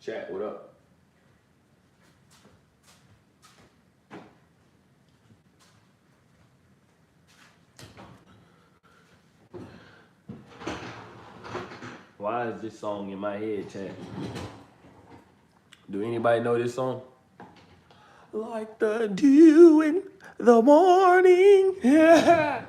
Chat, what up? Why is this song in my head, chat? Do anybody know this song? Like the dew in the morning. Yeah.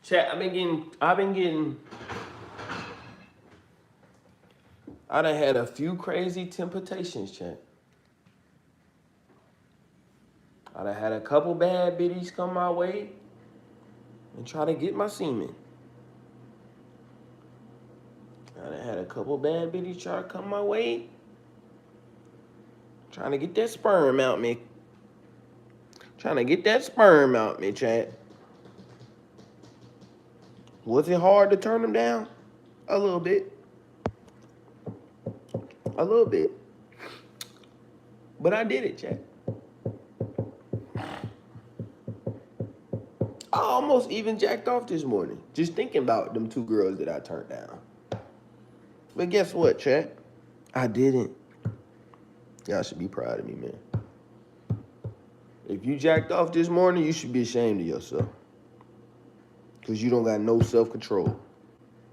Chat, I done had a few crazy temptations, chat. I done had a couple bad biddies come my way and try to get my semen. I done had a couple bad biddies try to come my way, trying to get that sperm out me. Trying to get that sperm out me, chat. Was it hard to turn them down? A little bit. A little bit. But I did it, chat. I almost even jacked off this morning, just thinking about them two girls that I turned down. But guess what, chat? I didn't. Y'all should be proud of me, man. If you jacked off this morning, you should be ashamed of yourself. Because you don't got no self-control.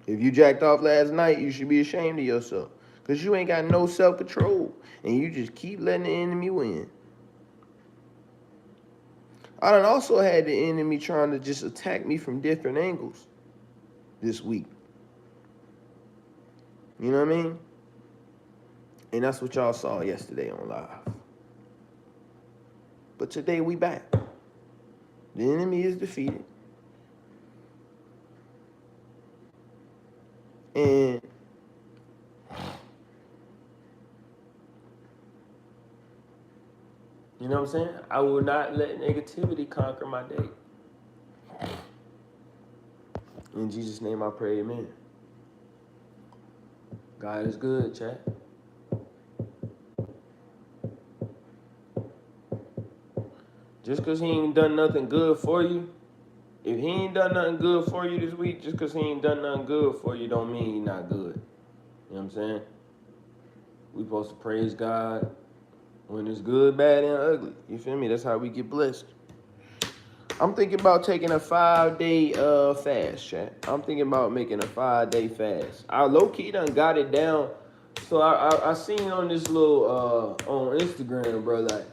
If you jacked off last night, you should be ashamed of yourself. Because you ain't got no self-control. And you just keep letting the enemy win. I done also had the enemy trying to just attack me from different angles this week. You know what I mean? And that's what y'all saw yesterday on live. But today we back. The enemy is defeated. And you know what I'm saying? I will not let negativity conquer my day. In Jesus' name I pray, amen. God is good, chat. Just because he ain't done nothing good for you, if he ain't done nothing good for you this week, just because he ain't done nothing good for you don't mean he's not good. You know what I'm saying? We supposed to praise God when it's good, bad, and ugly. You feel me? That's how we get blessed. I'm thinking about taking a 5-day fast, chat. I'm thinking about making a 5-day fast. I low-key done got it down. So I seen on this little, on Instagram, bro, like,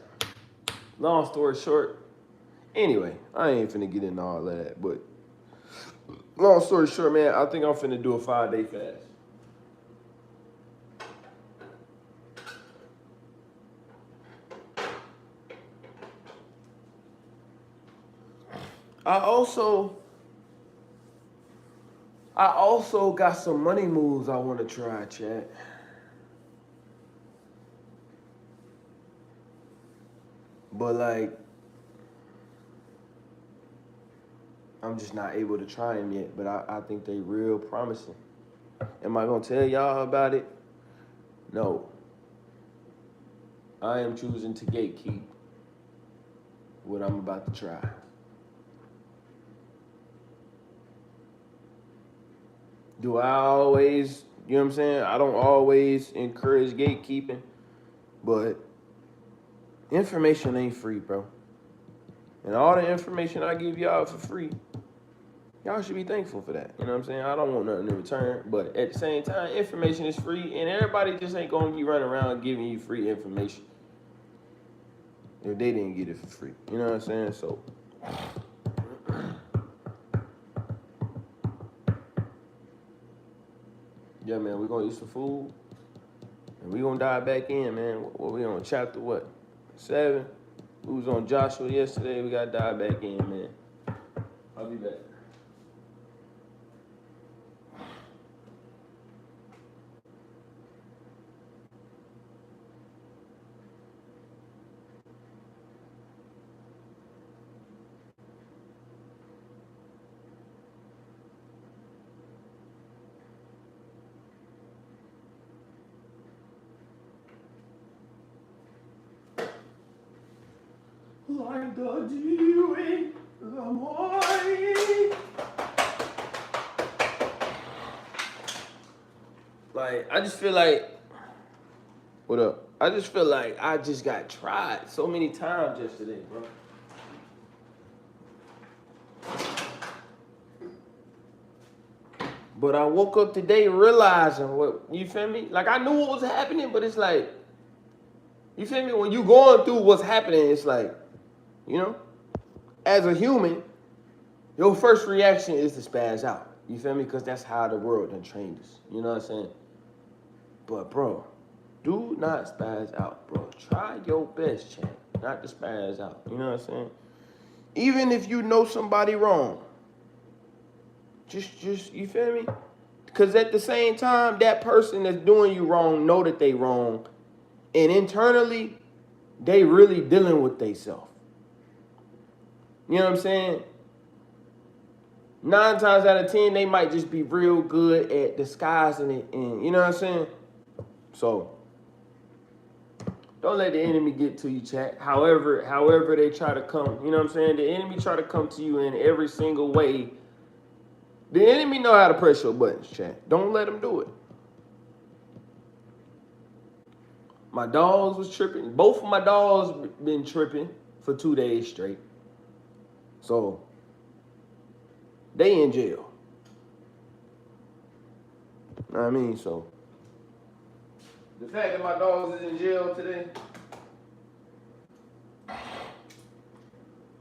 long story short. Anyway, I ain't finna get into all of that, but long story short, man, I think I'm finna do a 5-day fast. I also got some money moves I want to try, chat. But like, I'm just not able to try them yet. But I think they real promising. Am I gonna tell y'all about it? No. I am choosing to gatekeep what I'm about to try. Do I always, you know what I'm saying? I don't always encourage gatekeeping, but information ain't free, bro. And all the information I give y'all for free, y'all should be thankful for that. You know what I'm saying? I don't want nothing in return, but at the same time, information is free, and everybody just ain't gonna be running around giving you free information if they didn't get it for free. You know what I'm saying? So, yeah, man, we're gonna eat some food, and we're gonna dive back in, man. What we on chapter what? 7? We was on Joshua yesterday. We gotta dive back in, man. I'll be back. like the dew in the morning. Like, I just feel like, what up? I just feel like I just got tried so many times yesterday, bro. But I woke up today realizing what, you feel me? Like, I knew what was happening, but it's like, you feel me? When you going through what's happening, it's like, you know, as a human, your first reaction is to spaz out. You feel me? Because that's how the world done trained us. You know what I'm saying? But, bro, do not spaz out, bro. Try your best, champ, not to spaz out. You know what I'm saying? Even if you know somebody wrong, just you feel me? Because at the same time, that person that's doing you wrong know that they wrong. And internally, they really dealing with themselves. You know what I'm saying? 9 times out of 10, they might just be real good at disguising it. And you know what I'm saying? So, don't let the enemy get to you, chat. However they try to come. You know what I'm saying? The enemy try to come to you in every single way. The enemy know how to press your buttons, chat. Don't let them do it. My dogs was tripping. Both of my dogs been tripping for 2 days straight. So, they in jail. You know what I mean? So, the fact that my dogs is in jail today,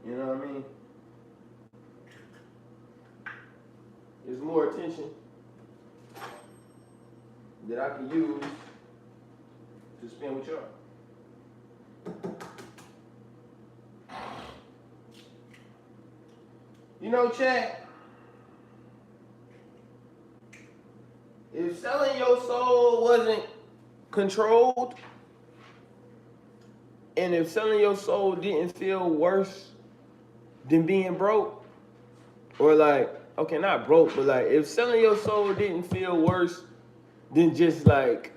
you know what I mean? There's more attention that I can use to spend with y'all. You know, chat, if selling your soul wasn't controlled, and if selling your soul didn't feel worse than being broke, or like, okay, not broke, but like, if selling your soul didn't feel worse than just like,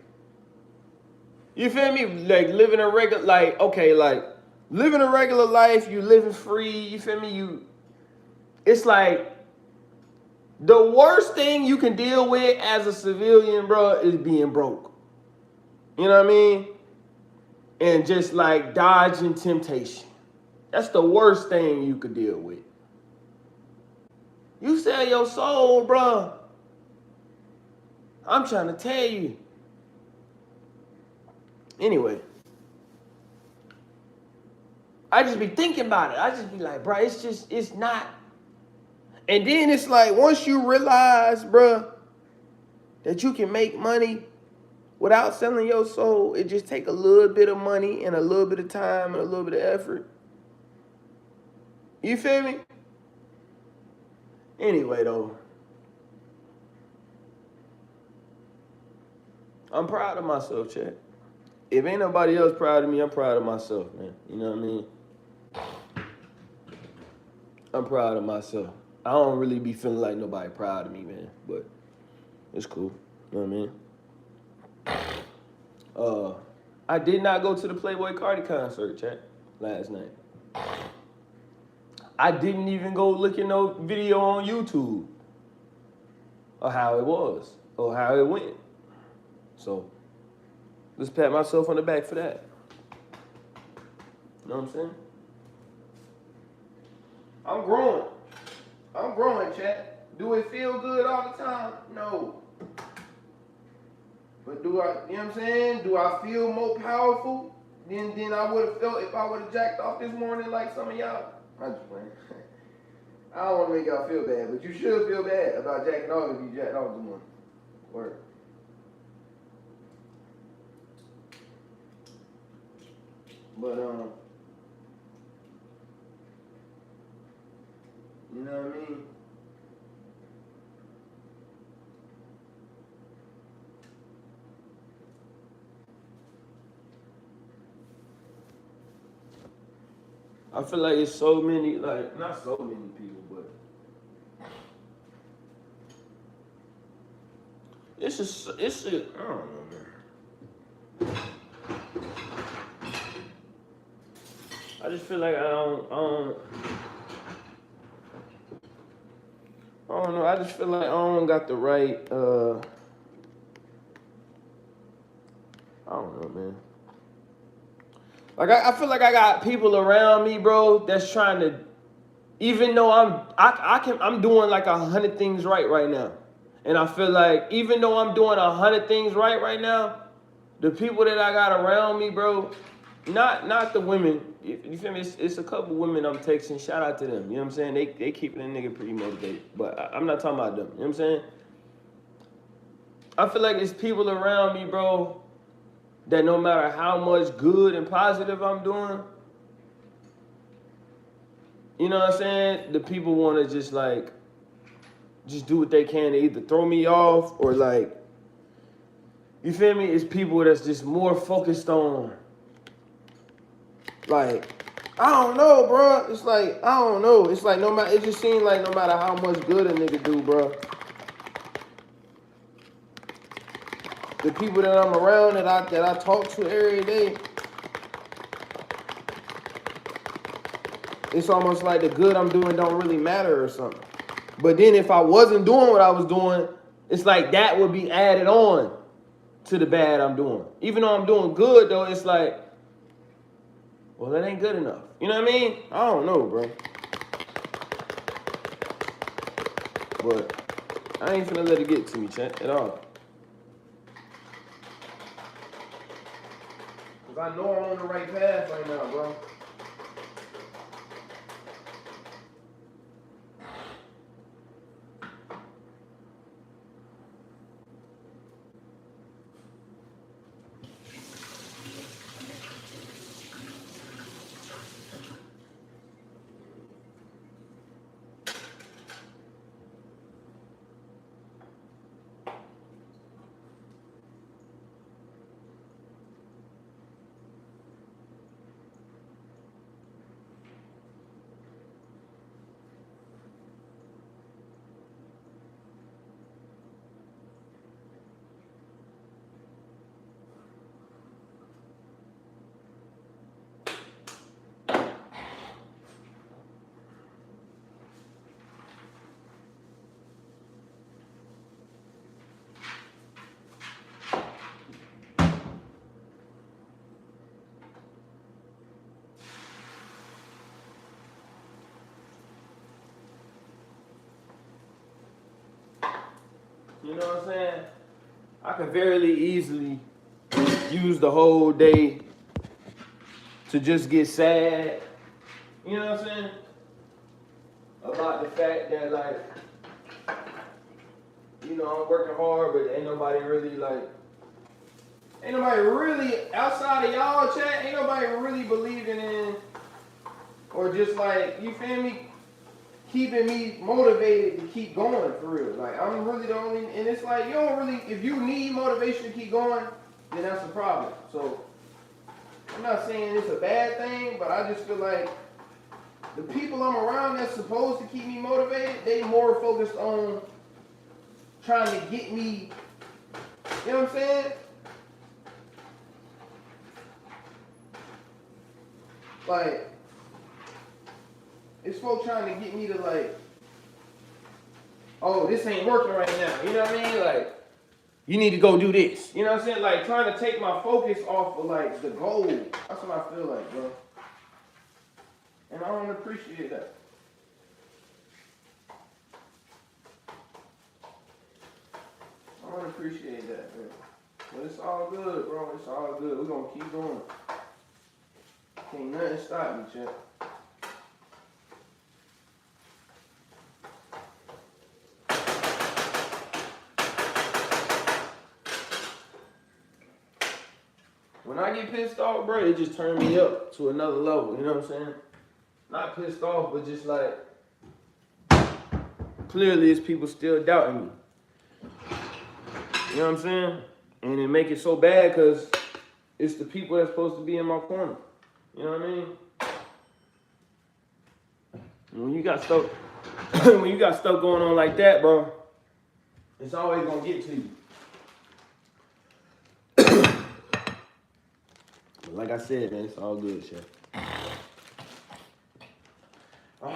you feel me? Like living a regular, like, okay, like living a regular life, you living free, you feel me? It's like the worst thing you can deal with as a civilian, bro, is being broke. You know what I mean? And just like dodging temptation. That's the worst thing you could deal with. You sell your soul, bro. I'm trying to tell you. Anyway, I just be thinking about it. I just be like, bro, it's not. And then it's like, once you realize, bro, that you can make money without selling your soul, it just take a little bit of money and a little bit of time and a little bit of effort. You feel me? Anyway, though, I'm proud of myself, chat. If ain't nobody else proud of me, I'm proud of myself, man. You know what I mean? I'm proud of myself. I don't really be feeling like nobody proud of me, man. But it's cool. You know what I mean? I did not go to the Playboi Carti concert, chat, last night. I didn't even go look at no video on YouTube of how it was or how it went. So, let's pat myself on the back for that. You know what I'm saying? I'm growing. I'm growing, chat. Do it feel good all the time? No. But do I, you know what I'm saying? Do I feel more powerful than I would have felt if I would have jacked off this morning like some of y'all? I'm just playing. I don't want to make y'all feel bad, but you should feel bad about jacking off if you jacked off this morning. Word. But, you know what I mean? I feel like it's so many, like, not so many people, but it's I don't know, man. I just feel like I don't know. I just feel like I don't got the right. I don't know, man. Like I feel like I got people around me, bro, that's trying to. Even though I'm doing like 100 things right now, and I feel like even though I'm doing 100 things right now, the people that I got around me, bro, not the women. You feel me? It's a couple women I'm texting. Shout out to them. You know what I'm saying? They keeping a nigga pretty motivated. But I'm not talking about them. You know what I'm saying? I feel like it's people around me, bro, that no matter how much good and positive I'm doing, you know what I'm saying? The people want to just do what they can to either throw me off or like, you feel me? It's people that's just more focused on, like, I don't know, bro. It's like, I don't know. It's like no matter, it just seems like no matter how much good a nigga do, bro, the people that I'm around that I talk to every day, it's almost like the good I'm doing don't really matter or something. But then if I wasn't doing what I was doing, it's like that would be added on to the bad I'm doing. Even though I'm doing good though, it's like, well, that ain't good enough. You know what I mean? I don't know, bro. But I ain't finna let it get to me, chat, at all. Cause I know I'm on the right path right now, bro. You know what I'm saying? I could very easily use the whole day to just get sad. You know what I'm saying? About the fact that like, you know, I'm working hard, but ain't nobody really outside of y'all chat, ain't nobody really believing in or just like, you feel me, keeping me motivated to keep going for real. Like I'm really the only, and it's like you don't really, if you need motivation to keep going, then that's a problem. So I'm not saying it's a bad thing, but I just feel like the people I'm around that's supposed to keep me motivated, they more focused on trying to get me, you know what I'm saying? Like, it's folks trying to get me to like, oh, this ain't working right now. You know what I mean? Like, you need to go do this. You know what I'm saying? Like, trying to take my focus off of like the goal. That's what I feel like, bro. And I don't appreciate that. I don't appreciate that, man. But it's all good, bro. It's all good. We're gonna keep going. Can't nothing stop me, champ. When I get pissed off, bro, it just turn me up to another level. You know what I'm saying? Not pissed off, but just like, clearly it's people still doubting me. You know what I'm saying? And it make it so bad because it's the people that's supposed to be in my corner. You know what I mean? And when you got stuff, when you got stuff going on like that, bro, it's always gonna get to you. But like I said, man, it's all good, shit. You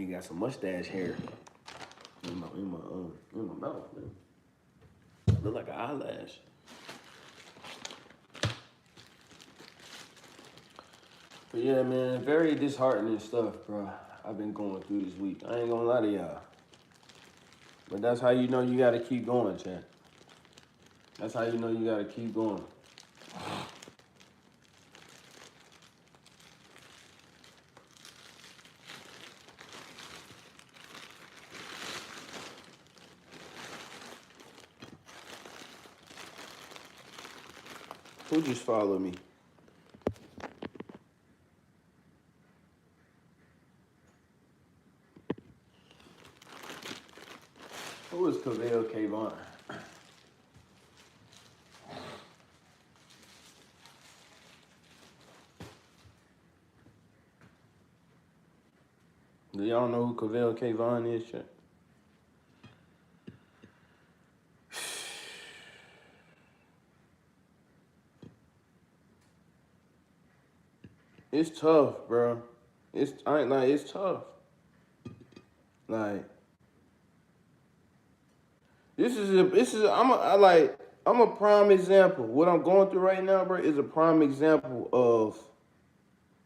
got some mustache hair in my mouth, man. Look like an eyelash. But yeah, man, very disheartening stuff, bro. I've been going through this week. I ain't gonna lie to y'all. But that's how you know you gotta keep going, Chad. That's how you know you gotta keep going. Who just followed me? Who is Cavell Kayvon? Do y'all know who Cavell Kayvon is, Chad? It's tough, bro. It's tough. Like I'm a prime example. What I'm going through right now, bro, is a prime example of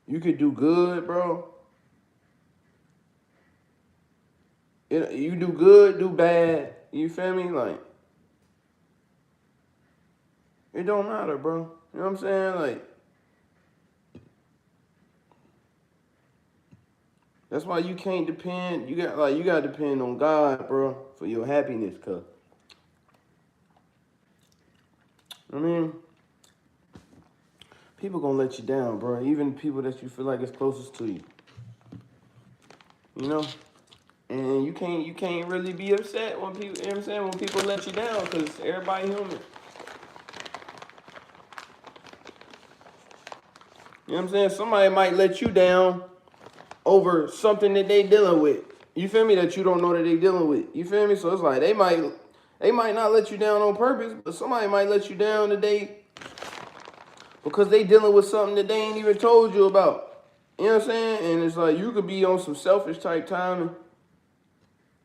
you could do good, bro. You do good, do bad. You feel me? Like it don't matter, bro. You know what I'm saying? Like that's why you can't depend. You gotta depend on God, bro, for your happiness, cuz. I mean, people gonna let you down, bro. Even people that you feel like is closest to you. You know? And you can't really be upset when people, you know what I'm saying, when people let you down, because everybody human. You know what I'm saying? Somebody might let you down over something that they dealing with. You feel me? That you don't know that they dealing with. You feel me? So it's like they might not let you down on purpose, but somebody might let you down today because they dealing with something that they ain't even told you about. You know what I'm saying? And it's like you could be on some selfish type time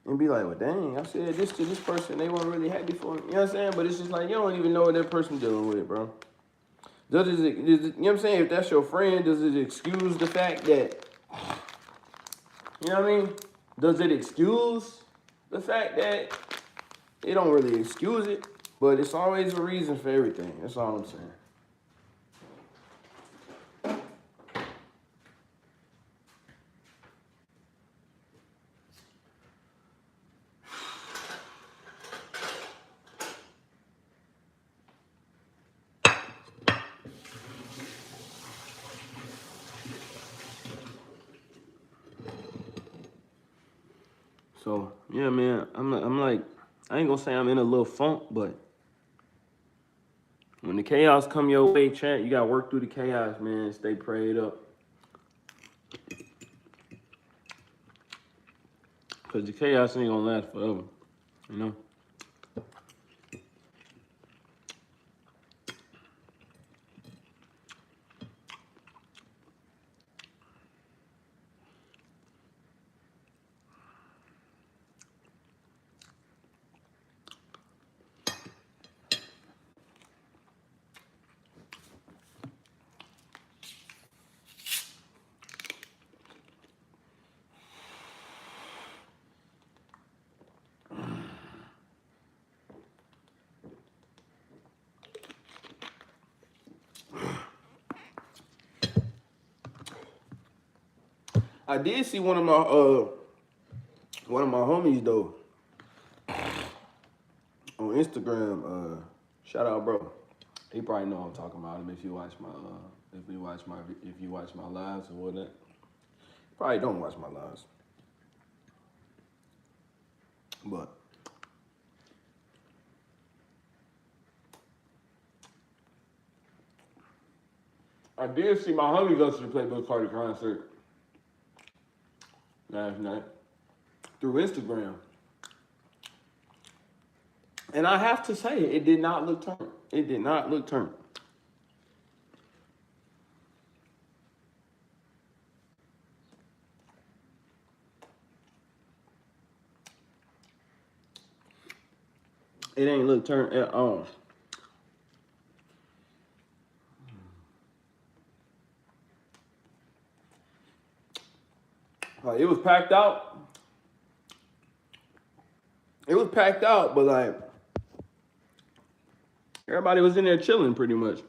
and be like, well, dang, I said this to this person, they weren't really happy for me. You know what I'm saying? But it's just like, you don't even know what that person dealing with, bro. You know what I'm saying? If that's your friend, does it excuse the fact that, you know what I mean? Does it excuse the fact that it don't really excuse it? But it's always a reason for everything. That's all I'm saying. So, yeah, man, I'm like, I ain't gonna say I'm in a little funk, but when the chaos come your way, chat, you gotta work through the chaos, man. Stay prayed up. Because the chaos ain't gonna last forever, you know? I did see one of my homies though on Instagram. Shout out, bro. He probably know I'm talking about him if you watch my lives or whatnot. Probably don't watch my lives, but I did see my homie go to the Playboy Cardi concert last night through Instagram. And I have to say, it did not look turned. It did not look turned. It ain't look turned at all. Like, it was packed out. It was packed out, but like everybody was in there chilling pretty much.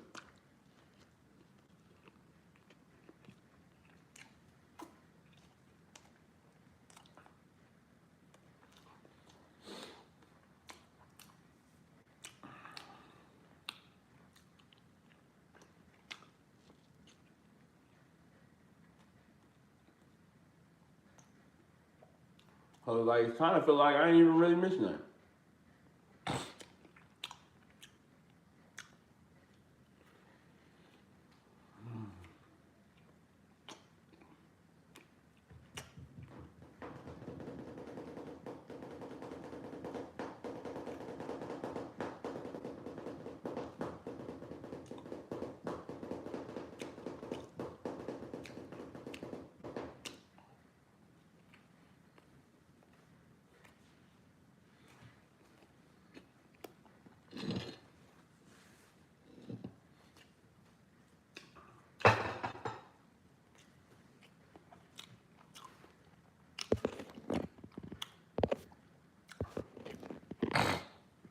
I was like, it's kind of feel like I ain't even really missing nothing.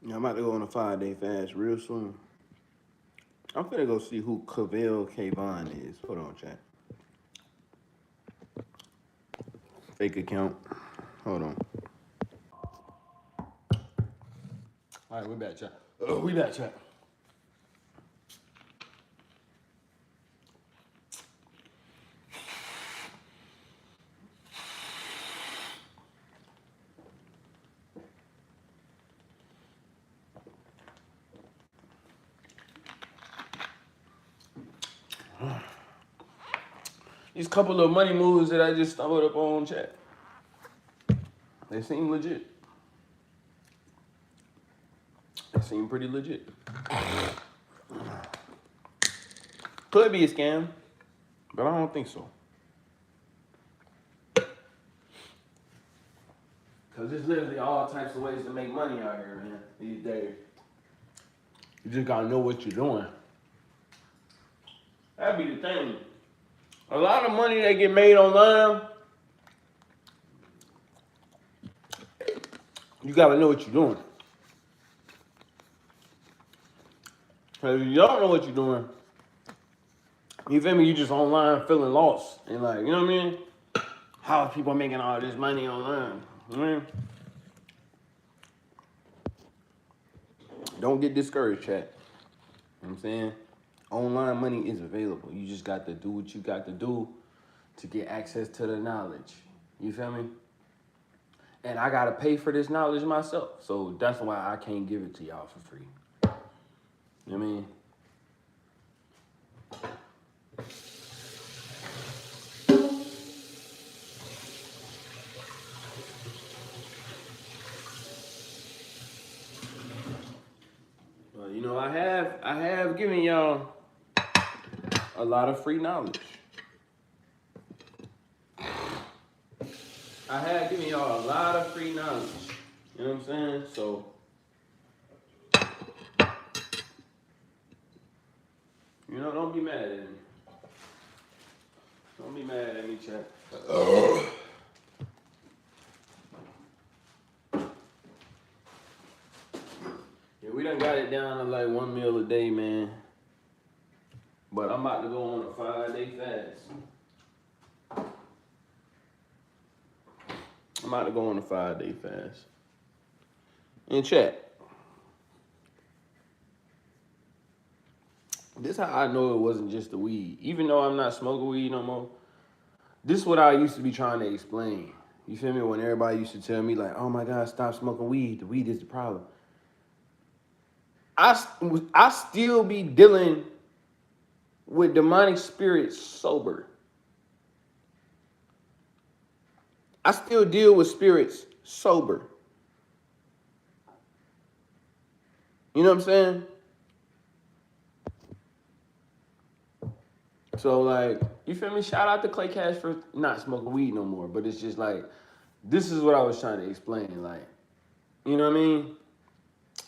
Yeah, I'm about to go on a 5-day fast real soon. I'm finna go see who Cavell Kayvon is. Hold on, chat. Fake account. Hold on. All right, we back, chat. We back, chat. These couple of money moves that I just stumbled up on, chat. They seem legit. They seem pretty legit. Could be a scam, but I don't think so. Because there's literally all types of ways to make money out here, man, these days. You just gotta know what you're doing. That'd be the thing. A lot of money that get made online, you gotta know what you're doing. Because if you don't know what you're doing, you feel me, you just online feeling lost. And like, you know what I mean? How are people making all this money online? You know what I mean? Don't get discouraged, chat. You know what I'm saying? Online money is available. You just got to do what you got to do to get access to the knowledge. You feel me? And I got to pay for this knowledge myself. So that's why I can't give it to y'all for free. You know what I mean? Well, you know, I have given y'all a lot of free knowledge. I have given y'all a lot of free knowledge. You know what I'm saying? So, you know, don't be mad at me. Don't be mad at me, chat. Yeah, we done got it down to like 1 meal a day, man. But I'm about to go on a 5-day fast. I'm about to go on a 5-day fast. And chat. This how I know it wasn't just the weed. Even though I'm not smoking weed no more, this is what I used to be trying to explain. You feel me? When everybody used to tell me like, oh my God, stop smoking weed. The weed is the problem. I still be dealing with demonic spirits sober. I still deal with spirits sober. You know what I'm saying? So like, you feel me? Shout out to Clay Cash for not smoking weed no more. But it's just like, this is what I was trying to explain. Like, you know what I mean?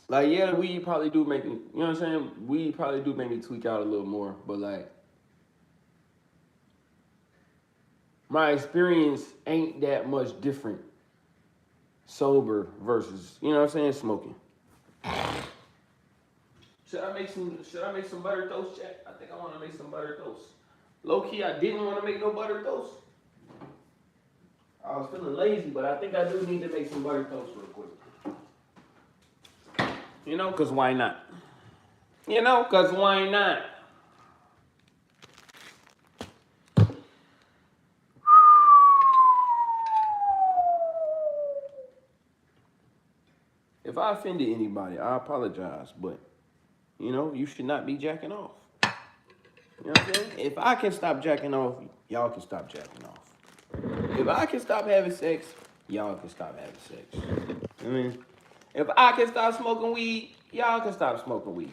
Like, yeah, weed probably do make me, you know what I'm saying? Weed probably do make me tweak out a little more. But like, my experience ain't that much different sober versus, you know what I'm saying, smoking. Should I make some butter toast, chat? I think I want to make some butter toast. Low key, I didn't want to make no butter toast. I was feeling lazy, but I think I do need to make some butter toast real quick. You know, cause why not? You know, cause why not? If I offended anybody, I apologize, but you know, you should not be jacking off. You know what I'm saying? If I can stop jacking off, y'all can stop jacking off. If I can stop having sex, y'all can stop having sex. I mean, if I can stop smoking weed, y'all can stop smoking weed.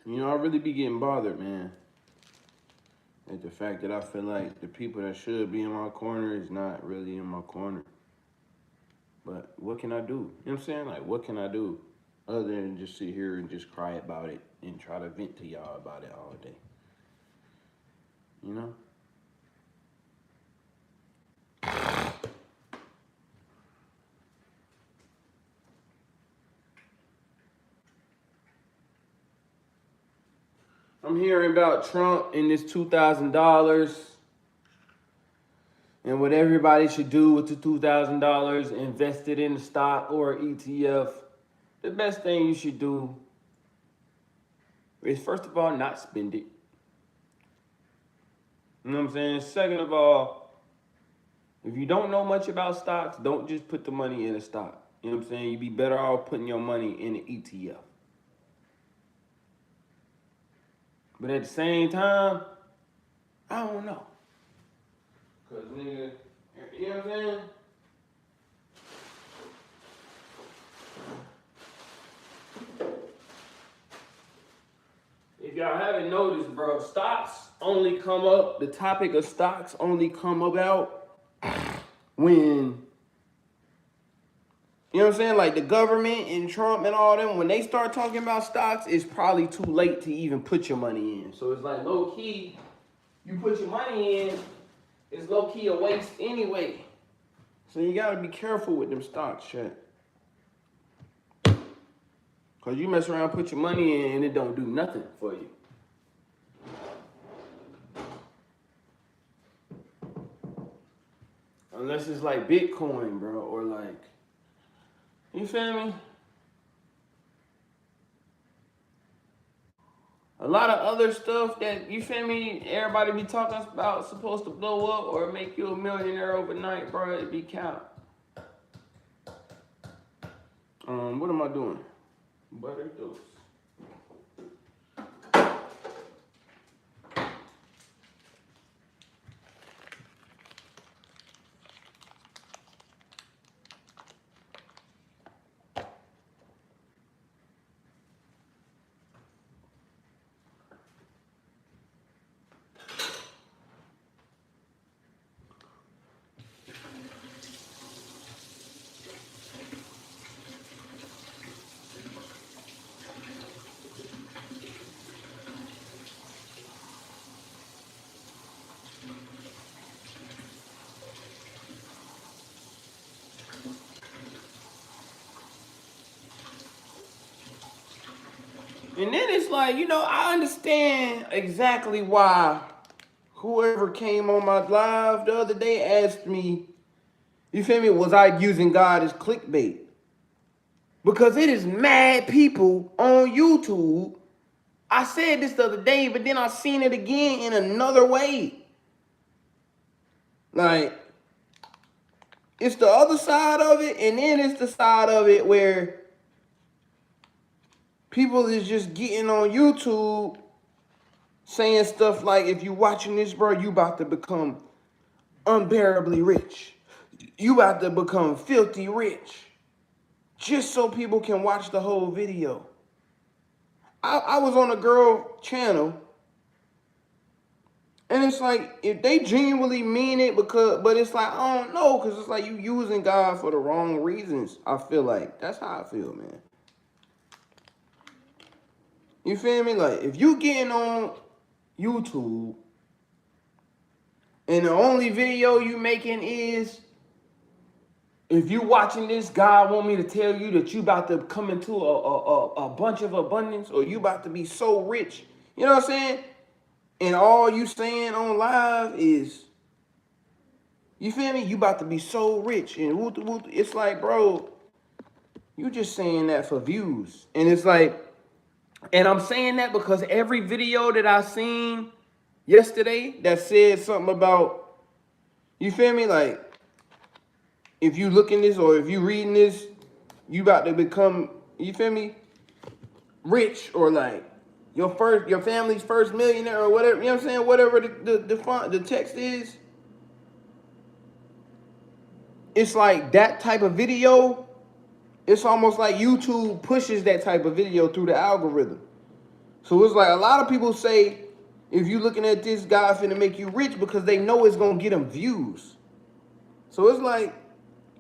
You know, I really be getting bothered, man, at the fact that I feel like the people that should be in my corner is not really in my corner. But what can I do? You know what I'm saying? Like, what can I do other than just sit here and just cry about it and try to vent to y'all about it all day? You know? I'm hearing about Trump and this $2,000 and what everybody should do with the $2,000 invested in a stock or ETF. The best thing you should do is, first of all, not spend it. You know what I'm saying? Second of all, if you don't know much about stocks, don't just put the money in a stock. You know what I'm saying? You'd be better off putting your money in an ETF. But at the same time, I don't know. Cause nigga, you know what I'm saying? If y'all haven't noticed, bro, stocks only come up, the topic of stocks only come about when, you know what I'm saying, like the government and Trump and all them, when they start talking about stocks, it's probably too late to even put your money in. So it's like low key, you put your money in, it's low key a waste anyway. So you gotta be careful with them stocks, shit. Cause you mess around, put your money in, and it don't do nothing for you. Unless it's like Bitcoin, bro, or like, you feel me? A lot of other stuff that, you feel me, everybody be talking about supposed to blow up or make you a millionaire overnight, bro, it be cap. What am I doing? Butter toast. And then it's like, you know, I understand exactly why whoever came on my live the other day asked me, you feel me, was I using God as clickbait? Because it is mad people on YouTube I said this the other day, but then I seen it again in another way. Like, it's the other side of it, and then it's the side of it where people is just getting on YouTube saying stuff like, if you watching this, bro, you about to become unbearably rich. You about to become filthy rich. Just so people can watch the whole video. I was on a girl channel, and it's like, if they genuinely mean it, but it's like, I don't know, because it's like you using God for the wrong reasons, I feel like. That's how I feel, man. You feel me? Like, if you getting on YouTube, and the only video you making is, if you watching this, God want me to tell you that you about to come into a bunch of abundance, or you about to be so rich. You know what I'm saying? And all you saying on live is, you feel me? You about to be so rich. And it's like, bro, you just saying that for views. And it's like, and I'm saying that because every video that I seen yesterday that said something about, you feel me? Like, if you looking this or if you reading this, you about to become, you feel me, rich, or like your family's first millionaire, or whatever, you know what I'm saying? Whatever the text is. It's like that type of video, it's almost like YouTube pushes that type of video through the algorithm. So it's like a lot of people say, if you looking at this, guy finna make you rich, because they know it's gonna get them views. So it's like,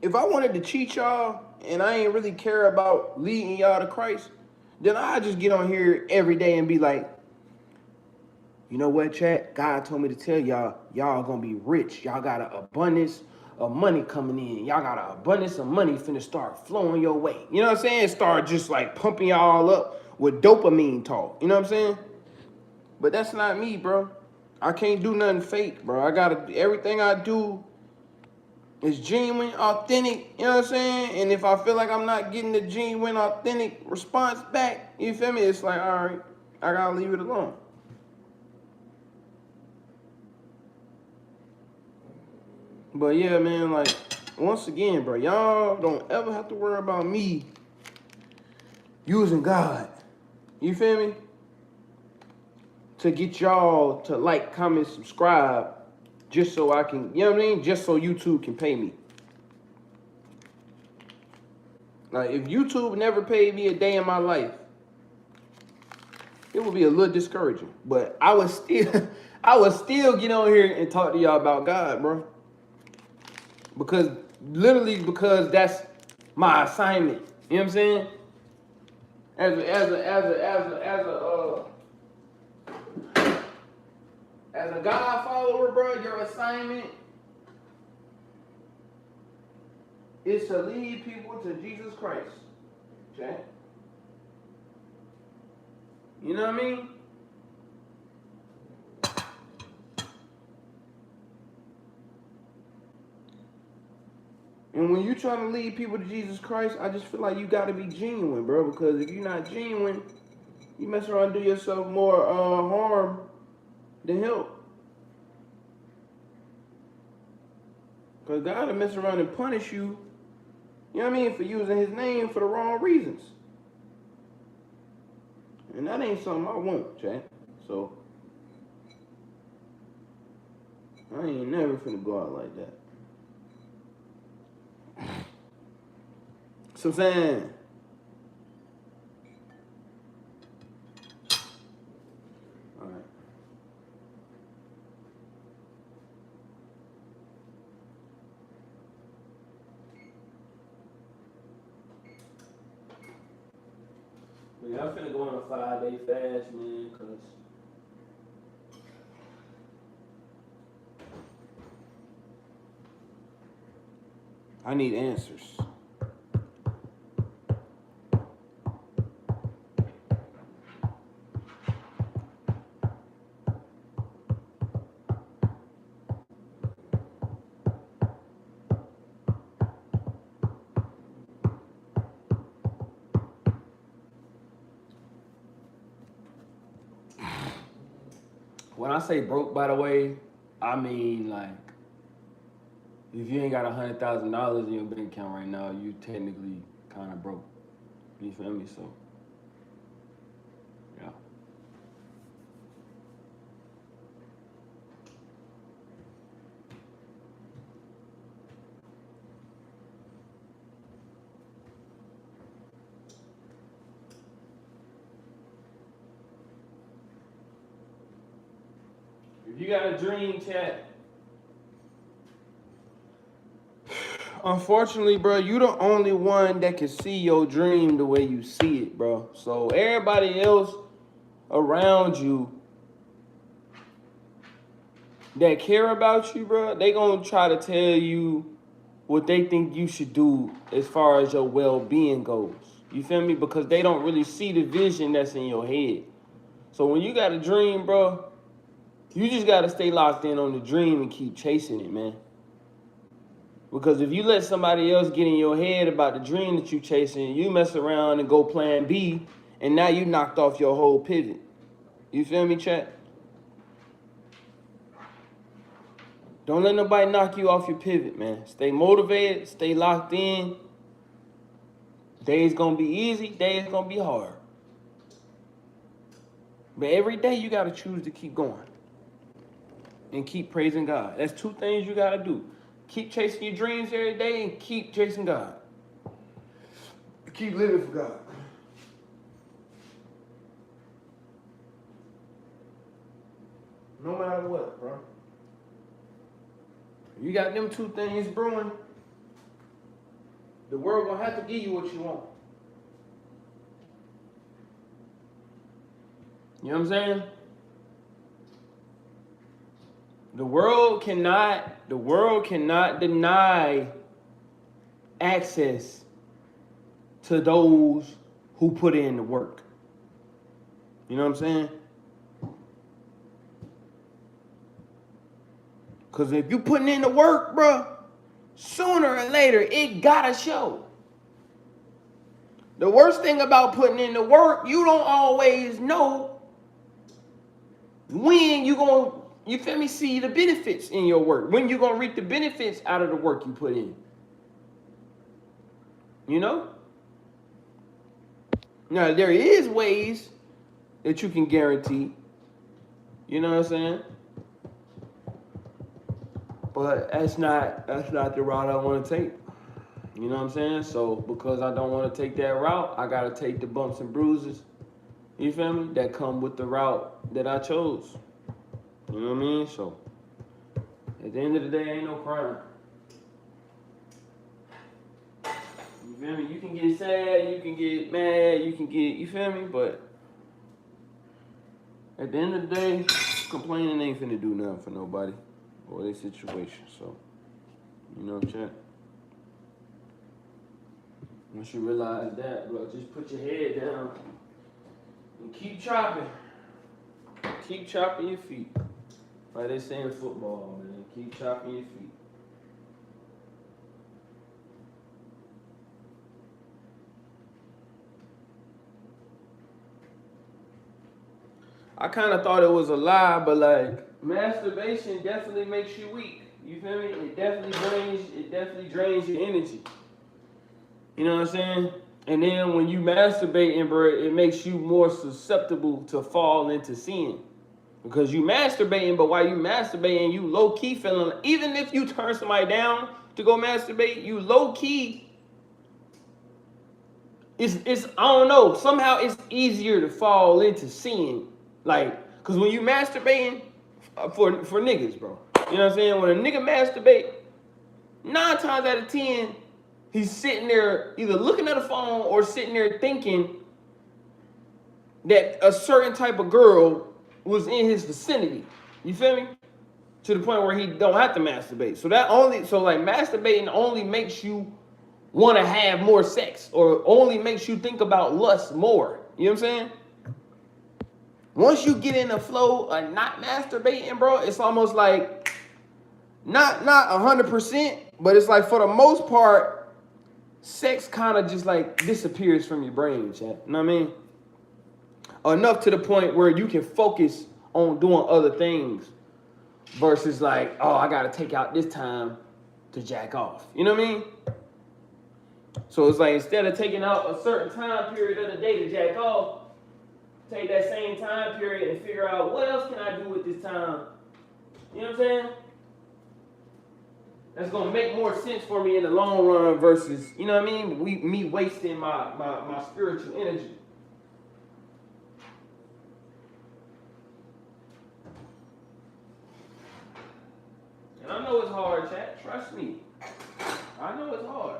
if I wanted to cheat y'all and I ain't really care about leading y'all to Christ, then I just get on here every day and be like, you know what, chat? God told me to tell y'all, y'all gonna be rich. Y'all got an abundance of money coming in. Y'all got an abundance of money finna start flowing your way. You know what I'm saying? Start just like pumping y'all up with dopamine talk. You know what I'm saying? But that's not me, bro. I can't do nothing fake, bro. Everything I do is genuine, authentic, you know what I'm saying? And if I feel like I'm not getting the genuine, authentic response back, you feel me? It's like, all right, I gotta leave it alone. But yeah, man, like, once again, bro, y'all don't ever have to worry about me using God, you feel me, to get y'all to like, comment, subscribe, just so I can, you know what I mean? Just so YouTube can pay me. Like, if YouTube never paid me a day in my life, it would be a little discouraging. But I would still get on here and talk to y'all about God, bro. Because that's my assignment. You know what I'm saying? As a God follower, bro, your assignment is to lead people to Jesus Christ. Okay? You know what I mean? And when you're trying to lead people to Jesus Christ, I just feel like you got to be genuine, bro. Because if you're not genuine, you mess around and do yourself more harm than help. Because God will mess around and punish you, you know what I mean, for using his name for the wrong reasons. And that ain't something I want, chat. So, I ain't never finna go out like that. So I'm saying, all right. But yeah, I'm finna go on a 5-day fast, man, because I need answers. When I say broke, by the way, I mean like if you ain't got $100,000 in your bank account right now, you technically kind of broke. You feel me? So, yeah. If you got a dream, chat. Unfortunately, bro, you the only one that can see your dream the way you see it, bro. So everybody else around you that care about you, bro, they gonna try to tell you what they think you should do as far as your well-being goes. You feel me? Because they don't really see the vision that's in your head. So when you got a dream, bro, you just gotta stay locked in on the dream and keep chasing it, man. Because if you let somebody else get in your head about the dream that you chasing, you mess around and go plan B, and now you knocked off your whole pivot. You feel me, chat? Don't let nobody knock you off your pivot, man. Stay motivated, stay locked in. Days gonna be easy, days gonna be hard. But every day you gotta choose to keep going. And keep praising God. That's two things you gotta do. Keep chasing your dreams every day and keep chasing God. Keep living for God. No matter what, bro. You got them two things brewing, the world gonna have to give you what you want. You know what I'm saying? The world cannot deny access to those who put in the work. You know what I'm saying? Because if you putting in the work, bro, sooner or later, it gotta show. The worst thing about putting in the work, you don't always know when you gonna, you feel me, see the benefits in your work. When you gonna reap the benefits out of the work you put in. You know? Now, there is ways that you can guarantee. You know what I'm saying? But that's not the route I want to take. You know what I'm saying? So because I don't want to take that route, I gotta take the bumps and bruises. You feel me? That come with the route that I chose. You know what I mean? So at the end of the day, ain't no crime. You feel me? You can get sad, you can get mad, you can get, you feel me? But at the end of the day, complaining ain't finna do nothing for nobody or their situation. So, you know, chat. Once you realize that, bro, just put your head down and keep chopping. Keep chopping your feet. Like they say in football, man. Keep chopping your feet. I kind of thought it was a lie, but like masturbation definitely makes you weak. You feel me? It definitely drains your energy. You know what I'm saying? And then when you masturbating, bro, it makes you more susceptible to fall into sin. Because you masturbating, but while you masturbating, you low-key feeling, even if you turn somebody down to go masturbate, you low-key, it's I don't know, somehow it's easier to fall into sin. Like, because when you masturbating, for niggas, bro, you know what I'm saying? When a nigga masturbate, 9 times out of 10, he's sitting there either looking at a phone or sitting there thinking that a certain type of girl was in his vicinity. You feel me? To the point where he don't have to masturbate. So masturbating only makes you want to have more sex or only makes you think about lust more. You know what I'm saying? Once you get in the flow of not masturbating, bro, it's almost like not 100%, but it's like for the most part, sex kind of just like disappears from your brain, chat. You know what I mean? Enough to the point where you can focus on doing other things versus like, oh, I gotta take out this time to jack off. You know what I mean? So it's like instead of taking out a certain time period of the day to jack off, take that same time period and figure out what else can I do with this time. You know what I'm saying? That's gonna make more sense for me in the long run versus, you know what I mean? Me wasting my spiritual energy. And I know it's hard, chat. Trust me. I know it's hard.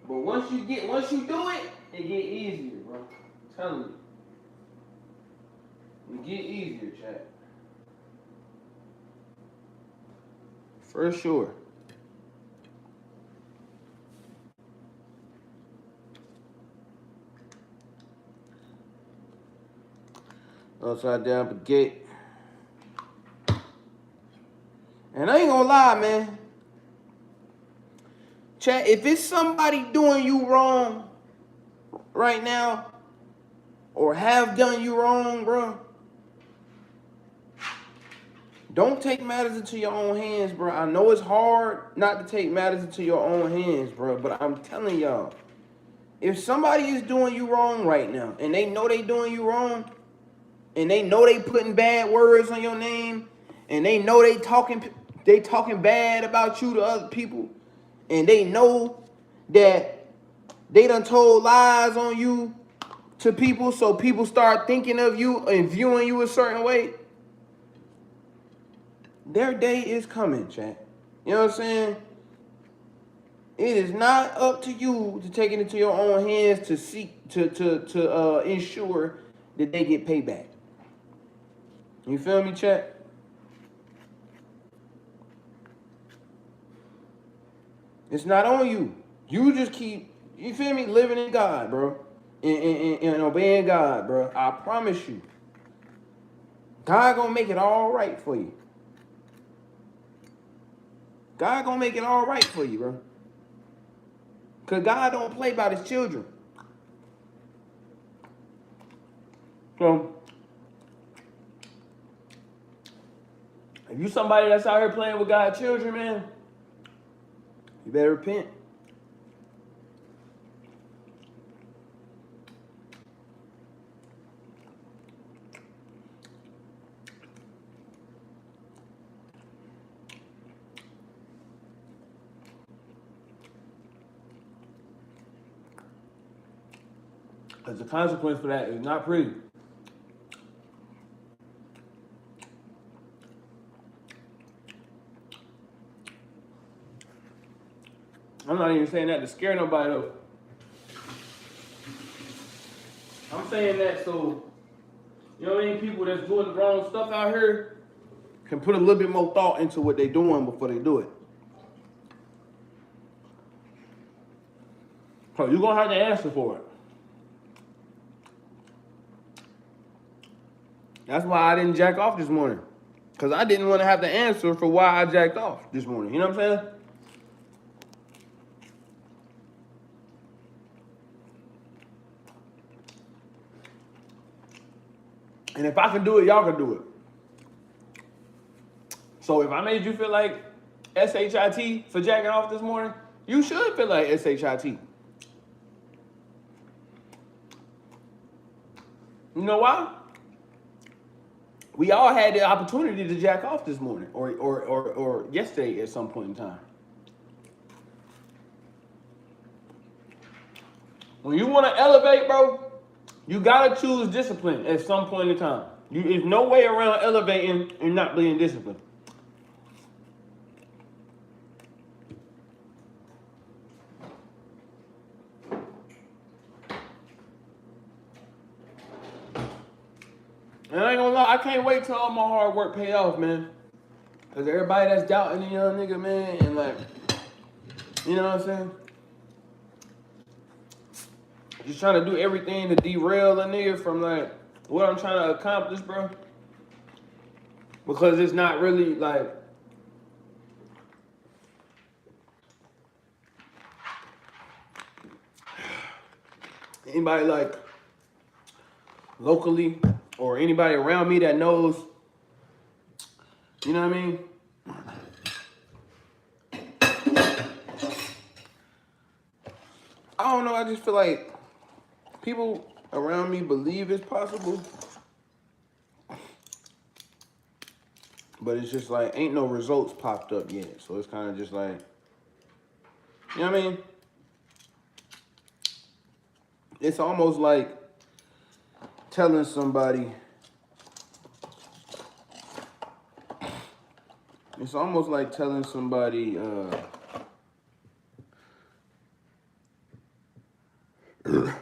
But once you do it, it get easier, bro. I'm telling you. It get easier, chat. For sure. Upside down baguette. And I ain't gonna lie, man. Chat, if it's somebody doing you wrong right now, or have done you wrong, bro, don't take matters into your own hands, bro. I know it's hard not to take matters into your own hands, bro, but I'm telling y'all, if somebody is doing you wrong right now, and they know they doing you wrong, and they know they putting bad words on your name, and they know they talking bad about you to other people, and they know that they done told lies on you to people, so people start thinking of you and viewing you a certain way, their day is coming, chat. You know what I'm saying? It is not up to you to take it into your own hands to seek to ensure that they get payback. You feel me, chat? It's not on you. You just keep, you feel me, living in God, bro. And obeying God, bro. I promise you. God gonna make it all right for you. God gonna make it all right for you, bro. Because God don't play about his children. So, if you somebody that's out here playing with God's children, man, you better repent. Because the consequence for that is not pretty. I'm not even saying that to scare nobody though. I'm saying that so, you know what I mean, people that's doing the wrong stuff out here can put a little bit more thought into what they're doing before they do it. So you're going to have to answer for it. That's why I didn't jack off this morning. Because I didn't want to have to answer for why I jacked off this morning. You know what I'm saying? And if I can do it, y'all can do it. So if I made you feel like SHIT for jacking off this morning, you should feel like SHIT. You know why? We all had the opportunity to jack off this morning or yesterday at some point in time. When you want to elevate, bro, you got to choose discipline at some point in time. There's no way around elevating and not being disciplined. And I ain't gonna lie, I can't wait till all my hard work pay off, man. Cause everybody that's doubting the young nigga, man, and like, you know what I'm saying? Just trying to do everything to derail a nigga from like what I'm trying to accomplish, bro. Because it's not really like, anybody like locally or anybody around me that knows, you know what I mean? I don't know, I just feel like people around me believe it's possible. But it's just like, ain't no results popped up yet. So it's kind of just like, you know what I mean? It's almost like telling somebody,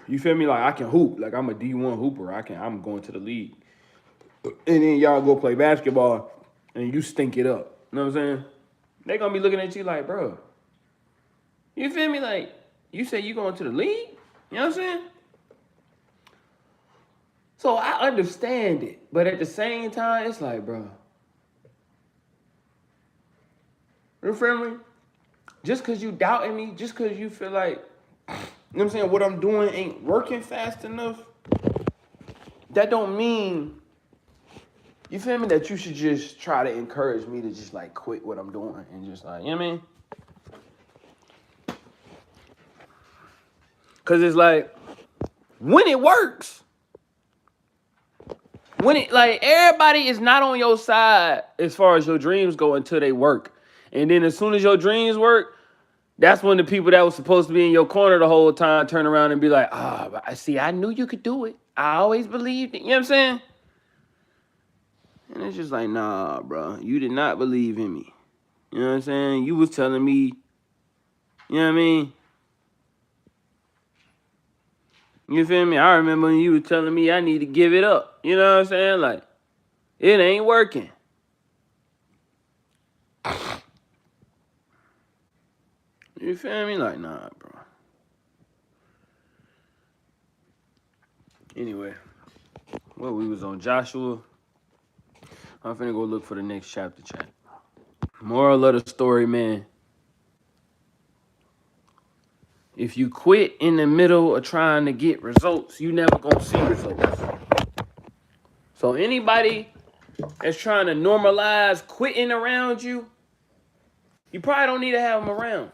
you feel me? Like I can hoop, like I'm a D1 hooper. I'm going to the league. And then y'all go play basketball and you stink it up. You know what I'm saying? They gonna be looking at you like, bro, you feel me? Like, you say you going to the league? You know what I'm saying? So I understand it. But at the same time, it's like, bro, you feel me? Just because you doubting me, just because you feel like, you know what I'm saying, what I'm doing ain't working fast enough, that don't mean, you feel me, that you should just try to encourage me to just like quit what I'm doing and just like, you know what I mean? Because it's like, when it works, when it, like, everybody is not on your side as far as your dreams go until they work. And then as soon as your dreams work, that's when the people that was supposed to be in your corner the whole time turn around and be like, I see, I knew you could do it. I always believed it. You know what I'm saying? And it's just like, nah, bro, you did not believe in me. You know what I'm saying? You was telling me, you know what I mean? You feel me? I remember when you was telling me I need to give it up. You know what I'm saying? Like, it ain't working. You feel me? Like, nah, bro. Anyway, well, we was on Joshua. I'm finna go look for the next chapter, chat. Moral of the story, man. If you quit in the middle of trying to get results, you never gonna see results. So anybody that's trying to normalize quitting around you, you probably don't need to have them around.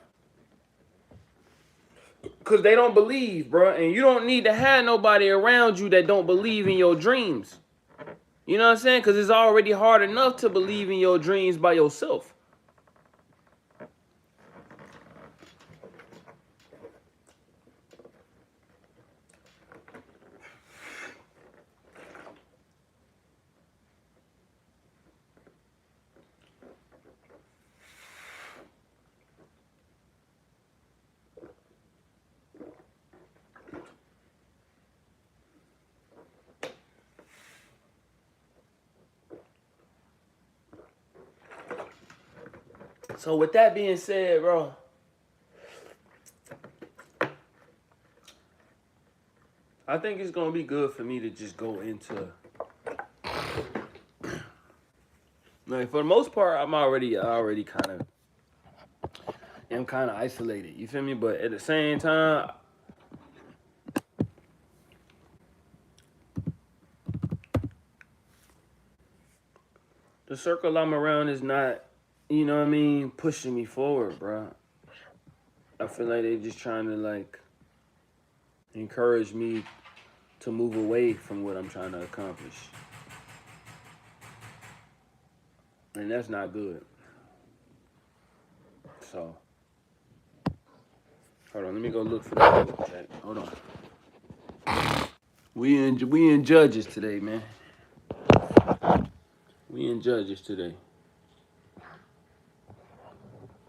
Because they don't believe, bro. And you don't need to have nobody around you that don't believe in your dreams. You know what I'm saying? Because it's already hard enough to believe in your dreams by yourself. So with that being said, bro, I think it's going to be good for me to just go into, like, for the most part, I already kind of isolated. You feel me? But at the same time, the circle I'm around is not, you know what I mean, pushing me forward, bro. I feel like they're just trying to, like, encourage me to move away from what I'm trying to accomplish. And that's not good. So, hold on, let me go look for that book chat. Hold on. We in Judges today, man. We in Judges today.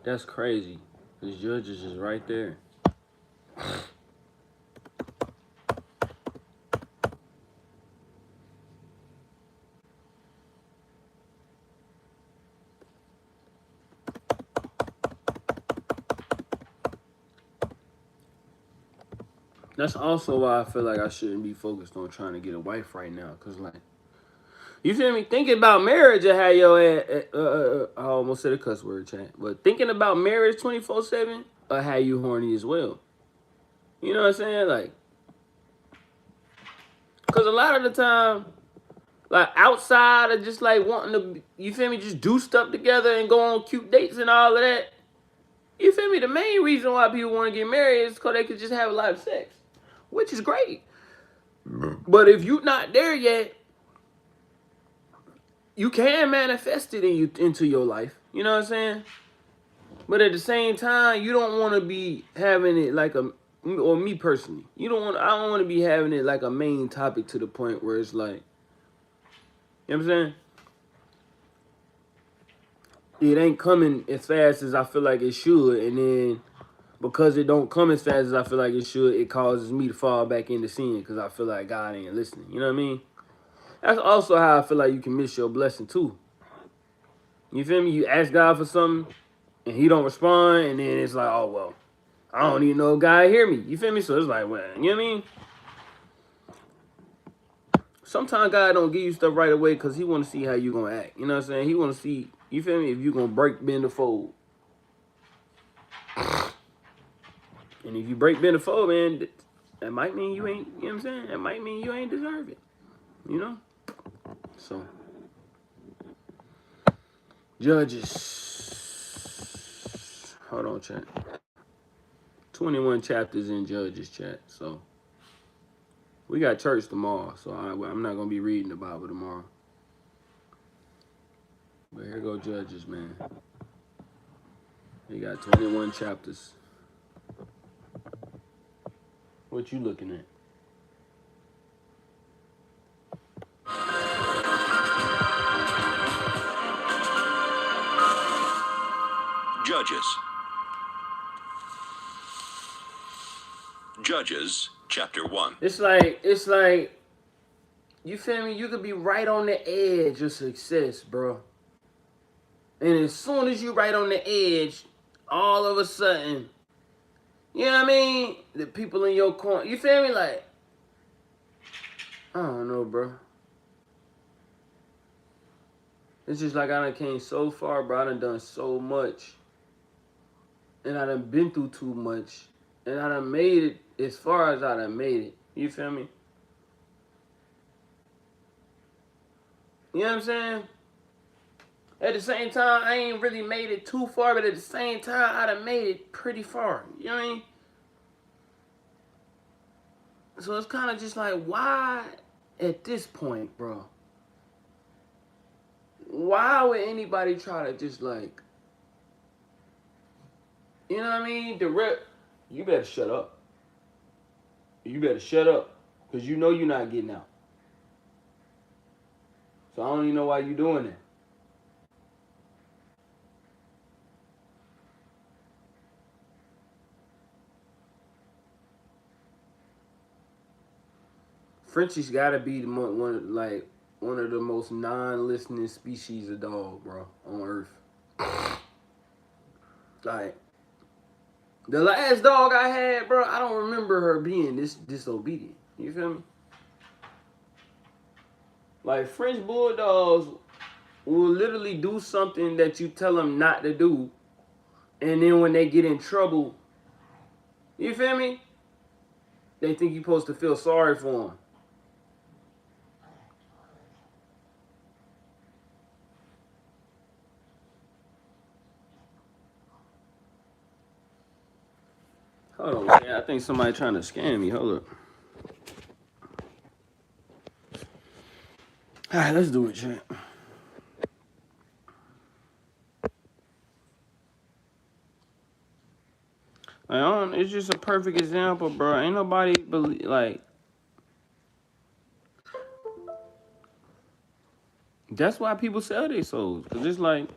That's crazy. Because Judges is right there. That's also why I feel like I shouldn't be focused on trying to get a wife right now. Because, like, you feel me? Thinking about marriage and how your ass, I almost said a cuss word, chat. But thinking about marriage 24/7 or how you horny as well. You know what I'm saying? Like, Because a lot of the time, like outside of just like wanting to, you feel me, just do stuff together and go on cute dates and all of that. You feel me? The main reason why people want to get married is because they could just have a lot of sex, which is great. But if you're not there yet, you can manifest it into your life. You know what I'm saying? But at the same time, you don't want to be having it like a, or me personally, I don't want to be having it like a main topic to the point where it's like, you know what I'm saying? It ain't coming as fast as I feel like it should, and then because it don't come as fast as I feel like it should, it causes me to fall back into sin because I feel like God ain't listening. You know what I mean? That's also how I feel like you can miss your blessing too. You feel me? You ask God for something, and He don't respond, and then it's like, oh well, I don't even know if God hear me. You feel me? So it's like, well, you know what I mean? Sometimes God don't give you stuff right away because He want to see how you gonna act. You know what I'm saying? He want to see, you feel me, if you gonna break, bend, or fold. And if you break, bend, or fold, man, that might mean you ain't, you know what I'm saying? That might mean you ain't deserve it. You know? So, Judges. Hold on, chat. 21 chapters in Judges, chat. So, we got church tomorrow, so I'm not going to be reading the Bible tomorrow. But here go Judges, man. They got 21 chapters. What you looking at? Judges, chapter 1. It's like, you feel me? You could be right on the edge of success, bro. And as soon as you right on the edge, all of a sudden, you know what I mean? The people in your corner, you feel me? Like, I don't know, bro. It's just like I done came so far, bro. I done so much. And I done been through too much. And I done made it as far as I done made it. You feel me? You know what I'm saying? At the same time, I ain't really made it too far, but at the same time, I done made it pretty far. You know what I mean? So it's kind of just like, why at this point, bro? Why would anybody try to just like, you know what I mean? You better shut up. You better shut up, because you know you're not getting out. So I don't even know why you're doing that. Frenchie's gotta be one of the most non-listening species of dog, bro, on Earth. Like, the last dog I had, bro, I don't remember her being this disobedient. You feel me? Like, French bulldogs will literally do something that you tell them not to do, and then when they get in trouble, you feel me? They think you're supposed to feel sorry for them. Hold on, man. I think somebody trying to scam me. Hold up. All right, let's do it, chat. It's just a perfect example, bro. Ain't nobody believe, like, that's why people sell their souls. Because it's like,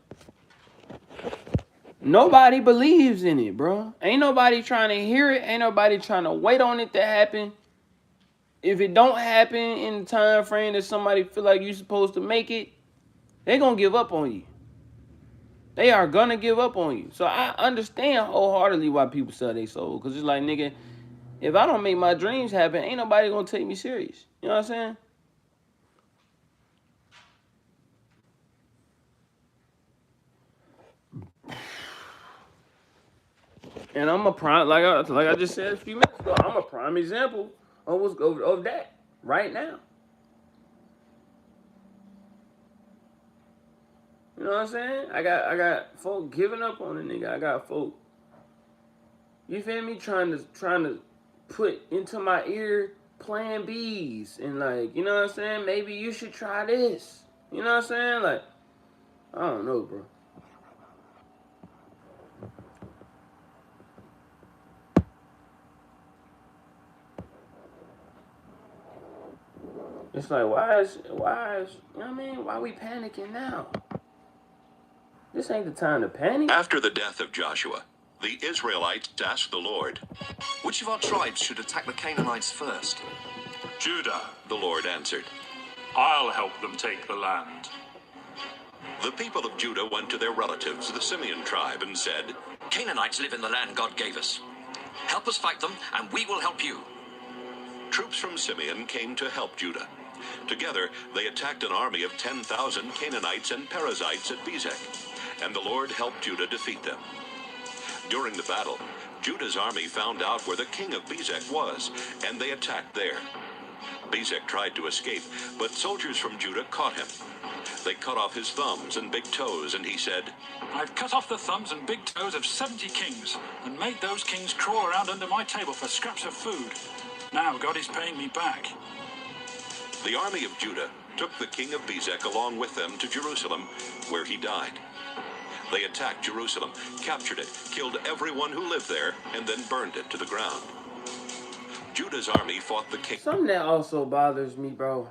nobody believes in it, bro. Ain't nobody trying to hear it. Ain't nobody trying to wait on it to happen. If it don't happen in the time frame that somebody feel like you're supposed to make it, they gonna give up on you. They are gonna give up on you. So I understand wholeheartedly why people sell their soul. Because it's like, nigga, if I don't make my dreams happen, ain't nobody gonna take me serious. You know what I'm saying? And I'm a prime, like I just said a few minutes ago, I'm a prime example of that. right now. You know what I'm saying? I got folk giving up on the nigga. I got folk, you feel me, trying to put into my ear plan B's and like, you know what I'm saying? Maybe you should try this. You know what I'm saying? Like, I don't know, bro. It's like, why is, you know what I mean? Why we panicking now? This ain't the time to panic. After the death of Joshua, the Israelites asked the Lord, "Which of our tribes should attack the Canaanites first?" "Judah," the Lord answered. "I'll help them take the land." The people of Judah went to their relatives, the Simeon tribe, and said, "Canaanites live in the land God gave us. Help us fight them, and we will help you." Troops from Simeon came to help Judah. Together, they attacked an army of 10,000 Canaanites and Perizzites at Bezek, and the Lord helped Judah defeat them. During the battle, Judah's army found out where the king of Bezek was, and they attacked there. Bezek tried to escape, but soldiers from Judah caught him. They cut off his thumbs and big toes, and he said, "I've cut off the thumbs and big toes of 70 kings and made those kings crawl around under my table for scraps of food. Now God is paying me back." The army of Judah took the king of Bezek along with them to Jerusalem, where he died. They attacked Jerusalem, captured it, killed everyone who lived there, and then burned it to the ground. Judah's army fought the king. Something that also bothers me, bro.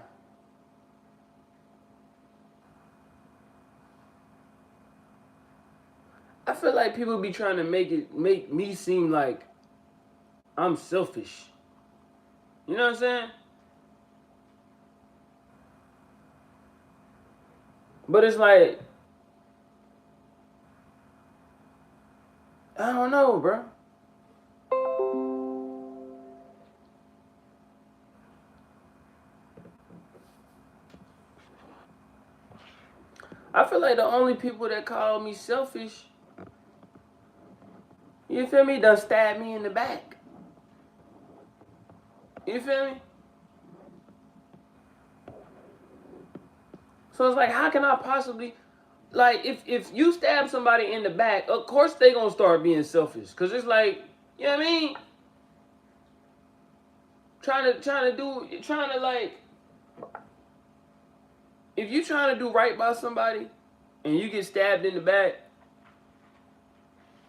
I feel like people be trying to make me seem like I'm selfish. You know what I'm saying? But it's like, I don't know, bro. I feel like the only people that call me selfish, you feel me, done stab me in the back. You feel me? So it's like, how can I possibly, like, if you stab somebody in the back, of course they gonna start being selfish. Cause it's like, you know what I mean? Trying to like, if you trying to do right by somebody and you get stabbed in the back,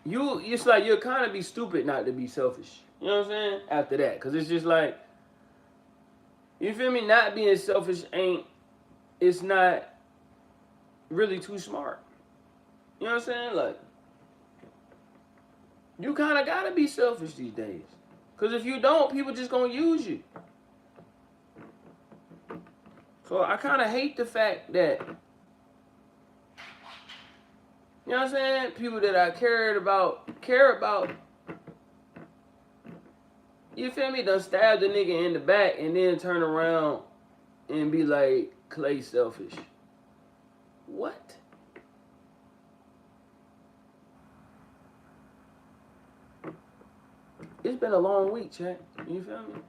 it's like you'll kind of be stupid not to be selfish. You know what I'm saying? After that, cause it's just like, you feel me? Not being selfish it's not really too smart. You know what I'm saying? Like, you kind of gotta be selfish these days, cause if you don't, people just gonna use you. So I kind of hate the fact that, you know what I'm saying, people that I care about, you feel me, done stab the nigga in the back and then turn around and be like, Clay selfish. What? It's been a long week, chat. You feel me?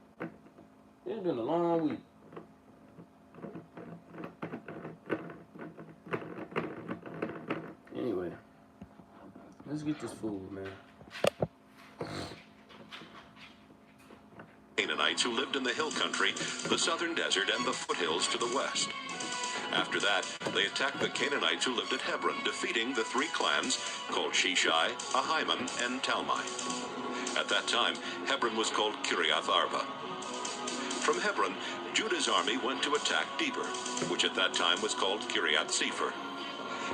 It's been a long week. Anyway, let's get this food, man. Canaanites who lived in the hill country, the southern desert, and the foothills to the west. After that, they attacked the Canaanites who lived at Hebron, defeating the three clans called Sheshai, Ahiman, and Talmai. At that time, Hebron was called Kiriath Arba. From Hebron, Judah's army went to attack Debir, which at that time was called Kiriath Sefer.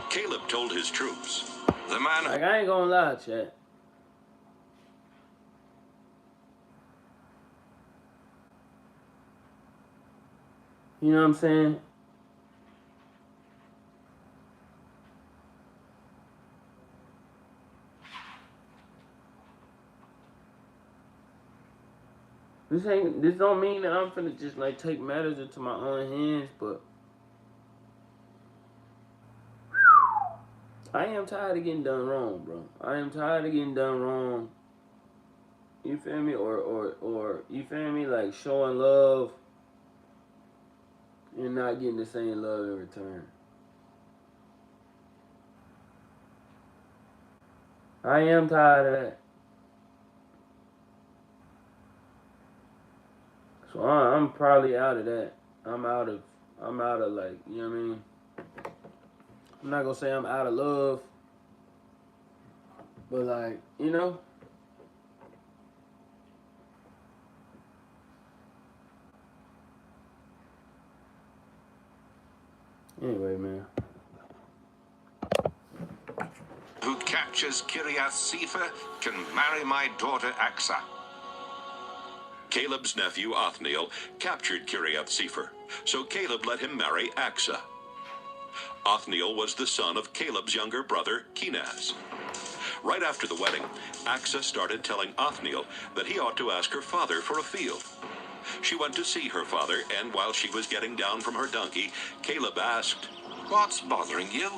Caleb told his troops, "The man..." Like, I ain't gonna lie, chat. You know what I'm saying? This don't mean that I'm finna just like take matters into my own hands, but I am tired of getting done wrong, bro. I am tired of getting done wrong. You feel me? Or you feel me? Like showing love and not getting the same love in return. I am tired of that. So I'm probably out of that. I'm out of like, you know what I mean? I'm not gonna say I'm out of love, but like, you know? Anyway, man. Who captures Kiryat Sefer can marry my daughter Aksa. Caleb's nephew Othniel captured Kiryat Sefer, so Caleb let him marry Aksa. Othniel was the son of Caleb's younger brother Kenaz. Right after the wedding, Aksa started telling Othniel that he ought to ask her father for a field. She went to see her father, and while she was getting down from her donkey, Caleb asked, "What's bothering you?"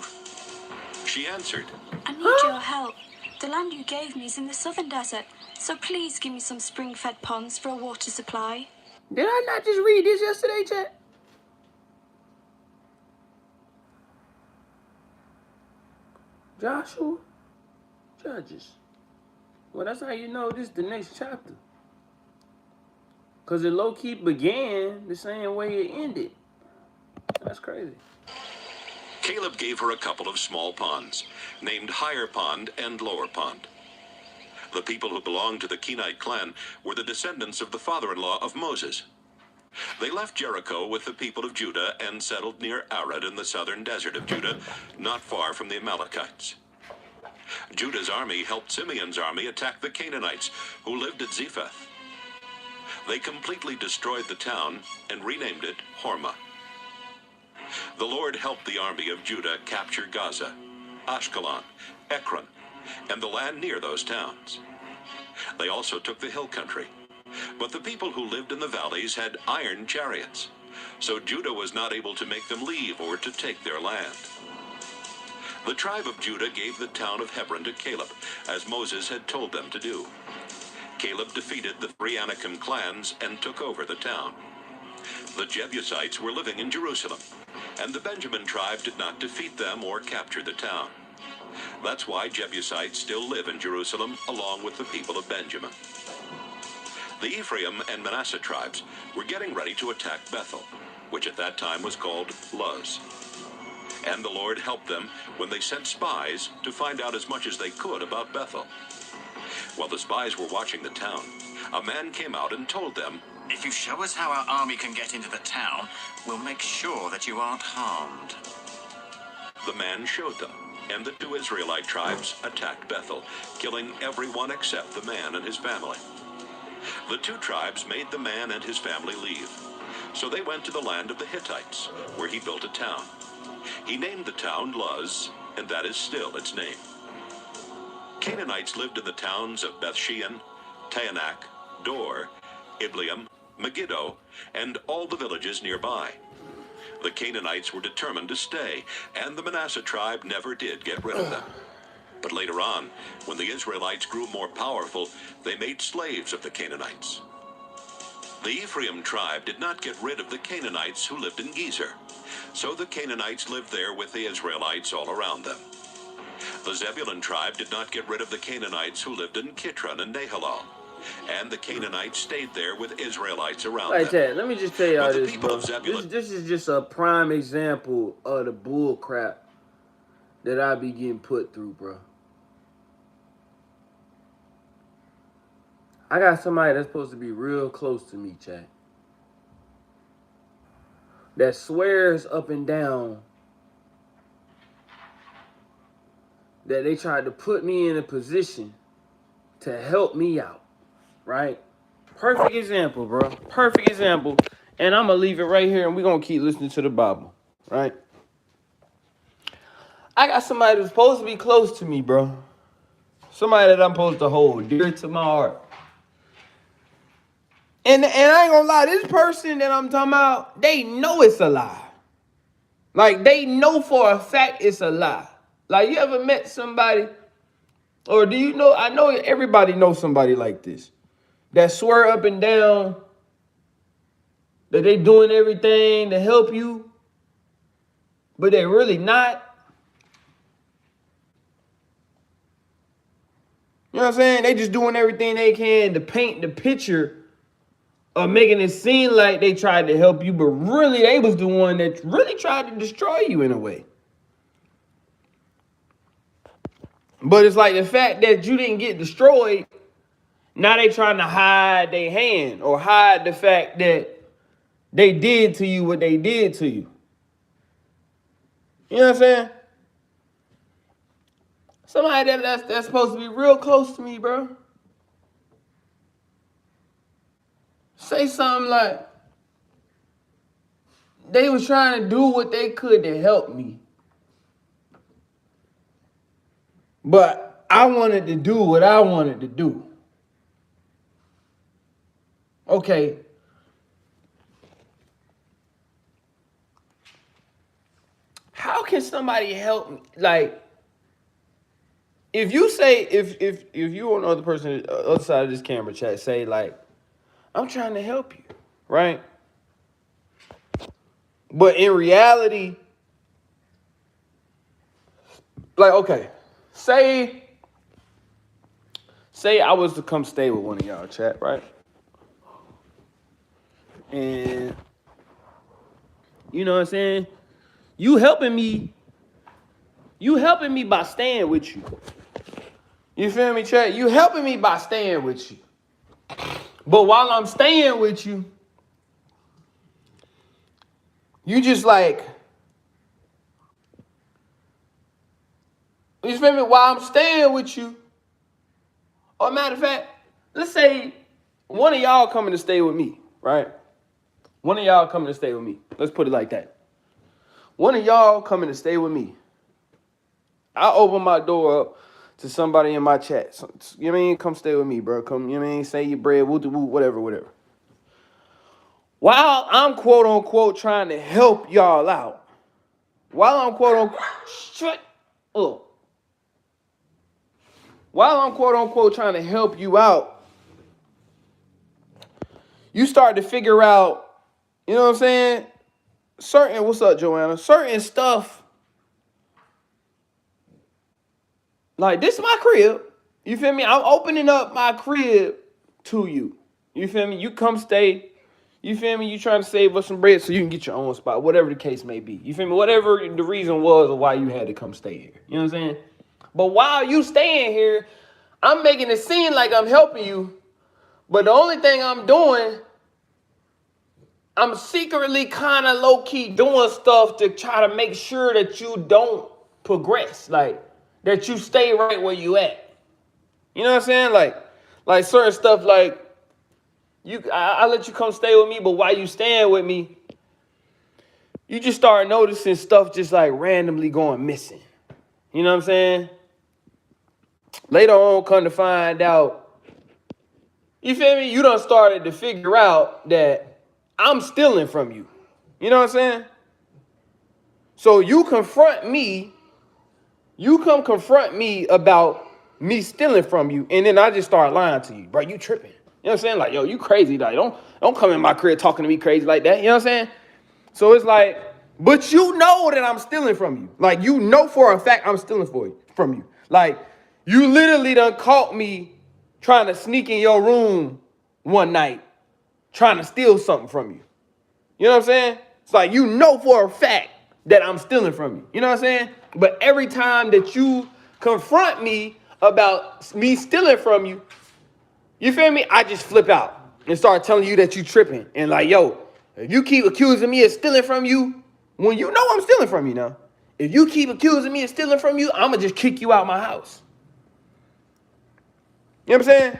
She answered, "I need your help. The land you gave me is in the southern desert, so please give me some spring-fed ponds for a water supply." Did I not just read this yesterday, chat? Joshua? Judges. Well, that's how you know this is the next chapter. Because it low-key began the same way it ended. That's crazy. Caleb gave her a couple of small ponds, named Higher Pond and Lower Pond. The people who belonged to the Kenite clan were the descendants of the father-in-law of Moses. They left Jericho with the people of Judah and settled near Arad in the southern desert of Judah, not far from the Amalekites. Judah's army helped Simeon's army attack the Canaanites, who lived at Zephath. They completely destroyed the town and renamed it Hormah. The Lord helped the army of Judah capture Gaza, Ashkelon, Ekron, and the land near those towns. They also took the hill country. But the people who lived in the valleys had iron chariots, so Judah was not able to make them leave or to take their land. The tribe of Judah gave the town of Hebron to Caleb, as Moses had told them to do. Caleb defeated the three Anakim clans and took over the town. The Jebusites were living in Jerusalem, and the Benjamin tribe did not defeat them or capture the town. That's why Jebusites still live in Jerusalem along with the people of Benjamin. The Ephraim and Manasseh tribes were getting ready to attack Bethel, which at that time was called Luz. And the Lord helped them when they sent spies to find out as much as they could about Bethel. While the spies were watching the town, a man came out and told them, If you show us how our army can get into the town, we'll make sure that you aren't harmed. The man showed them, and the two Israelite tribes attacked Bethel, killing everyone except the man and his family. The two tribes made the man and his family leave. So they went to the land of the Hittites, where he built a town. He named the town Luz, and that is still its name. Canaanites lived in the towns of Bethshean, Taanach, Dor, Ibleam, Megiddo, and all the villages nearby. The Canaanites were determined to stay, and the Manasseh tribe never did get rid of them. But later on, when the Israelites grew more powerful, they made slaves of the Canaanites. The Ephraim tribe did not get rid of the Canaanites who lived in Gezer, so the Canaanites lived there with the Israelites all around them. The Zebulun tribe did not get rid of the Canaanites who lived in Kitron and Nahalal, and the Canaanites stayed there with Israelites around them. That. Let me just tell y'all this, bro. Zebulun... This is just a prime example of the bull crap that I be getting put through, bro. I got somebody that's supposed to be real close to me, chat, that swears up and down that they tried to put me in a position to help me out, right? Perfect example, bro. Perfect example. And I'm going to leave it right here, and we're going to keep listening to the Bible, right? I got somebody that's supposed to be close to me, bro. Somebody that I'm supposed to hold dear to my heart. And I ain't gonna lie, this person that I'm talking about, they know it's a lie. Like, they know for a fact it's a lie. Like, you ever met somebody, or do you know, I know everybody knows somebody like this, that swear up and down that they doing everything to help you, but they really not. You know what I'm saying? They just doing everything they can to paint the picture of making it seem like they tried to help you, but really they was the one that really tried to destroy you in a way. But it's like the fact that you didn't get destroyed, now they trying to hide their hand or hide the fact that they did to you what they did to you. You know what I'm saying? Somebody that's supposed to be real close to me, bro. Say something like, they was trying to do what they could to help me. But I wanted to do what I wanted to do. Okay. How can somebody help me? Like, if you say, if you or another person on the other side of this camera chat say, like, I'm trying to help you, right? But in reality, like, okay, say I was to come stay with one of y'all, chat, right? And you know what I'm saying? You helping me by staying with you. You feel me, chat? You helping me by staying with you. But while I'm staying with you, you just like, you feel me? While I'm staying with you, or matter of fact, let's say one of y'all coming to stay with me, right? One of y'all coming to stay with me. Let's put it like that. One of y'all coming to stay with me. I open my door up to somebody in my chat. So, you know what I mean? Come stay with me, bro. Come, you know what I mean? Say your bread, woo woo, whatever. While I'm quote unquote trying to help y'all out, while I'm quote unquote trying to help you out, you start to figure out, you know what I'm saying? What's up, Joanna? Certain stuff, like this is my crib. You feel me? I'm opening up my crib to you. You feel me? You come stay. You feel me? You trying to save us some bread so you can get your own spot, whatever the case may be. You feel me? Whatever the reason was or why you had to come stay here. You know what I'm saying? But while you staying here, I'm making it seem like I'm helping you. But the only thing I'm doing, I'm secretly kind of low-key doing stuff to try to make sure that you don't progress. Like, that you stay right where you at. You know what I'm saying? Like certain stuff like, I let you come stay with me, but while you staying with me, you just start noticing stuff just like randomly going missing. You know what I'm saying? Later on, come to find out, you feel me? You done started to figure out that I'm stealing from you. You know what I'm saying? So you confront me, you come confront me about me stealing from you, and then I just start lying to you. Bro, you tripping. You know what I'm saying? Like, yo, you crazy. Like, don't come in my crib talking to me crazy like that. You know what I'm saying? So it's like, but you know that I'm stealing from you. Like, you know for a fact I'm stealing from you. Like, you literally done caught me trying to sneak in your room one night, trying to steal something from you. You know what I'm saying? It's like, you know for a fact that I'm stealing from you. You know what I'm saying? But every time that you confront me about me stealing from you, you feel me? I just flip out and start telling you that you tripping. And like, yo, if you keep accusing me of stealing from you, when you know I'm stealing from you now, if you keep accusing me of stealing from you, I'm going to just kick you out my house. You know what I'm saying?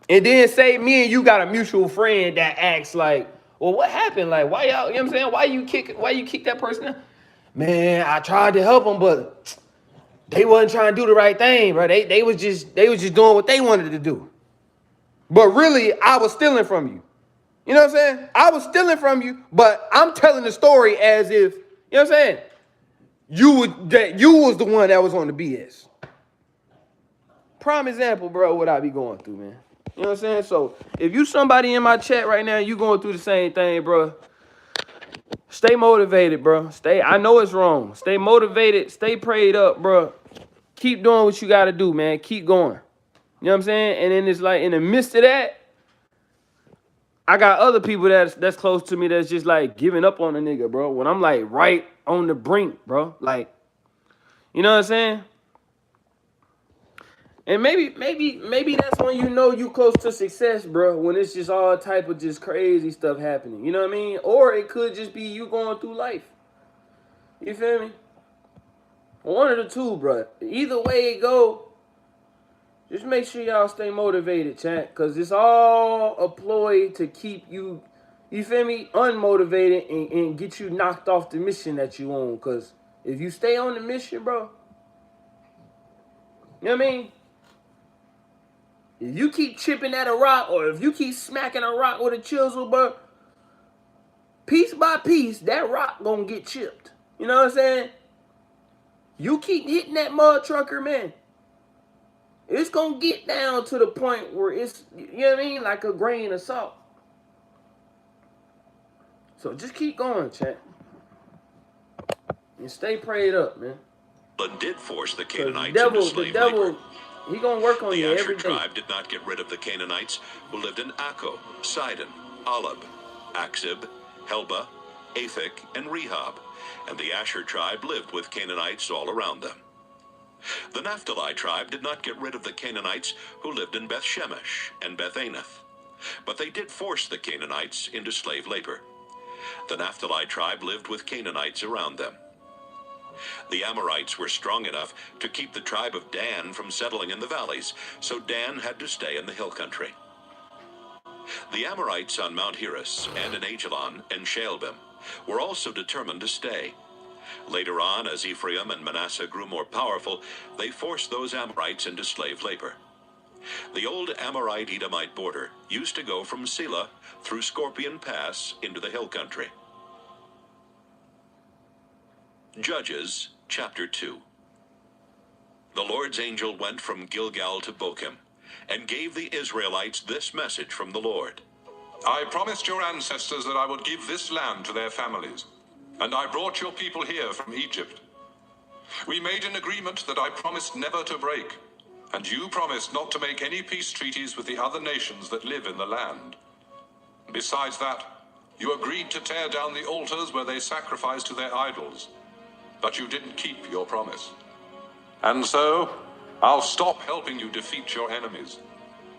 And then say me and you got a mutual friend that acts like, well, what happened? Like, why y'all, you know what I'm saying? Why you kick that person out? Man, I tried to help them, but they wasn't trying to do the right thing, bro. They was just doing what they wanted to do. But really, I was stealing from you. You know what I'm saying? I was stealing from you, but I'm telling the story as if, you know what I'm saying? You was the one that was on the BS. Prime example, bro, what I be going through, man. You know what I'm saying? So if you somebody in my chat right now, you going through the same thing, bro. Stay motivated, bro. I know it's wrong. Stay motivated. Stay prayed up, bro. Keep doing what you got to do, man. Keep going. You know what I'm saying? And then it's like in the midst of that, I got other people that's close to me that's just like giving up on a nigga, bro. When I'm like right on the brink, bro. Like, you know what I'm saying? And maybe that's when you know you close to success, bro. When it's just all type of just crazy stuff happening. You know what I mean? Or it could just be you going through life. You feel me? One of the two, bro. Either way it go, just make sure y'all stay motivated, chat. Because it's all a ploy to keep you, you feel me, unmotivated and get you knocked off the mission that you on. Because if you stay on the mission, bro, you know what I mean? If you keep chipping at a rock or if you keep smacking a rock with a chisel, bro, piece by piece, that rock gonna get chipped. You know what I'm saying? You keep hitting that mud trucker, man. It's gonna get down to the point where it's, you know what I mean, like a grain of salt. So just keep going, chat. And stay prayed up, man. But did force the 'Cause Canaanites into slave labor. he gonna work on The you Asher every day. tribe did not get rid of the Canaanites who lived in Akko, Sidon, Alab, Aksib, Helba, Aphek, and Rehob, and the Asher tribe lived with Canaanites all around them. The Naphtali tribe did not get rid of the Canaanites who lived in Beth Shemesh and Beth Anath, but they did force the Canaanites into slave labor. The Naphtali tribe lived with Canaanites around them. The Amorites were strong enough to keep the tribe of Dan from settling in the valleys, so Dan had to stay in the hill country. The Amorites on Mount Heres and in Ajalon and Shaalbim were also determined to stay. Later on, as Ephraim and Manasseh grew more powerful, they forced those Amorites into slave labor. The old Amorite-Edomite border used to go from Selah through Scorpion Pass into the hill country. Judges, chapter 2. The Lord's angel went from Gilgal to Bochim and gave the Israelites this message from the Lord. I promised your ancestors that I would give this land to their families, and I brought your people here from Egypt. We made an agreement that I promised never to break, and you promised not to make any peace treaties with the other nations that live in the land. Besides that, you agreed to tear down the altars where they sacrificed to their idols, but you didn't keep your promise. And so, I'll stop helping you defeat your enemies.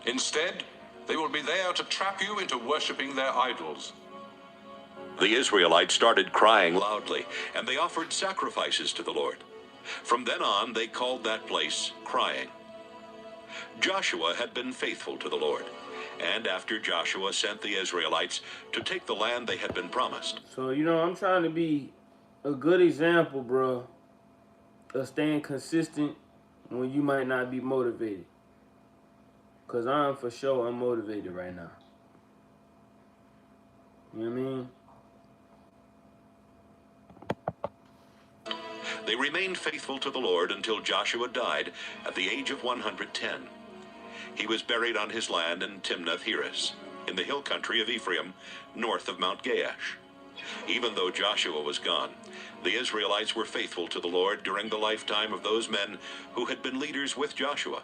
Instead, they will be there to trap you into worshipping their idols. The Israelites started crying loudly, and they offered sacrifices to the Lord. From then on, they called that place Crying. Joshua had been faithful to the Lord, and after Joshua sent the Israelites to take the land they had been promised. So, you know, I'm trying to be a good example, bro, of staying consistent when you might not be motivated. Because I'm for sure unmotivated right now. You know what I mean? They remained faithful to the Lord until Joshua died at the age of 110. He was buried on his land in Timnath-Heres, in the hill country of Ephraim, north of Mount Gaash. Even though Joshua was gone, the Israelites were faithful to the Lord during the lifetime of those men who had been leaders with Joshua,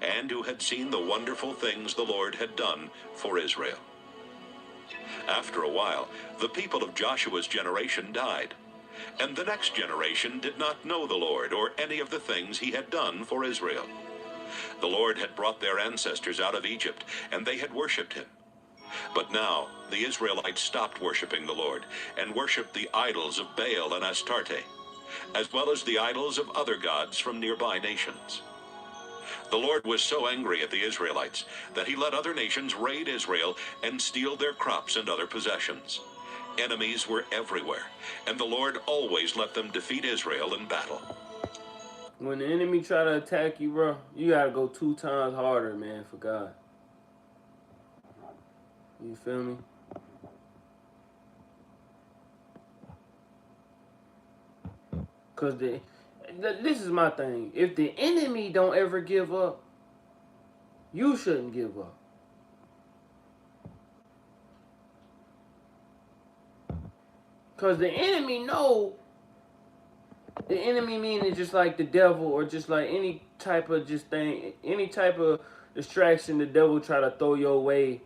and who had seen the wonderful things the Lord had done for Israel. After a while, the people of Joshua's generation died, and the next generation did not know the Lord or any of the things he had done for Israel. The Lord had brought their ancestors out of Egypt, and they had worshipped him. But now the Israelites stopped worshiping the Lord and worshipped the idols of Baal and Astarte, as well as the idols of other gods from nearby nations. The Lord was so angry at the Israelites that he let other nations raid Israel and steal their crops and other possessions. Enemies were everywhere, and the Lord always let them defeat Israel in battle. When the enemy try to attack you, bro, you gotta go 2 times harder, man, for God. You feel me? Cause this is my thing. If the enemy don't ever give up, you shouldn't give up. Because the enemy know, the enemy meaning just like the devil or just like any type of just thing, any type of distraction the devil try to throw your way,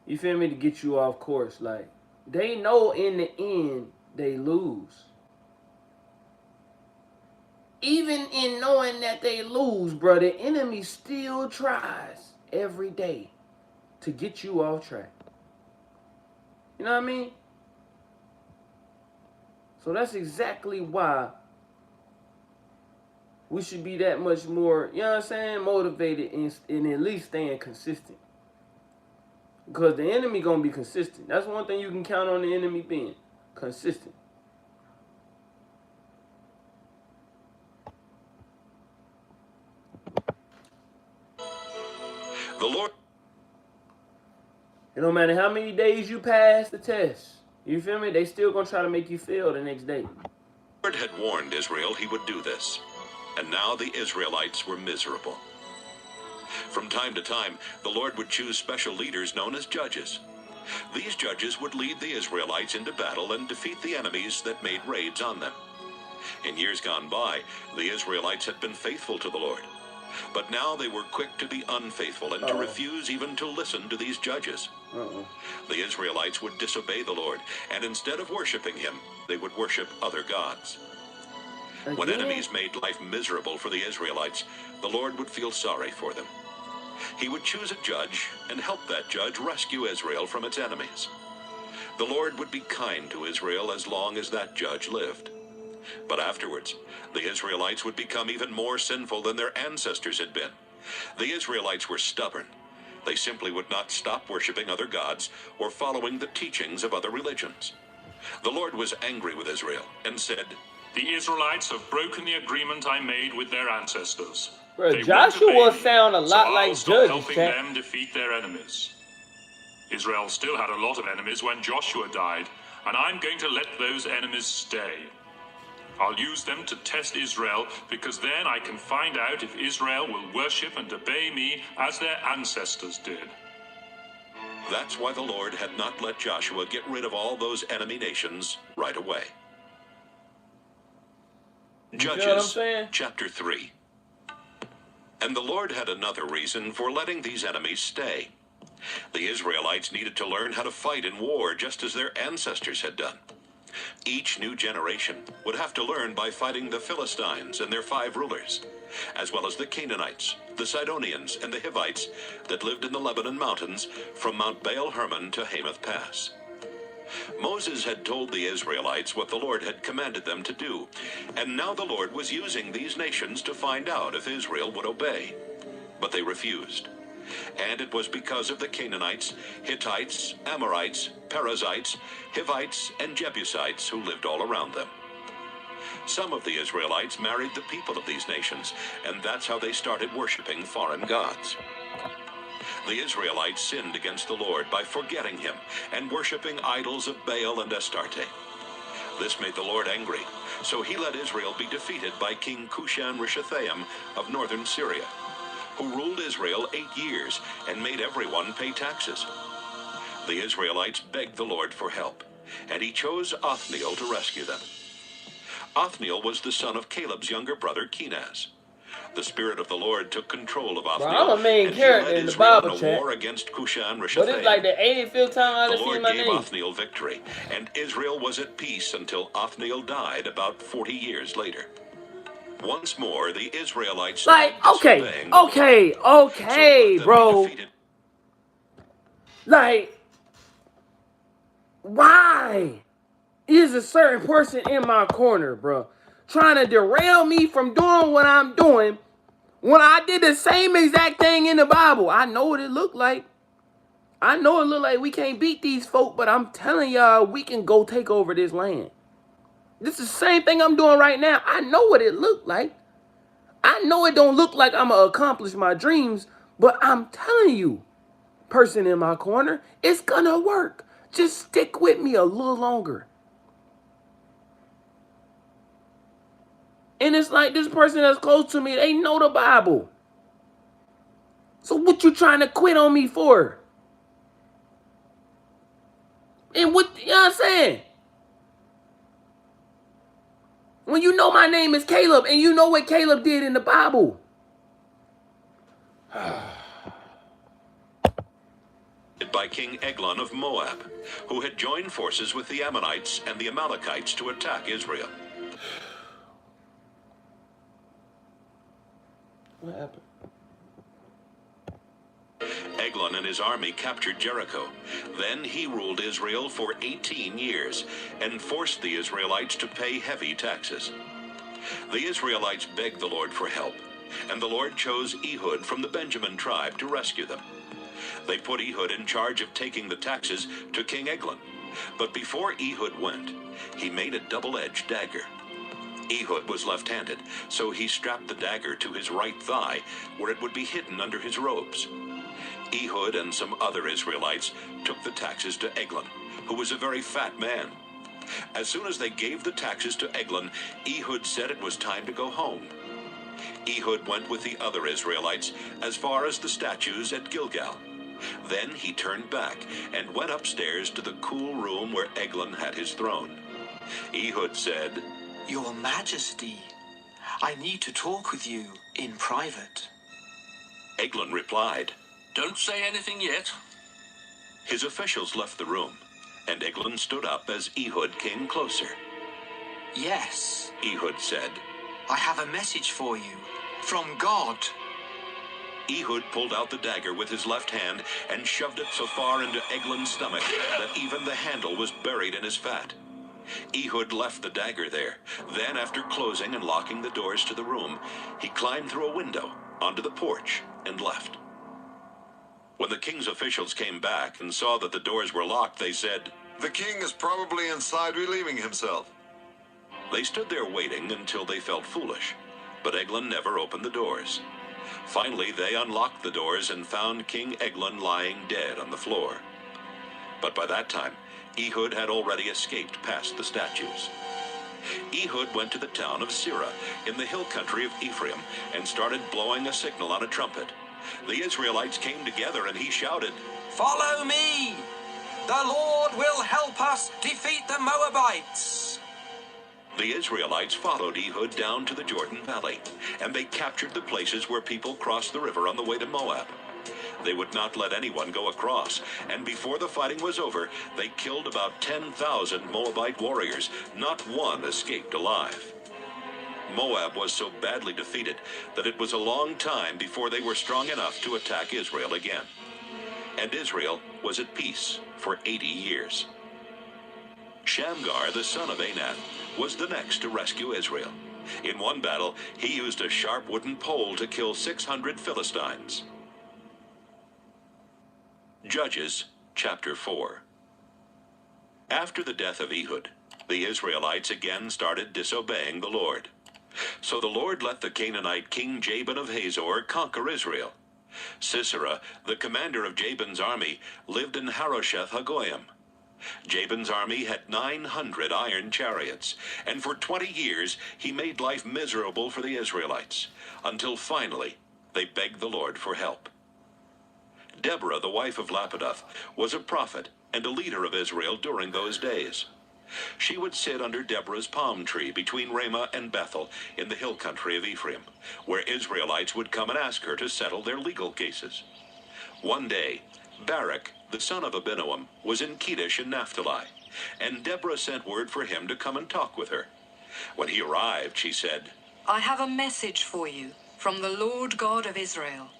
you feel me, to get you off course. Like, they know in the end they lose. Even in knowing that they lose, bro, the enemy still tries every day to get you off track. You know what I mean? So that's exactly why we should be that much more, you know what I'm saying, motivated and at least staying consistent. Because the enemy going to be consistent. That's one thing you can count on the enemy being. Consistent. The Lord It don't matter how many days you pass the test. You feel me? They still going to try to make you fail the next day. had warned Israel he would do this, and now the Israelites were miserable. From time to time, the Lord would choose special leaders known as judges. These judges would lead the Israelites into battle and defeat the enemies that made raids on them. In years gone by, the Israelites had been faithful to the Lord. But now they were quick to be unfaithful and to refuse even to listen to these judges. The Israelites would disobey the Lord, and instead of worshiping him, they would worship other gods. When enemies made life miserable for the Israelites, the Lord would feel sorry for them. He would choose a judge and help that judge rescue Israel from its enemies. The Lord would be kind to Israel as long as that judge lived. But afterwards, the Israelites would become even more sinful than their ancestors had been. The Israelites were stubborn. They simply would not stop worshiping other gods or following the teachings of other religions. The Lord was angry with Israel and said, "The Israelites have broken the agreement I made with their ancestors. Bro, They Joshua won't obey me, sound a lot so like I'll stop Judges, helping chat. them defeat their enemies." Israel still had a lot of enemies when Joshua died, and I'm going to let those enemies stay. I'll use them to test Israel, because then I can find out if Israel will worship and obey me as their ancestors did. That's why the Lord had not let Joshua get rid of all those enemy nations right away. feel what I'm Judges, saying? chapter 3. And the Lord had another reason for letting these enemies stay. The Israelites needed to learn how to fight in war just as their ancestors had done. Each new generation would have to learn by fighting the Philistines and their 5 rulers, as well as the Canaanites, the Sidonians, and the Hivites that lived in the Lebanon mountains from Mount Baal Hermon to Hamath Pass. Moses had told the Israelites what the Lord had commanded them to do, and now the Lord was using these nations to find out if Israel would obey. But they refused. And it was because of the Canaanites, Hittites, Amorites, Perizzites, Hivites, and Jebusites who lived all around them. Some of the Israelites married the people of these nations, and that's how they started worshiping foreign gods. The Israelites sinned against the Lord by forgetting him and worshiping idols of Baal and Astarte. This made the Lord angry, so he let Israel be defeated by King Cushan-Rishathaim of northern Syria, who ruled Israel 8 years and made everyone pay taxes. The Israelites begged the Lord for help, and he chose Othniel to rescue them. Othniel was the son of Caleb's younger brother Kenaz. The Spirit of the Lord took control of Othniel, I'm a main and he character led in the Israel Bible, in a chat. war against Cushan-Rishathaim. But it's like the 85th time I've The seen Lord my gave name. Othniel victory, and Israel was at peace until Othniel died about 40 years later. Once more, the Israelites Like, started okay, disobeying the Lord. So let them be bro. defeated. Like, why is a certain person in my corner, bro, trying to derail me from doing what I'm doing when I did the same exact thing in the Bible? I know what it looked like. I know it looked like we can't beat these folk, but I'm telling y'all, we can go take over this land. This is the same thing I'm doing right now. I know what it looked like. I know it don't look like I'm going to accomplish my dreams, but I'm telling you, person in my corner, it's going to work. Just stick with me a little longer. And it's like this person that's close to me, they know the Bible. So what you trying to quit on me for? And what, you know what I'm saying? When you know my name is Caleb and you know what Caleb did in the Bible. By King Eglon of Moab, who had joined forces with the Ammonites and the Amalekites to attack Israel. What happened? Eglon and his army captured Jericho. Then he ruled Israel for 18 years and forced the Israelites to pay heavy taxes. The Israelites begged the Lord for help, and the Lord chose Ehud from the Benjamin tribe to rescue them. They put Ehud in charge of taking the taxes to King Eglon. But before Ehud went, he made a double-edged dagger. Ehud was left-handed, so he strapped the dagger to his right thigh, where it would be hidden under his robes. Ehud and some other Israelites took the taxes to Eglon, who was a very fat man. As soon as they gave the taxes to Eglon, Ehud said it was time to go home. Ehud went with the other Israelites as far as the statues at Gilgal. Then he turned back and went upstairs to the cool room where Eglon had his throne. Ehud said, "Your Majesty, I need to talk with you in private." Eglon replied, Don't say anything yet. His officials left the room, and Eglon stood up as Ehud came closer. "Yes, Ehud said. I have a message for you from God." Ehud pulled out the dagger with his left hand and shoved it so far into Eglon's stomach that even the handle was buried in his fat. Ehud left the dagger there. Then, after closing and locking the doors to the room, he climbed through a window onto the porch and left. When the king's officials came back and saw that the doors were locked, they said, "The king is probably inside relieving himself." They stood there waiting until they felt foolish, but Eglon never opened the doors. Finally, they unlocked the doors and found King Eglon lying dead on the floor. But by that time, Ehud had already escaped past the statues. Ehud went to the town of Sirah in the hill country of Ephraim and started blowing a signal on a trumpet. The Israelites came together and he shouted, "Follow me! The Lord will help us defeat the Moabites." The Israelites followed Ehud down to the Jordan Valley, and they captured the places where people crossed the river on the way to Moab. They would not let anyone go across, and before the fighting was over, they killed about 10,000 Moabite warriors. Not one escaped alive. Moab was so badly defeated that it was a long time before they were strong enough to attack Israel again. And Israel was at peace for 80 years. Shamgar, the son of Anath, was the next to rescue Israel. In one battle, he used a sharp wooden pole to kill 600 Philistines. Judges chapter 4. After the death of Ehud, the Israelites again started disobeying the Lord. So the Lord let the Canaanite king Jabin of Hazor conquer Israel. Sisera, the commander of Jabin's army, lived in Harosheth Hagoyim. Jabin's army had 900 iron chariots, and for 20 years he made life miserable for the Israelites, until finally they begged the Lord for help. Deborah, the wife of Lapidoth, was a prophet and a leader of Israel during those days. She would sit under Deborah's palm tree between Ramah and Bethel in the hill country of Ephraim, where Israelites would come and ask her to settle their legal cases. One day, Barak, the son of Abinoam, was in Kedesh in Naphtali, and Deborah sent word for him to come and talk with her. When he arrived, she said, "I have a message for you from the Lord God of Israel.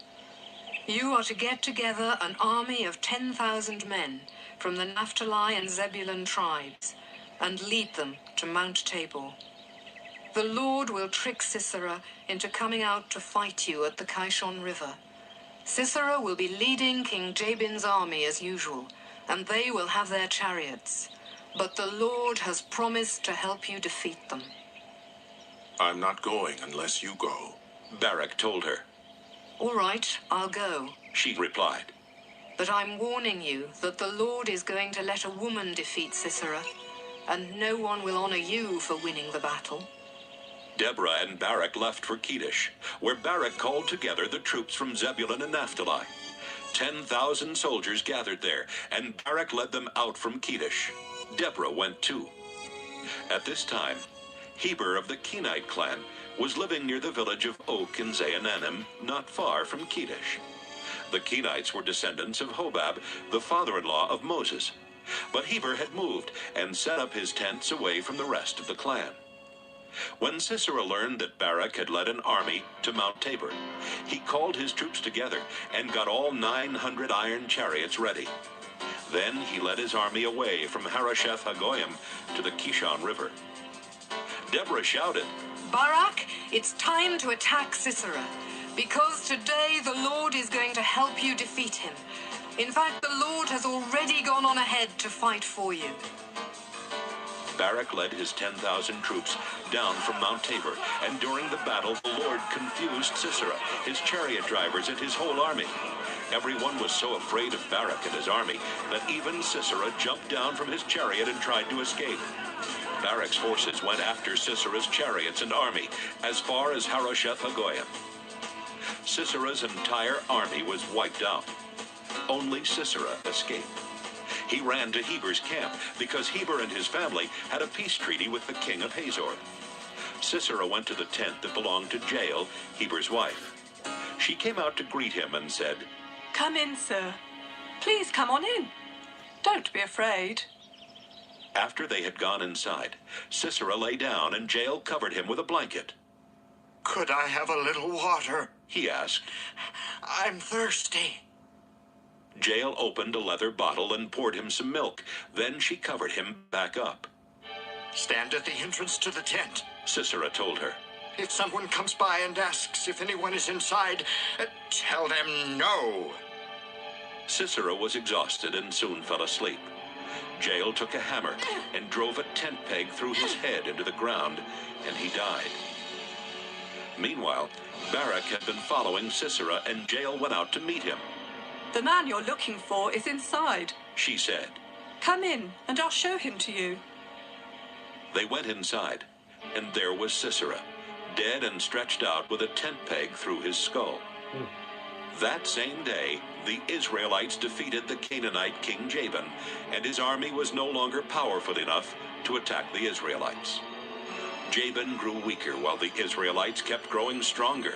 You are to get together an army of 10,000 men from the Naphtali and Zebulun tribes and lead them to Mount Tabor. The Lord will trick Sisera into coming out to fight you at the Kishon River. Sisera will be leading King Jabin's army as usual, and they will have their chariots. But the Lord has promised to help you defeat them." "I'm not going unless you go," Barak told her. "All right, I'll go. She replied, But I'm warning you that the Lord is going to let a woman defeat Sisera, and no one will honor you for winning the battle." Deborah and Barak left for Kedesh, where Barak called together the troops from Zebulun and Naphtali. 10,000 soldiers gathered there, and Barak led them out from Kedesh. Deborah went too. At this time, Heber of the Kenite clan was living near the village of Oak in Zaanannim, not far from Kedesh. The Kenites were descendants of Hobab, the father-in-law of Moses. But Heber had moved and set up his tents away from the rest of the clan. When Sisera learned that Barak had led an army to Mount Tabor, he called his troops together and got all 900 iron chariots ready. Then he led his army away from Harosheth Hagoyim to the Kishon River. Deborah shouted, Barak, it's time to attack Sisera, because today the Lord is going to help you defeat him. In fact, the Lord has already gone on ahead to fight for you. Barak led his 10,000 troops down from Mount Tabor, and during the battle the Lord confused Sisera, his chariot drivers, and his whole army. Everyone was so afraid of Barak and his army that even Sisera jumped down from his chariot and tried to escape. Barak's forces went after Sisera's chariots and army as far as Harosheth Hagoyim. Sisera's entire army was wiped out. Only Sisera escaped. He ran to Heber's camp because Heber and his family had a peace treaty with the king of Hazor. Sisera went to the tent that belonged to Jael, Heber's wife. She came out to greet him and said, Come in, sir. Please come on in. Don't be afraid. After they had gone inside, Sisera lay down and Jael covered him with a blanket. Could I have a little water? He asked. I'm thirsty. Jael opened a leather bottle and poured him some milk. Then she covered him back up. Stand at the entrance to the tent, Sisera told her. If someone comes by and asks if anyone is inside, tell them no. Sisera was exhausted and soon fell asleep. Jael took a hammer and drove a tent peg through his head into the ground, and he died. Meanwhile, Barak had been following Sisera, and Jael went out to meet him. The man you're looking for is inside, she said. Come in, and I'll show him to you. They went inside, and there was Sisera, dead and stretched out with a tent peg through his skull. That same day, the Israelites defeated the Canaanite king Jabin, and his army was no longer powerful enough to attack the Israelites. Jabin grew weaker while the Israelites kept growing stronger,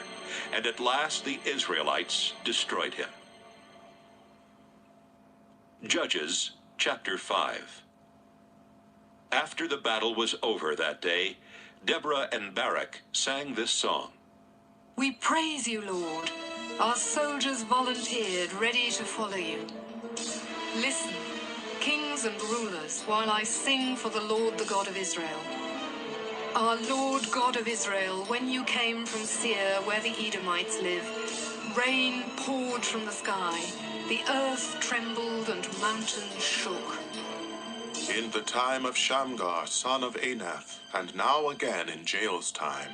and at last the Israelites destroyed him. Judges chapter 5. After the battle was over that day, Deborah and Barak sang this song. We praise you, Lord. Our soldiers volunteered, ready to follow you. Listen, kings and rulers, while I sing for the Lord, the God of Israel. Our Lord God of Israel, when you came from Seir, where the Edomites live, rain poured from the sky, the earth trembled and mountains shook. In the time of Shamgar, son of Anath, and now again in Jael's time,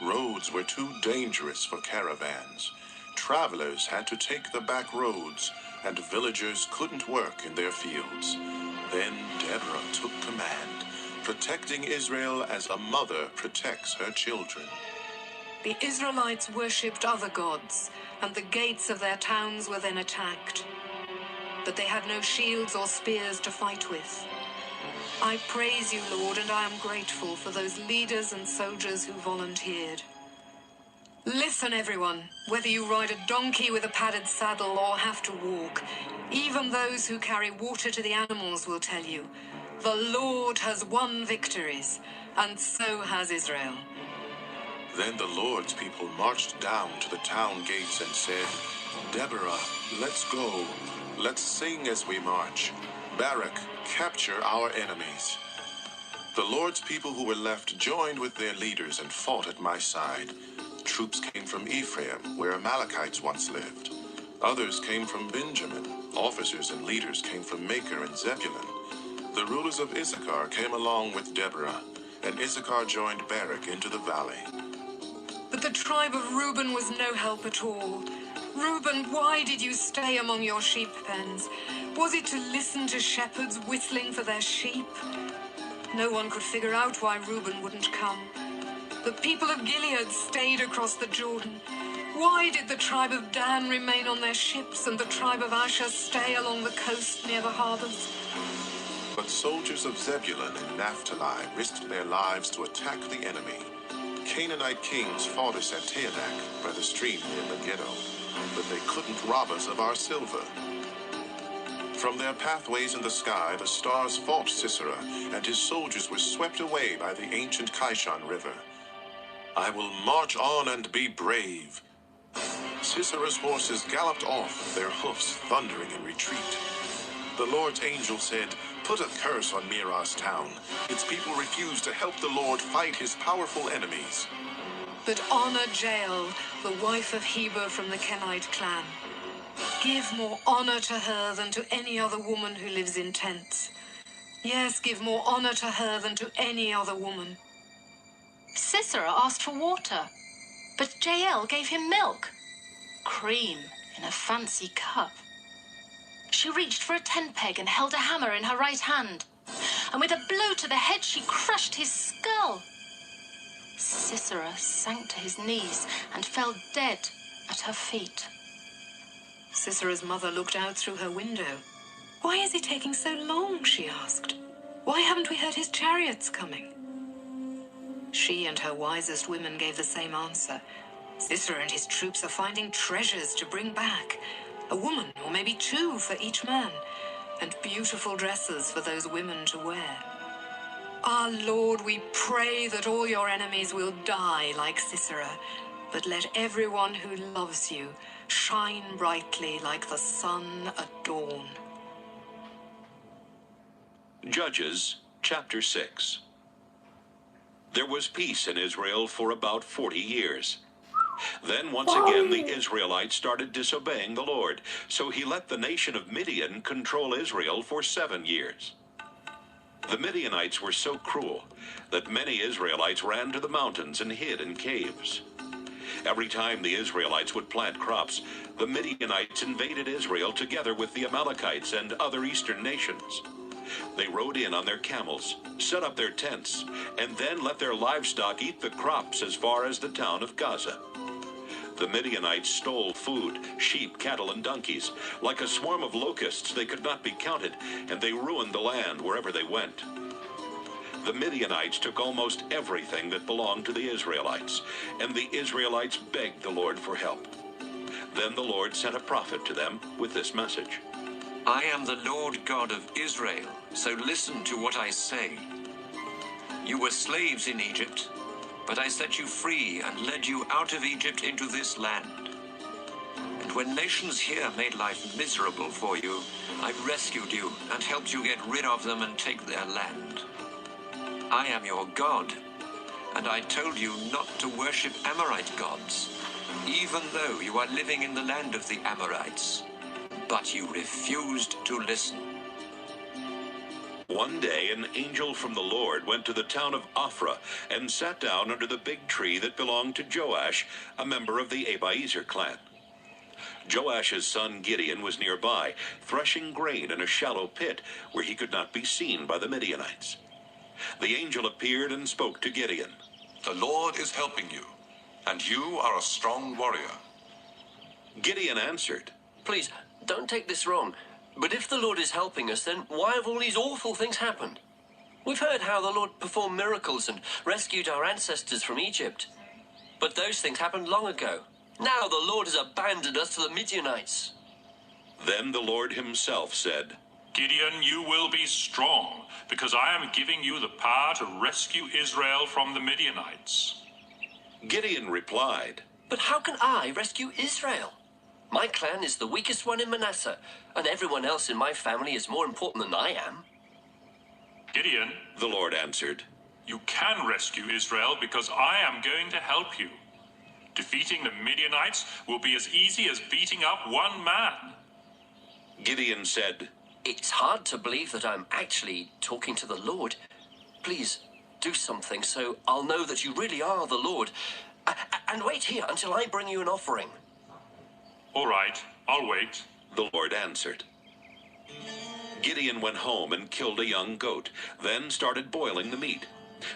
roads were too dangerous for caravans. Travelers had to take the back roads, and villagers couldn't work in their fields. Then Deborah took command, protecting Israel as a mother protects her children. The Israelites worshipped other gods, and the gates of their towns were then attacked. But they had no shields or spears to fight with. I praise you, Lord, and I am grateful for those leaders and soldiers who volunteered. Listen, everyone, whether you ride a donkey with a padded saddle or have to walk, even those who carry water to the animals will tell you, the Lord has won victories, and so has Israel. Then the Lord's people marched down to the town gates and said, Deborah, let's go. Let's sing as we march. Barak, capture our enemies. The Lord's people who were left joined with their leaders and fought at my side. Troops came from Ephraim, where Amalekites once lived. Others came from Benjamin. Officers and leaders came from Machir and Zebulun. The rulers of Issachar came along with Deborah, and Issachar joined Barak into the valley. But the tribe of Reuben was no help at all. Reuben, why did you stay among your sheep pens? Was it to listen to shepherds whistling for their sheep? No one could figure out why Reuben wouldn't come. The people of Gilead stayed across the Jordan. Why did the tribe of Dan remain on their ships and the tribe of Asher stay along the coast near the harbors? But soldiers of Zebulun and Naphtali risked their lives to attack the enemy. Canaanite kings fought us at Teanak by the stream near Megiddo, but they couldn't rob us of our silver. From their pathways in the sky, the stars fought Sisera, and his soldiers were swept away by the ancient Kishon River. I will march on and be brave. Sisera's horses galloped off, their hoofs thundering in retreat. The Lord's angel said, "Put a curse on Meroz town. Its people refuse to help the Lord fight his powerful enemies." But honor Jael, the wife of Heber from the Kenite clan. Give more honor to her than to any other woman who lives in tents. Yes, give more honor to her than to any other woman. Sisera asked for water, but Jael gave him milk. Cream in a fancy cup. She reached for a tent peg and held a hammer in her right hand. And with a blow to the head, she crushed his skull. Sisera sank to his knees and fell dead at her feet. Sisera's mother looked out through her window. "Why is he taking so long?" she asked. "Why haven't we heard his chariots coming?" She and her wisest women gave the same answer. Sisera and his troops are finding treasures to bring back. A woman, or maybe two for each man, and beautiful dresses for those women to wear. Our Lord, we pray that all your enemies will die like Sisera, but let everyone who loves you shine brightly like the sun at dawn. Judges chapter 6. There was peace in Israel for about 40 years. Then once again the Israelites started disobeying the Lord, so he let the nation of Midian control Israel for 7 years. The Midianites were so cruel that many Israelites ran to the mountains and hid in caves. Every time the Israelites would plant crops, the Midianites invaded Israel together with the Amalekites and other eastern nations. They rode in on their camels, set up their tents, and then let their livestock eat the crops as far as the town of Gaza. The Midianites stole food, sheep, cattle, and donkeys. Like a swarm of locusts, they could not be counted, and they ruined the land wherever they went. The Midianites took almost everything that belonged to the Israelites, and the Israelites begged the Lord for help. Then the Lord sent a prophet to them with this message. I am the Lord God of Israel, so listen to what I say. You were slaves in Egypt, but I set you free and led you out of Egypt into this land. And when nations here made life miserable for you, I rescued you and helped you get rid of them and take their land. I am your God, and I told you not to worship Amorite gods, even though you are living in the land of the Amorites. But you refused to listen. One day an angel from the Lord went to the town of Ophrah and sat down under the big tree that belonged to Joash, a member of the Abiezer clan. Joash's son Gideon was nearby, threshing grain in a shallow pit where he could not be seen by the Midianites. The angel appeared and spoke to Gideon. The Lord is helping you, and you are a strong warrior. Gideon answered, Please, don't take this wrong, but if the Lord is helping us, then why have all these awful things happened? We've heard how the Lord performed miracles and rescued our ancestors from Egypt. But those things happened long ago. Now the Lord has abandoned us to the Midianites. Then the Lord himself said, Gideon, you will be strong, because I am giving you the power to rescue Israel from the Midianites. Gideon replied, But how can I rescue Israel? My clan is the weakest one in Manasseh, and everyone else in my family is more important than I am. Gideon, the Lord answered, You can rescue Israel because I am going to help you. Defeating the Midianites will be as easy as beating up one man. Gideon said, It's hard to believe that I'm actually talking to the Lord. Please, do something so I'll know that you really are the Lord. And wait here until I bring you an offering. All right, I'll wait, the Lord answered. Gideon went home and killed a young goat, then started boiling the meat.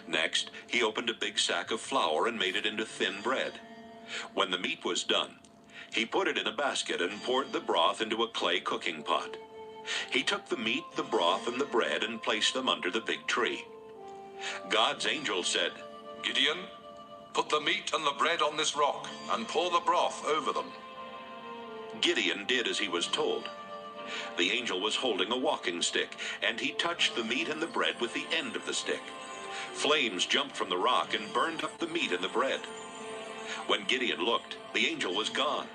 Next, he opened a big sack of flour and made it into thin bread. When the meat was done, he put it in a basket and poured the broth into a clay cooking pot. He took the meat, the broth, and the bread and placed them under the big tree. God's angel said, Gideon, put the meat and the bread on this rock and pour the broth over them. Gideon did as he was told. The angel was holding a walking stick, and he touched the meat and the bread with the end of the stick. Flames jumped from the rock and burned up the meat and the bread. When Gideon looked, the angel was gone.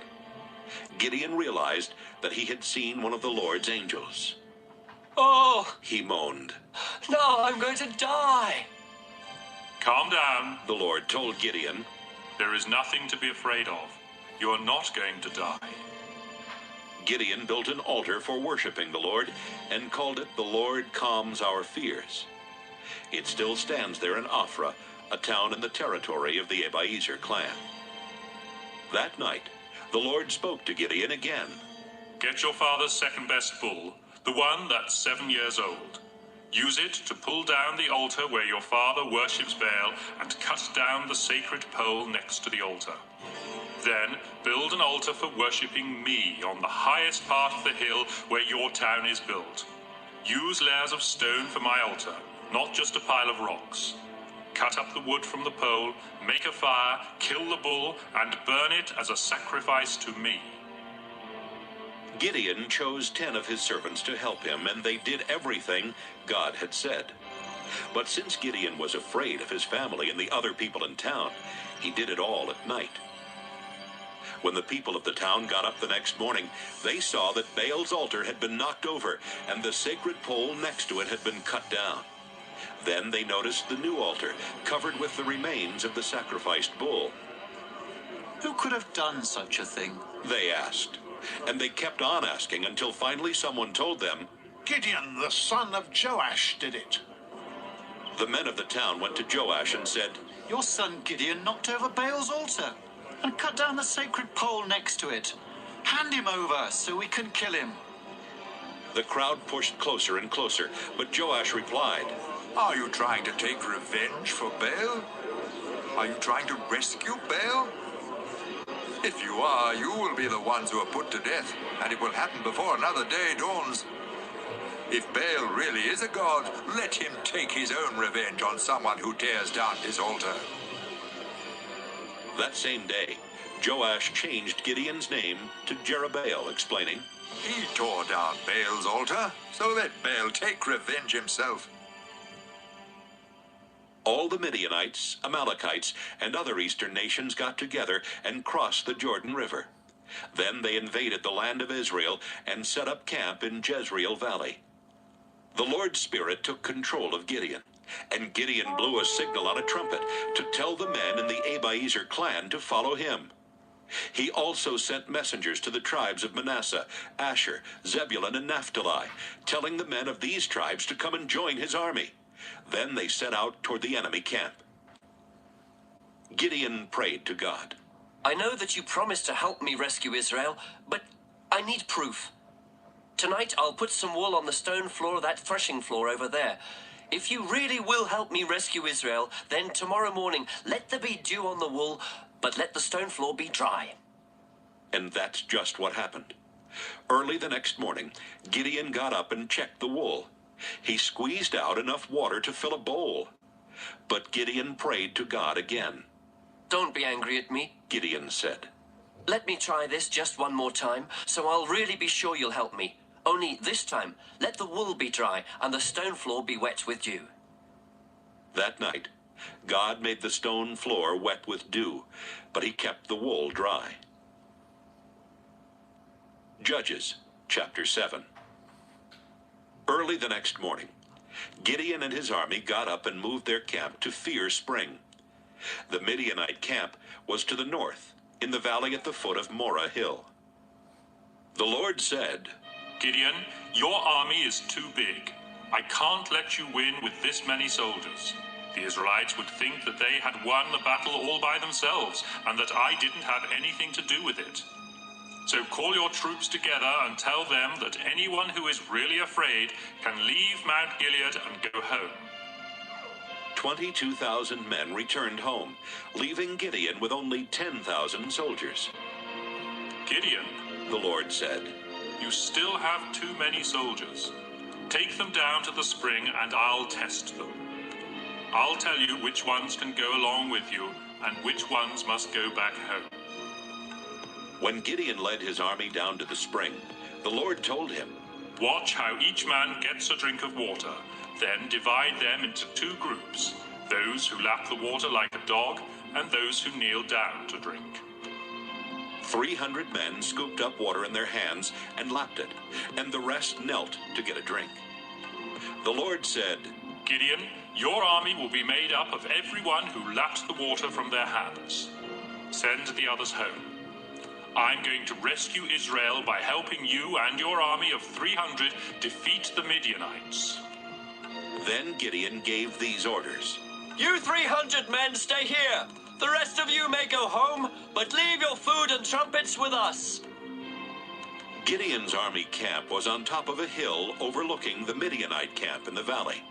Gideon realized that he had seen one of the Lord's angels. Oh, He moaned. no, I'm going to die. Calm down. The Lord told Gideon, There is nothing to be afraid of. You are not going to die. Gideon built an altar for worshiping the Lord and called it The Lord Calms Our Fears. It still stands there in Ophrah, a town in the territory of the Abiezer clan. That night, the Lord spoke to Gideon again. Get your father's second best bull, the one that's 7 years old. Use it to pull down the altar where your father worships Baal and cut down the sacred pole next to the altar. Then build an altar for worshipping me on the highest part of the hill where your town is built. Use layers of stone for my altar, not just a pile of rocks. Cut up the wood from the pole, make a fire, kill the bull, and burn it as a sacrifice to me. Gideon chose 10 of his servants to help him, and they did everything God had said. But since Gideon was afraid of his family and the other people in town, he did it all at night. When the people of the town got up the next morning, they saw that Baal's altar had been knocked over, and the sacred pole next to it had been cut down. Then they noticed the new altar, covered with the remains of the sacrificed bull. Who could have done such a thing? They asked, and they kept on asking until finally someone told them, Gideon, the son of Joash, did it. The men of the town went to Joash and said, Your son Gideon knocked over Baal's altar and cut down the sacred pole next to it. Hand him over so we can kill him. The crowd pushed closer and closer, but Joash replied, Are you trying to take revenge for Baal? Are you trying to rescue Baal? If you are, you will be the ones who are put to death, and it will happen before another day dawns. If Baal really is a god, let him take his own revenge on someone who tears down his altar. That same day, Joash changed Gideon's name to Jerubbaal, explaining, He tore down Baal's altar, so let Baal take revenge himself. All the Midianites, Amalekites, and other eastern nations got together and crossed the Jordan River. Then they invaded the land of Israel and set up camp in Jezreel Valley. The Lord's Spirit took control of Gideon, and Gideon blew a signal on a trumpet to tell the men in the Abiezer clan to follow him. He also sent messengers to the tribes of Manasseh, Asher, Zebulun, and Naphtali, telling the men of these tribes to come and join his army. Then they set out toward the enemy camp. Gideon prayed to God. I know that you promised to help me rescue Israel, but I need proof. Tonight I'll put some wool on the stone floor of that threshing floor over there. If you really will help me rescue Israel, then tomorrow morning let there be dew on the wool, but let the stone floor be dry. And that's just what happened. Early the next morning, Gideon got up and checked the wool. He squeezed out enough water to fill a bowl. But Gideon prayed to God again. Don't be angry at me, Gideon said. Let me try this just one more time, so I'll really be sure you'll help me. Only this time, let the wool be dry and the stone floor be wet with dew. That night, God made the stone floor wet with dew, but he kept the wool dry. Judges, chapter 7. Early the next morning, Gideon and his army got up and moved their camp to Fear Spring. The Midianite camp was to the north, in the valley at the foot of Morah Hill. The Lord said, Gideon, your army is too big. I can't let you win with this many soldiers. The Israelites would think that they had won the battle all by themselves, and that I didn't have anything to do with it. So call your troops together and tell them that anyone who is really afraid can leave Mount Gilead and go home. 22,000 men returned home, leaving Gideon with only 10,000 soldiers. Gideon, the Lord said, You still have too many soldiers. Take them down to the spring and I'll test them. I'll tell you which ones can go along with you and which ones must go back home. When Gideon led his army down to the spring, the Lord told him, Watch how each man gets a drink of water, then divide them into 2 groups, those who lap the water like a dog and those who kneel down to drink. 300 men scooped up water in their hands and lapped it, and the rest knelt to get a drink. The Lord said, Gideon, your army will be made up of everyone who lapped the water from their hands. Send the others home. I'm going to rescue Israel by helping you and your army of 300 defeat the Midianites. Then Gideon gave these orders. You 300 men stay here. The rest of you may go home, but leave your food and trumpets with us. Gideon's army camp was on top of a hill overlooking the Midianite camp in the valley.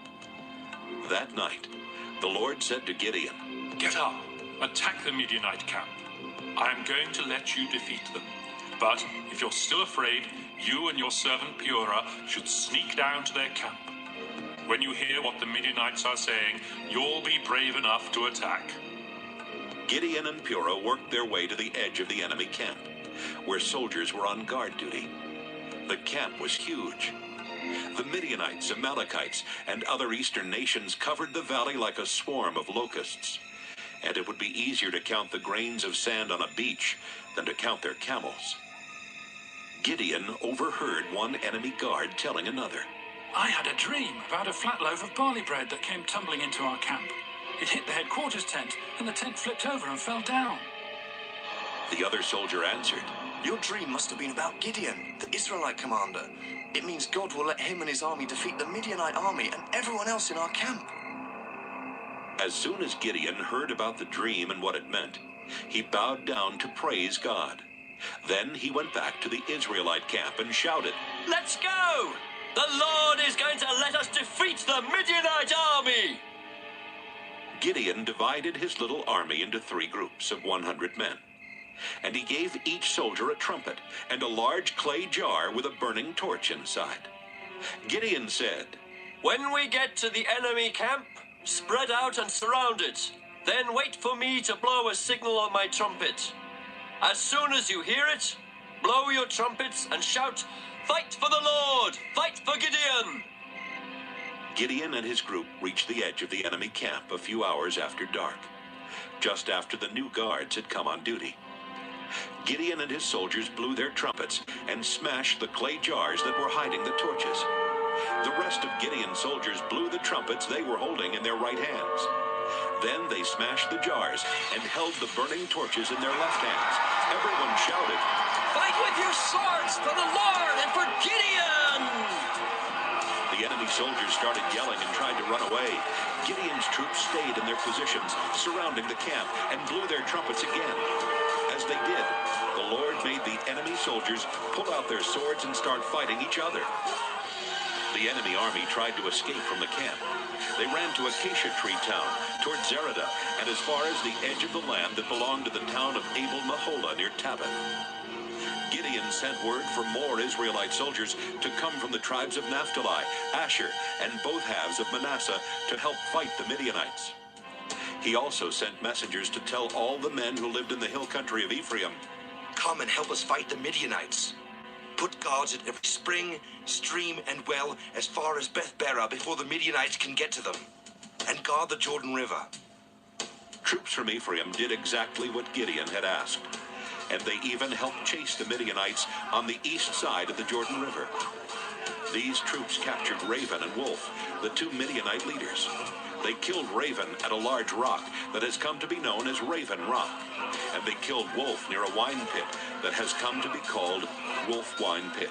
That night, the Lord said to Gideon, Get up, attack the Midianite camp. I'm going to let you defeat them. But if you're still afraid, you and your servant Purah should sneak down to their camp. When you hear what the Midianites are saying, you'll be brave enough to attack. Gideon and Purah worked their way to the edge of the enemy camp, where soldiers were on guard duty. The camp was huge. The Midianites, Amalekites, and other eastern nations covered the valley like a swarm of locusts. And it would be easier to count the grains of sand on a beach than to count their camels. Gideon overheard one enemy guard telling another, I had a dream about a flat loaf of barley bread that came tumbling into our camp. It hit the headquarters tent, and the tent flipped over and fell down. The other soldier answered, Your dream must have been about Gideon, the Israelite commander. It means God will let him and his army defeat the Midianite army and everyone else in our camp. As soon as Gideon heard about the dream and what it meant, he bowed down to praise God. Then he went back to the Israelite camp and shouted, Let's go! The Lord is going to let us defeat the Midianite army! Gideon divided his little army into 3 groups of 100 men, and he gave each soldier a trumpet and a large clay jar with a burning torch inside. Gideon said, When we get to the enemy camp, spread out and surround it. Then wait for me to blow a signal on my trumpet. As soon as you hear it, blow your trumpets and shout, Fight for the Lord! Fight for Gideon! Gideon and his group reached the edge of the enemy camp a few hours after dark, just after the new guards had come on duty. Gideon and his soldiers blew their trumpets and smashed the clay jars that were hiding the torches. The rest of Gideon's soldiers blew the trumpets they were holding in their right hands. Then they smashed the jars and held the burning torches in their left hands. Everyone shouted, Fight with your swords for the Lord and for Gideon! The enemy soldiers started yelling and tried to run away. Gideon's troops stayed in their positions, surrounding the camp, and blew their trumpets again. As they did, the Lord made the enemy soldiers pull out their swords and start fighting each other. The enemy army tried to escape from the camp. They ran to Acacia Tree Town, toward Zereda, and as far as the edge of the land that belonged to the town of Abel Mahola near Tabbath. Gideon sent word for more Israelite soldiers to come from the tribes of Naphtali, Asher, and both halves of Manasseh to help fight the Midianites. He also sent messengers to tell all the men who lived in the hill country of Ephraim, Come and help us fight the Midianites. Put guards at every spring, stream, and well as far as Beth-Berah before the Midianites can get to them. And guard the Jordan River. Troops from Ephraim did exactly what Gideon had asked, and they even helped chase the Midianites on the east side of the Jordan River. These troops captured Raven and Wolf, the 2 Midianite leaders. They killed Raven at a large rock that has come to be known as Raven Rock, and they killed Wolf near a wine pit that has come to be called Wolf Wine Pit.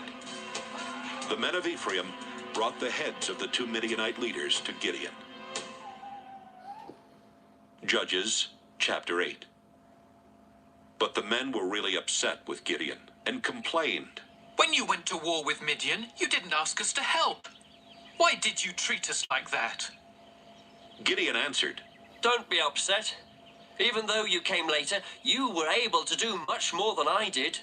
The men of Ephraim brought the heads of the 2 Midianite leaders to Gideon. Judges chapter 8. But the men were really upset with Gideon and complained. When you went to war with Midian, you didn't ask us to help. Why did you treat us like that? Gideon answered, Don't be upset. Even though you came later, you were able to do much more than I did.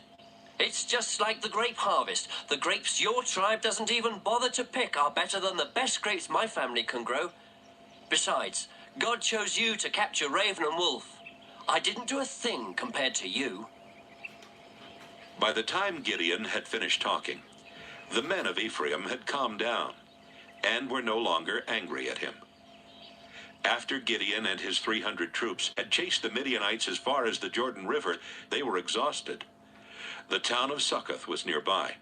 It's just like the grape harvest. The grapes your tribe doesn't even bother to pick are better than the best grapes my family can grow. Besides, God chose you to capture Raven and Wolf. I didn't do a thing compared to you. By the time Gideon had finished talking, the men of Ephraim had calmed down and were no longer angry at him. After Gideon and his 300 troops had chased the Midianites as far as the Jordan River, they were exhausted. The town of Succoth was nearby,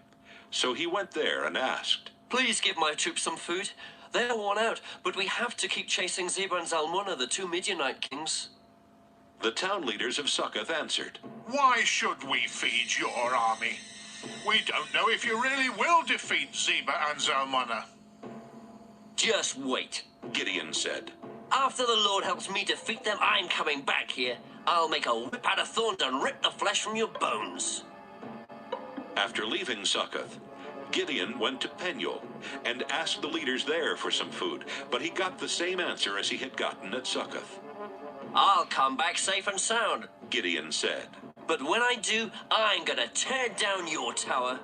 so he went there and asked, Please give my troops some food. They're worn out, but we have to keep chasing Zebah and Zalmunna, the 2 Midianite kings. The town leaders of Succoth answered, Why should we feed your army? We don't know if you really will defeat Zebah and Zalmunna. Just wait, Gideon said. After the Lord helps me defeat them, I'm coming back here. I'll make a whip out of thorns and rip the flesh from your bones. After leaving Succoth, Gideon went to Penuel and asked the leaders there for some food, but he got the same answer as he had gotten at Succoth. I'll come back safe and sound, Gideon said. But when I do, I'm gonna tear down your tower.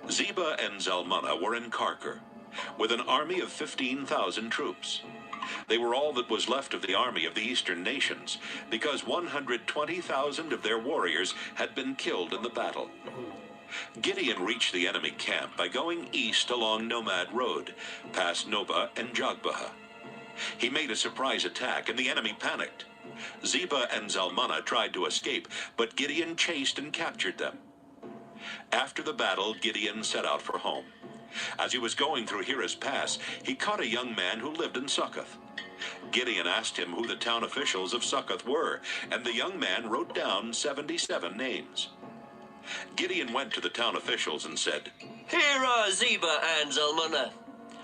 Zebah and Zalmunna were in Karkor, with an army of 15,000 troops. They were all that was left of the army of the eastern nations, because 120,000 of their warriors had been killed in the battle. Gideon reached the enemy camp by going east along Nomad Road, past Nobah and Jogbehah. He made a surprise attack, and the enemy panicked. Zebah and Zalmunna tried to escape, but Gideon chased and captured them. After the battle, Gideon set out for home. As he was going through Hira's Pass, he caught a young man who lived in Succoth. Gideon asked him who the town officials of Succoth were, and the young man wrote down 77 names. Gideon went to the town officials and said, Here are Zebah and Zalmunna.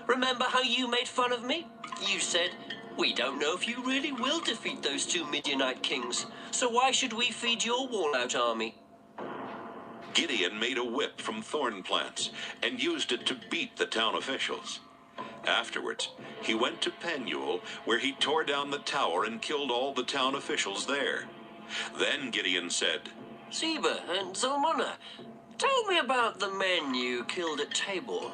Remember how you made fun of me? You said, we don't know if you really will defeat those 2 Midianite kings, so why should we feed your worn-out army? Gideon made a whip from thorn plants and used it to beat the town officials. Afterwards, he went to Penuel, where he tore down the tower and killed all the town officials there. Then Gideon said, Zebah and Zalmunna, tell me about the men you killed at Tabor.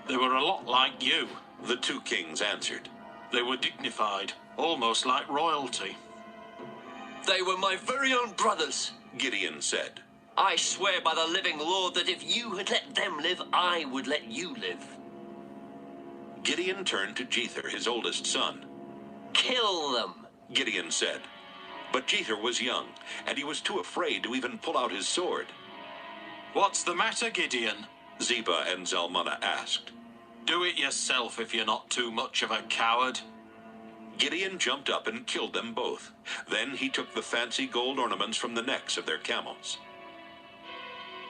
They were a lot like you, the 2 kings answered. They were dignified, almost like royalty. They were my very own brothers, Gideon said. I swear by the living Lord that if you had let them live, I would let you live. Gideon turned to Jether, his oldest son. Kill them, Gideon said. But Jether was young, and he was too afraid to even pull out his sword. What's the matter, Gideon? Zebah and Zalmunna asked. Do it yourself if you're not too much of a coward. Gideon jumped up and killed them both. Then he took the fancy gold ornaments from the necks of their camels.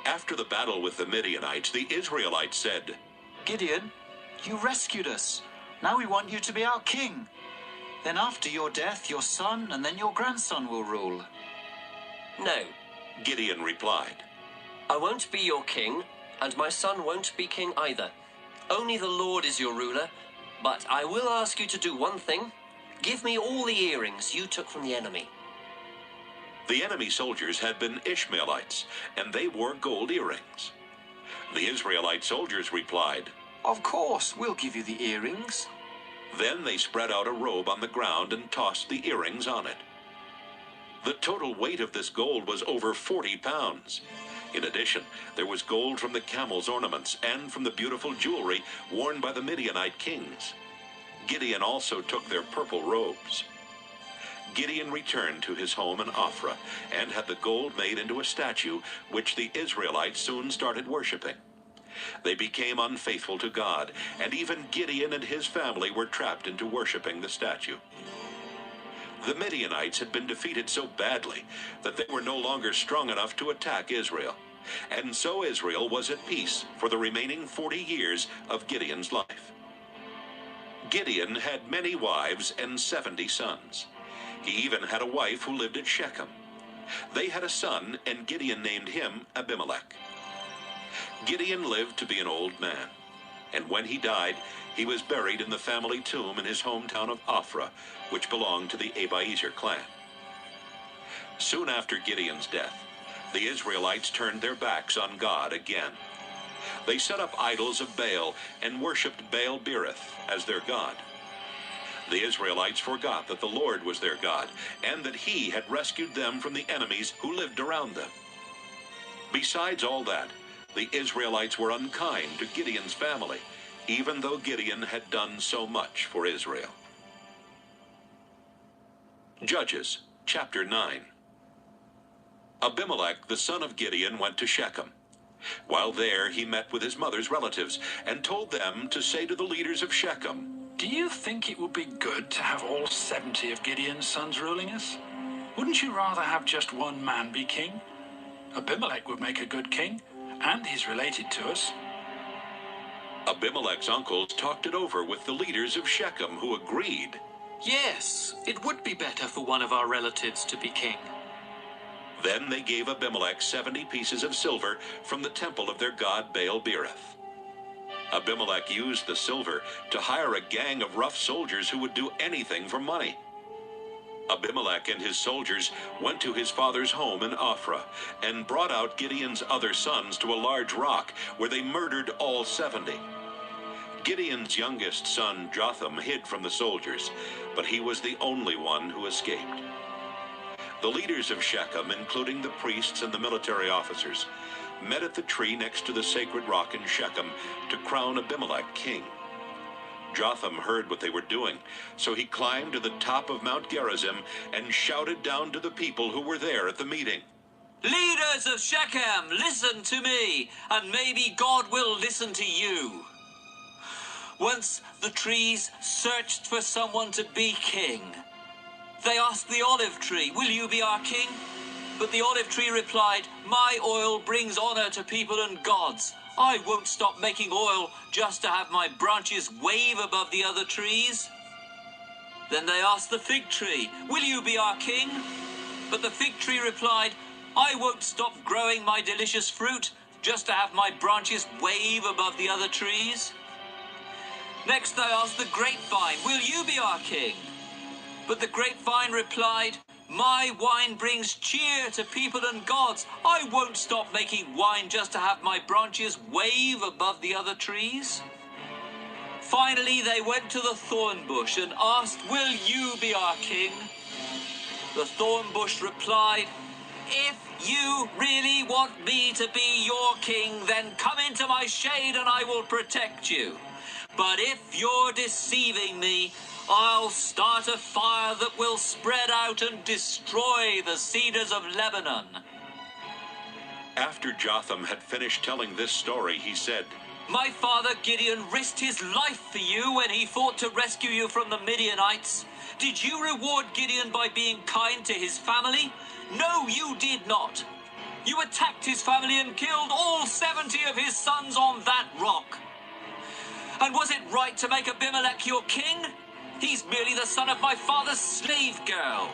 After the battle with the Midianites, the Israelites said, Gideon, you rescued us. Now we want you to be our king. Then after your death, your son and then your grandson will rule. No, Gideon replied. I won't be your king, and my son won't be king either. Only the Lord is your ruler, but I will ask you to do one thing. Give me all the earrings you took from the enemy. The enemy soldiers had been Ishmaelites, and they wore gold earrings. The Israelite soldiers replied, Of course, we'll give you the earrings. Then they spread out a robe on the ground and tossed the earrings on it. The total weight of this gold was over 40 pounds. In addition, there was gold from the camels' ornaments and from the beautiful jewelry worn by the Midianite kings. Gideon also took their purple robes. Gideon returned to his home in Ophrah and had the gold made into a statue, which the Israelites soon started worshiping. They became unfaithful to God, and even Gideon and his family were trapped into worshiping the statue. The Midianites had been defeated so badly that they were no longer strong enough to attack Israel, and so Israel was at peace for the remaining 40 years of Gideon's life. Gideon had many wives and 70 sons. He even had a wife who lived at Shechem. They had a son, and Gideon named him Abimelech. Gideon lived to be an old man, and when he died, he was buried in the family tomb in his hometown of Ophrah, which belonged to the Abiezer clan. Soon after Gideon's death, The Israelites turned their backs on God again. They set up idols of Baal and worshipped Baal-berith as their god. The Israelites forgot that the Lord was their God and that he had rescued them from the enemies who lived around them. Besides all that, the Israelites were unkind to Gideon's family, even though Gideon had done so much for Israel. Judges, chapter 9. Abimelech, the son of Gideon, went to Shechem. While there, he met with his mother's relatives and told them to say to the leaders of Shechem, Do you think it would be good to have all 70 of Gideon's sons ruling us? Wouldn't you rather have just one man be king? Abimelech would make a good king, and he's related to us. Abimelech's uncles talked it over with the leaders of Shechem, who agreed. Yes, it would be better for one of our relatives to be king. Then they gave Abimelech 70 pieces of silver from the temple of their god Baal-berith. Abimelech used the silver to hire a gang of rough soldiers who would do anything for money. Abimelech and his soldiers went to his father's home in Ophrah and brought out Gideon's other sons to a large rock where they murdered all 70. Gideon's youngest son Jotham hid from the soldiers, but he was the only one who escaped. The leaders of Shechem, including the priests and the military officers, met at the tree next to the sacred rock in Shechem to crown Abimelech king. Jotham heard what they were doing, so he climbed to the top of Mount Gerizim and shouted down to the people who were there at the meeting. Leaders of Shechem, listen to me, and maybe God will listen to you. Once the trees searched for someone to be king. They asked the olive tree, will you be our king? But the olive tree replied, my oil brings honor to people and gods. I won't stop making oil just to have my branches wave above the other trees. Then they asked the fig tree, will you be our king? But the fig tree replied, I won't stop growing my delicious fruit just to have my branches wave above the other trees. Next they asked the grapevine, will you be our king? But the grapevine replied, my wine brings cheer to people and gods. I won't stop making wine just to have my branches wave above the other trees. Finally, they went to the thorn bush and asked, will you be our king? The thorn bush replied, if you really want me to be your king, then come into my shade and I will protect you. But if you're deceiving me, I'll start a fire that will spread out and destroy the cedars of Lebanon. After Jotham had finished telling this story, he said, my father Gideon risked his life for you when he fought to rescue you from the Midianites. Did you reward Gideon by being kind to his family? No, you did not. You attacked his family and killed all 70 of his sons on that rock. And was it right to make Abimelech your king? He's merely the son of my father's slave girl.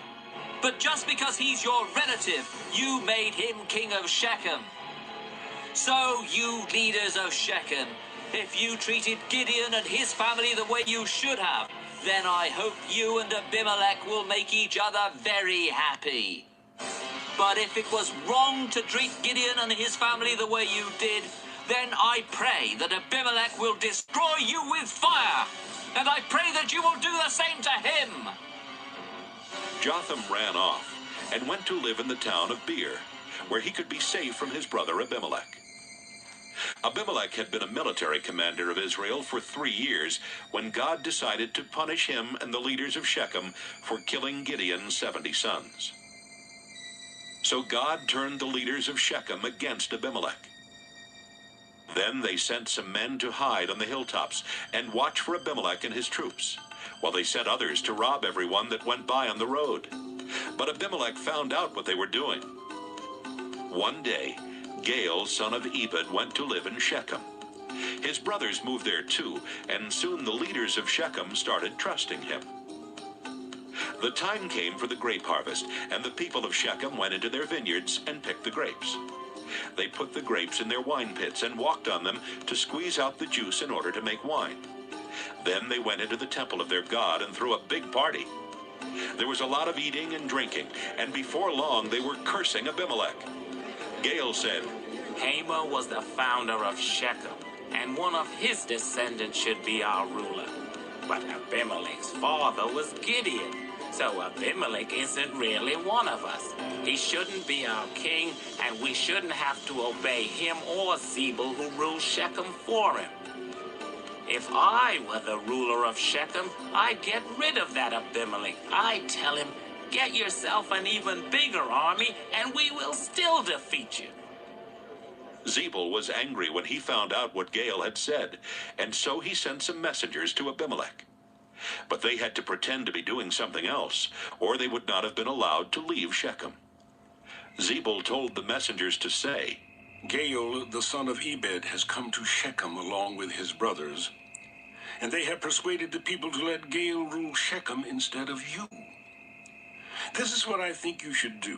But just because he's your relative, you made him king of Shechem. So, you leaders of Shechem, if you treated Gideon and his family the way you should have, then I hope you and Abimelech will make each other very happy. But if it was wrong to treat Gideon and his family the way you did, then I pray that Abimelech will destroy you with fire. And I pray that you will do the same to him. Jotham ran off and went to live in the town of Beer, where he could be safe from his brother Abimelech. Abimelech had been a military commander of Israel for 3 years when God decided to punish him and the leaders of Shechem for killing Gideon's 70 sons. So God turned the leaders of Shechem against Abimelech. Then they sent some men to hide on the hilltops and watch for Abimelech and his troops, while they sent others to rob everyone that went by on the road. But Abimelech found out what they were doing. One day, Gaal, son of Ebed, went to live in Shechem. His brothers moved there too, and soon the leaders of Shechem started trusting him. The time came for the grape harvest, and the people of Shechem went into their vineyards and picked the grapes. They put the grapes in their wine pits and walked on them to squeeze out the juice in order to make wine. Then they went into the temple of their god and threw a big party. There was a lot of eating and drinking, and before long they were cursing Abimelech. Gael said, Hamor was the founder of Shechem, and one of his descendants should be our ruler. But Abimelech's father was Gideon, so Abimelech isn't really one of us. He shouldn't be our king, and we shouldn't have to obey him or Zebul, who rules Shechem for him. If I were the ruler of Shechem, I'd get rid of that Abimelech. I'd tell him, get yourself an even bigger army, and we will still defeat you. Zebul was angry when he found out what Gael had said, and so he sent some messengers to Abimelech. But they had to pretend to be doing something else, or they would not have been allowed to leave Shechem. Zebul told the messengers to say, Gael, the son of Ebed, has come to Shechem along with his brothers, and they have persuaded the people to let Gael rule Shechem instead of you. This is what I think you should do.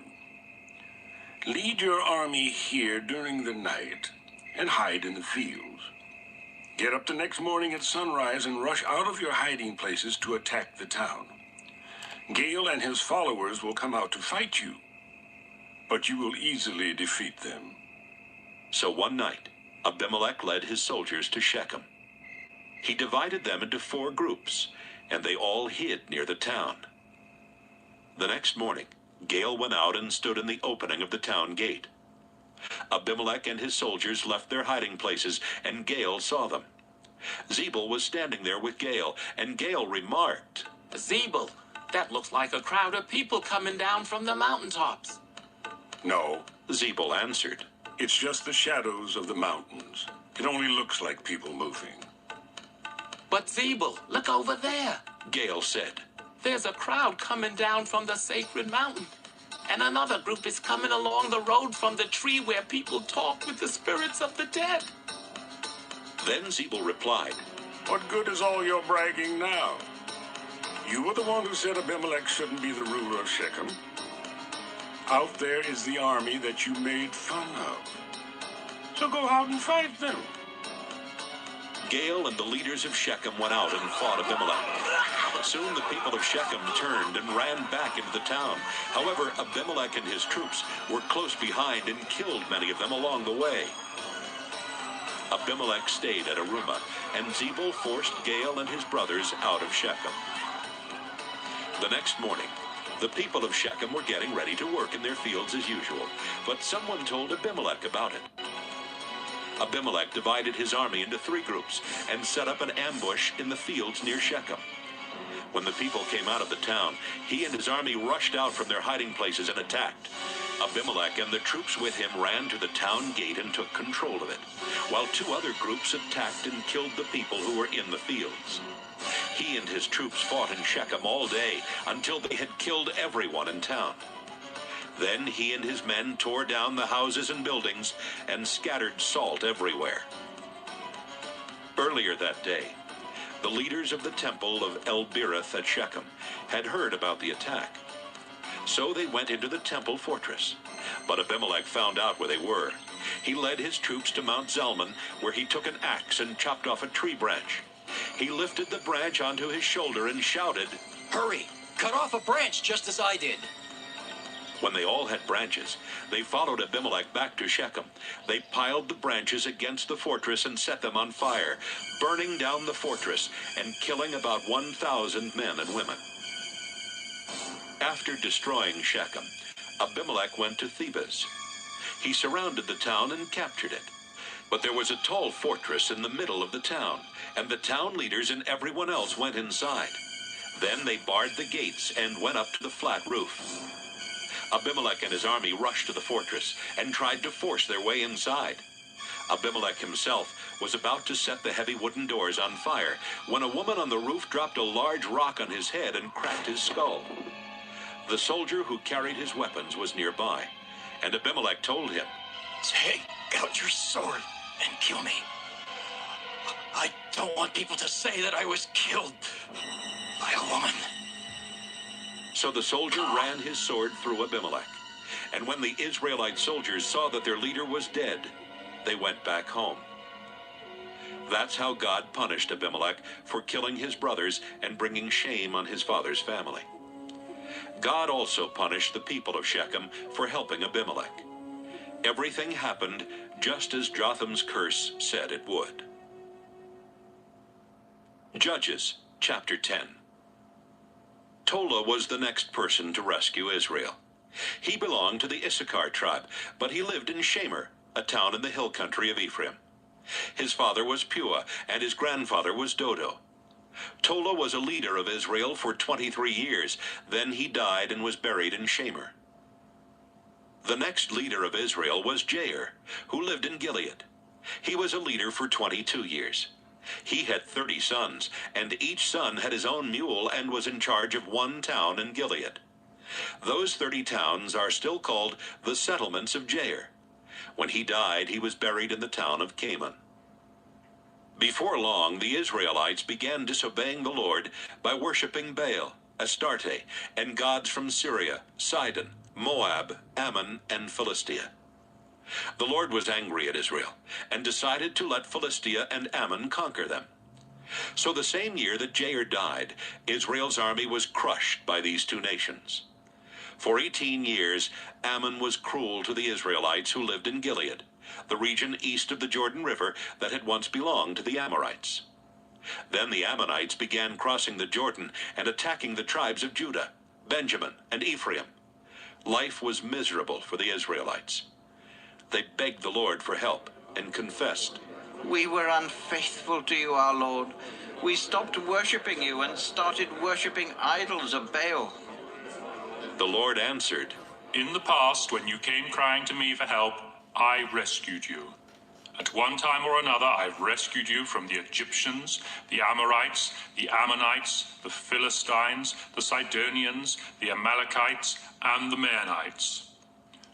Lead your army here during the night and hide in the fields. Get up the next morning at sunrise and rush out of your hiding places to attack the town. Gael and his followers will come out to fight you, but you will easily defeat them. So one night, Abimelech led his soldiers to Shechem. He divided them into 4 groups, and they all hid near the town. The next morning, Gael went out and stood in the opening of the town gate. Abimelech and his soldiers left their hiding places, and Gael saw them. Zebul was standing there with Gael, and Gael remarked, Zebul, that looks like a crowd of people coming down from the mountaintops. No, Zebul answered. It's just the shadows of the mountains. It only looks like people moving. But Zebul, look over there. Gael said. There's a crowd coming down from the sacred mountain. And another group is coming along the road from the tree where people talk with the spirits of the dead. Then Zebul replied, What good is all your bragging now? You were the one who said Abimelech shouldn't be the ruler of Shechem. Out there is the army that you made fun of. So go out and fight them. Gael and the leaders of Shechem went out and fought Abimelech. Soon the people of Shechem turned and ran back into the town. However, Abimelech and his troops were close behind and killed many of them along the way. Abimelech stayed at Arumah, and Zebul forced Gael and his brothers out of Shechem. The next morning, the people of Shechem were getting ready to work in their fields as usual, but someone told Abimelech about it. Abimelech divided his army into 3 groups and set up an ambush in the fields near Shechem. When the people came out of the town, he and his army rushed out from their hiding places and attacked. Abimelech and the troops with him ran to the town gate and took control of it, while 2 other groups attacked and killed the people who were in the fields. He and his troops fought in Shechem all day until they had killed everyone in town. Then he and his men tore down the houses and buildings and scattered salt everywhere. Earlier that day, the leaders of the temple of El-Berith at Shechem had heard about the attack. So they went into the temple fortress. But Abimelech found out where they were. He led his troops to Mount Zalmon, where he took an axe and chopped off a tree branch. He lifted the branch onto his shoulder and shouted, Hurry! Cut off a branch just as I did. When they all had branches, they followed Abimelech back to Shechem. They piled the branches against the fortress and set them on fire, burning down the fortress and killing about 1,000 men and women. After destroying Shechem, Abimelech went to Thebez. He surrounded the town and captured it. But there was a tall fortress in the middle of the town, and the town leaders and everyone else went inside. Then they barred the gates and went up to the flat roof. Abimelech and his army rushed to the fortress and tried to force their way inside. Abimelech himself was about to set the heavy wooden doors on fire when a woman on the roof dropped a large rock on his head and cracked his skull. The soldier who carried his weapons was nearby, and Abimelech told him, Take out your sword and kill me. I don't want people to say that I was killed by a woman. So the soldier ran his sword through Abimelech. And when the Israelite soldiers saw that their leader was dead, they went back home. That's how God punished Abimelech for killing his brothers and bringing shame on his father's family. God also punished the people of Shechem for helping Abimelech. Everything happened just as Jotham's curse said it would. Judges chapter 10. Tola was the next person to rescue Israel. He belonged to the Issachar tribe, but he lived in Shamer, a town in the hill country of Ephraim. His father was Pua, and his grandfather was Dodo. Tola was a leader of Israel for 23 years. Then he died and was buried in Shamer. The next leader of Israel was Jair, who lived in Gilead. He was a leader for 22 years. He had 30 sons, and each son had his own mule and was in charge of one town in Gilead. Those 30 towns are still called the settlements of Jair. When he died, he was buried in the town of Canaan. Before long, the Israelites began disobeying the Lord by worshiping Baal, Astarte, and gods from Syria, Sidon, Moab, Ammon, and Philistia. The Lord was angry at Israel and decided to let Philistia and Ammon conquer them. So the same year that Jair died, Israel's army was crushed by these two nations. For 18 years, Ammon was cruel to the Israelites who lived in Gilead, the region east of the Jordan River that had once belonged to the Amorites. Then the Ammonites began crossing the Jordan and attacking the tribes of Judah, Benjamin, and Ephraim. Life was miserable for the Israelites. They begged the Lord for help and confessed, "We were unfaithful to you, our Lord. We stopped worshiping you and started worshiping idols of Baal." The Lord answered, "In the past, when you came crying to me for help, I rescued you. At one time or another, I've rescued you from the Egyptians, the Amorites, the Ammonites, the Philistines, the Sidonians, the Amalekites, and the Maonites.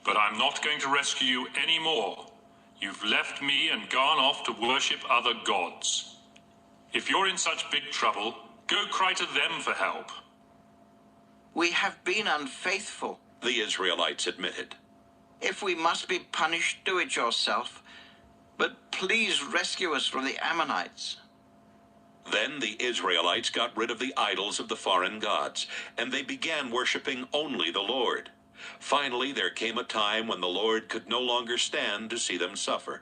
But I'm not going to rescue you anymore. You've left me and gone off to worship other gods. If you're in such big trouble, go cry to them for help." "We have been unfaithful," the Israelites admitted. "If we must be punished, do it yourself. But please rescue us from the Ammonites." Then the Israelites got rid of the idols of the foreign gods, and they began worshiping only the Lord. Finally, there came a time when the Lord could no longer stand to see them suffer.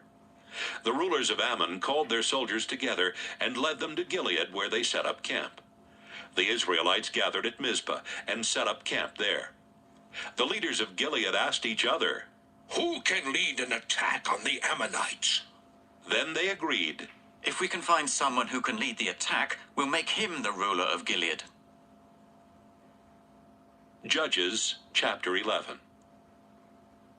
The rulers of Ammon called their soldiers together and led them to Gilead, where they set up camp. The Israelites gathered at Mizpah and set up camp there. The leaders of Gilead asked each other, "Who can lead an attack on the Ammonites?" Then they agreed, "If we can find someone who can lead the attack, we'll make him the ruler of Gilead." Judges chapter 11.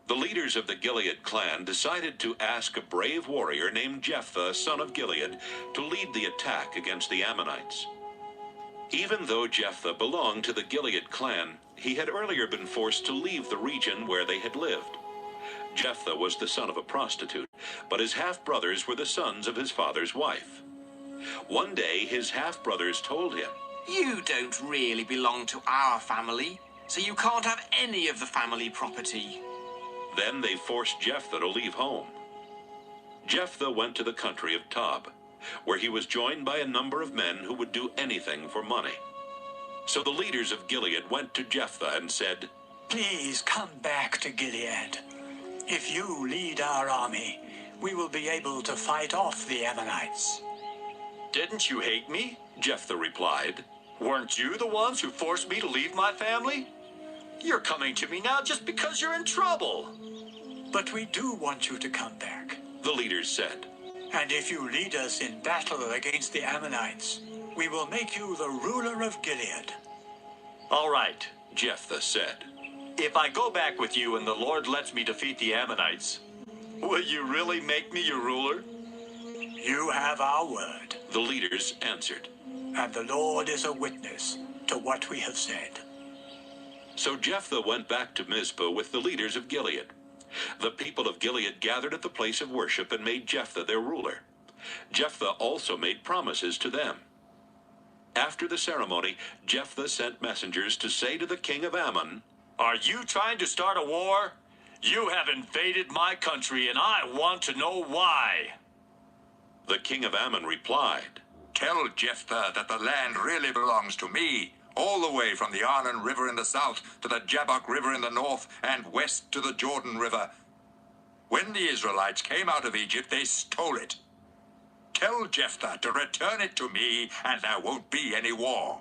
The leaders of the Gilead clan decided to ask a brave warrior named Jephthah, son of Gilead, to lead the attack against the Ammonites. Even though Jephthah belonged to the Gilead clan, he had earlier been forced to leave the region where they had lived. Jephthah was the son of a prostitute, but his half-brothers were the sons of his father's wife. One day, his half-brothers told him, "You don't really belong to our family, so you can't have any of the family property." Then they forced Jephthah to leave home. Jephthah went to the country of Tob, where he was joined by a number of men who would do anything for money. So the leaders of Gilead went to Jephthah and said, "Please come back to Gilead. If you lead our army, we will be able to fight off the Ammonites." "Didn't you hate me?" Jephthah replied. "Weren't you the ones who forced me to leave my family? You're coming to me now just because you're in trouble." "But we do want you to come back," the leaders said. "And if you lead us in battle against the Ammonites, we will make you the ruler of Gilead." "All right," Jephthah said. "If I go back with you and the Lord lets me defeat the Ammonites, will you really make me your ruler?" "You have our word," the leaders answered. "and the Lord is a witness to what we have said." So Jephthah went back to Mizpah with the leaders of Gilead. The people of Gilead gathered at the place of worship and made Jephthah their ruler. Jephthah also made promises to them. After the ceremony, Jephthah sent messengers to say to the king of Ammon, "Are you trying to start a war? You have invaded my country, and I want to know why." The king of Ammon replied, "Tell Jephthah that the land really belongs to me, all the way from the Arnon River in the south to the Jabbok River in the north and west to the Jordan River. When the Israelites came out of Egypt, they stole it. Tell Jephthah to return it to me, and there won't be any war.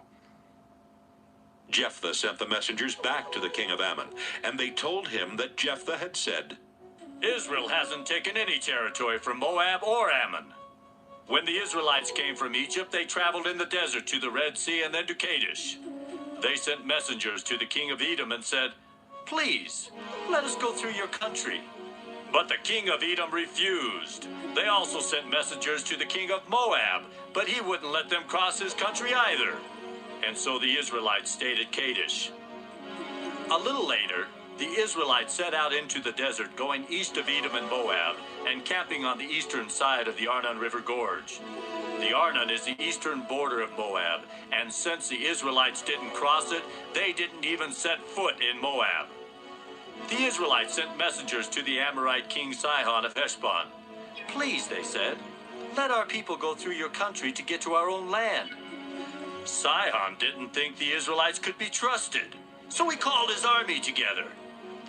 Jephthah sent the messengers back to the king of Ammon, and they told him that Jephthah had said, Israel hasn't taken any territory from Moab or Ammon. When the Israelites came from Egypt, they traveled in the desert to the Red Sea and then to Kadesh. They sent messengers to the king of Edom and said, Please, let us go through your country. But the king of Edom refused. They also sent messengers to the king of Moab, but he wouldn't let them cross his country either. And so the Israelites stayed at Kadesh. A little later, the Israelites set out into the desert, going east of Edom and Moab, and camping on the eastern side of the Arnon River Gorge. The Arnon is the eastern border of Moab, and since the Israelites didn't cross it, they didn't even set foot in Moab. The Israelites sent messengers to the Amorite king Sihon of Heshbon. Please, they said, let our people go through your country to get to our own land. Sihon didn't think the Israelites could be trusted, so he called his army together.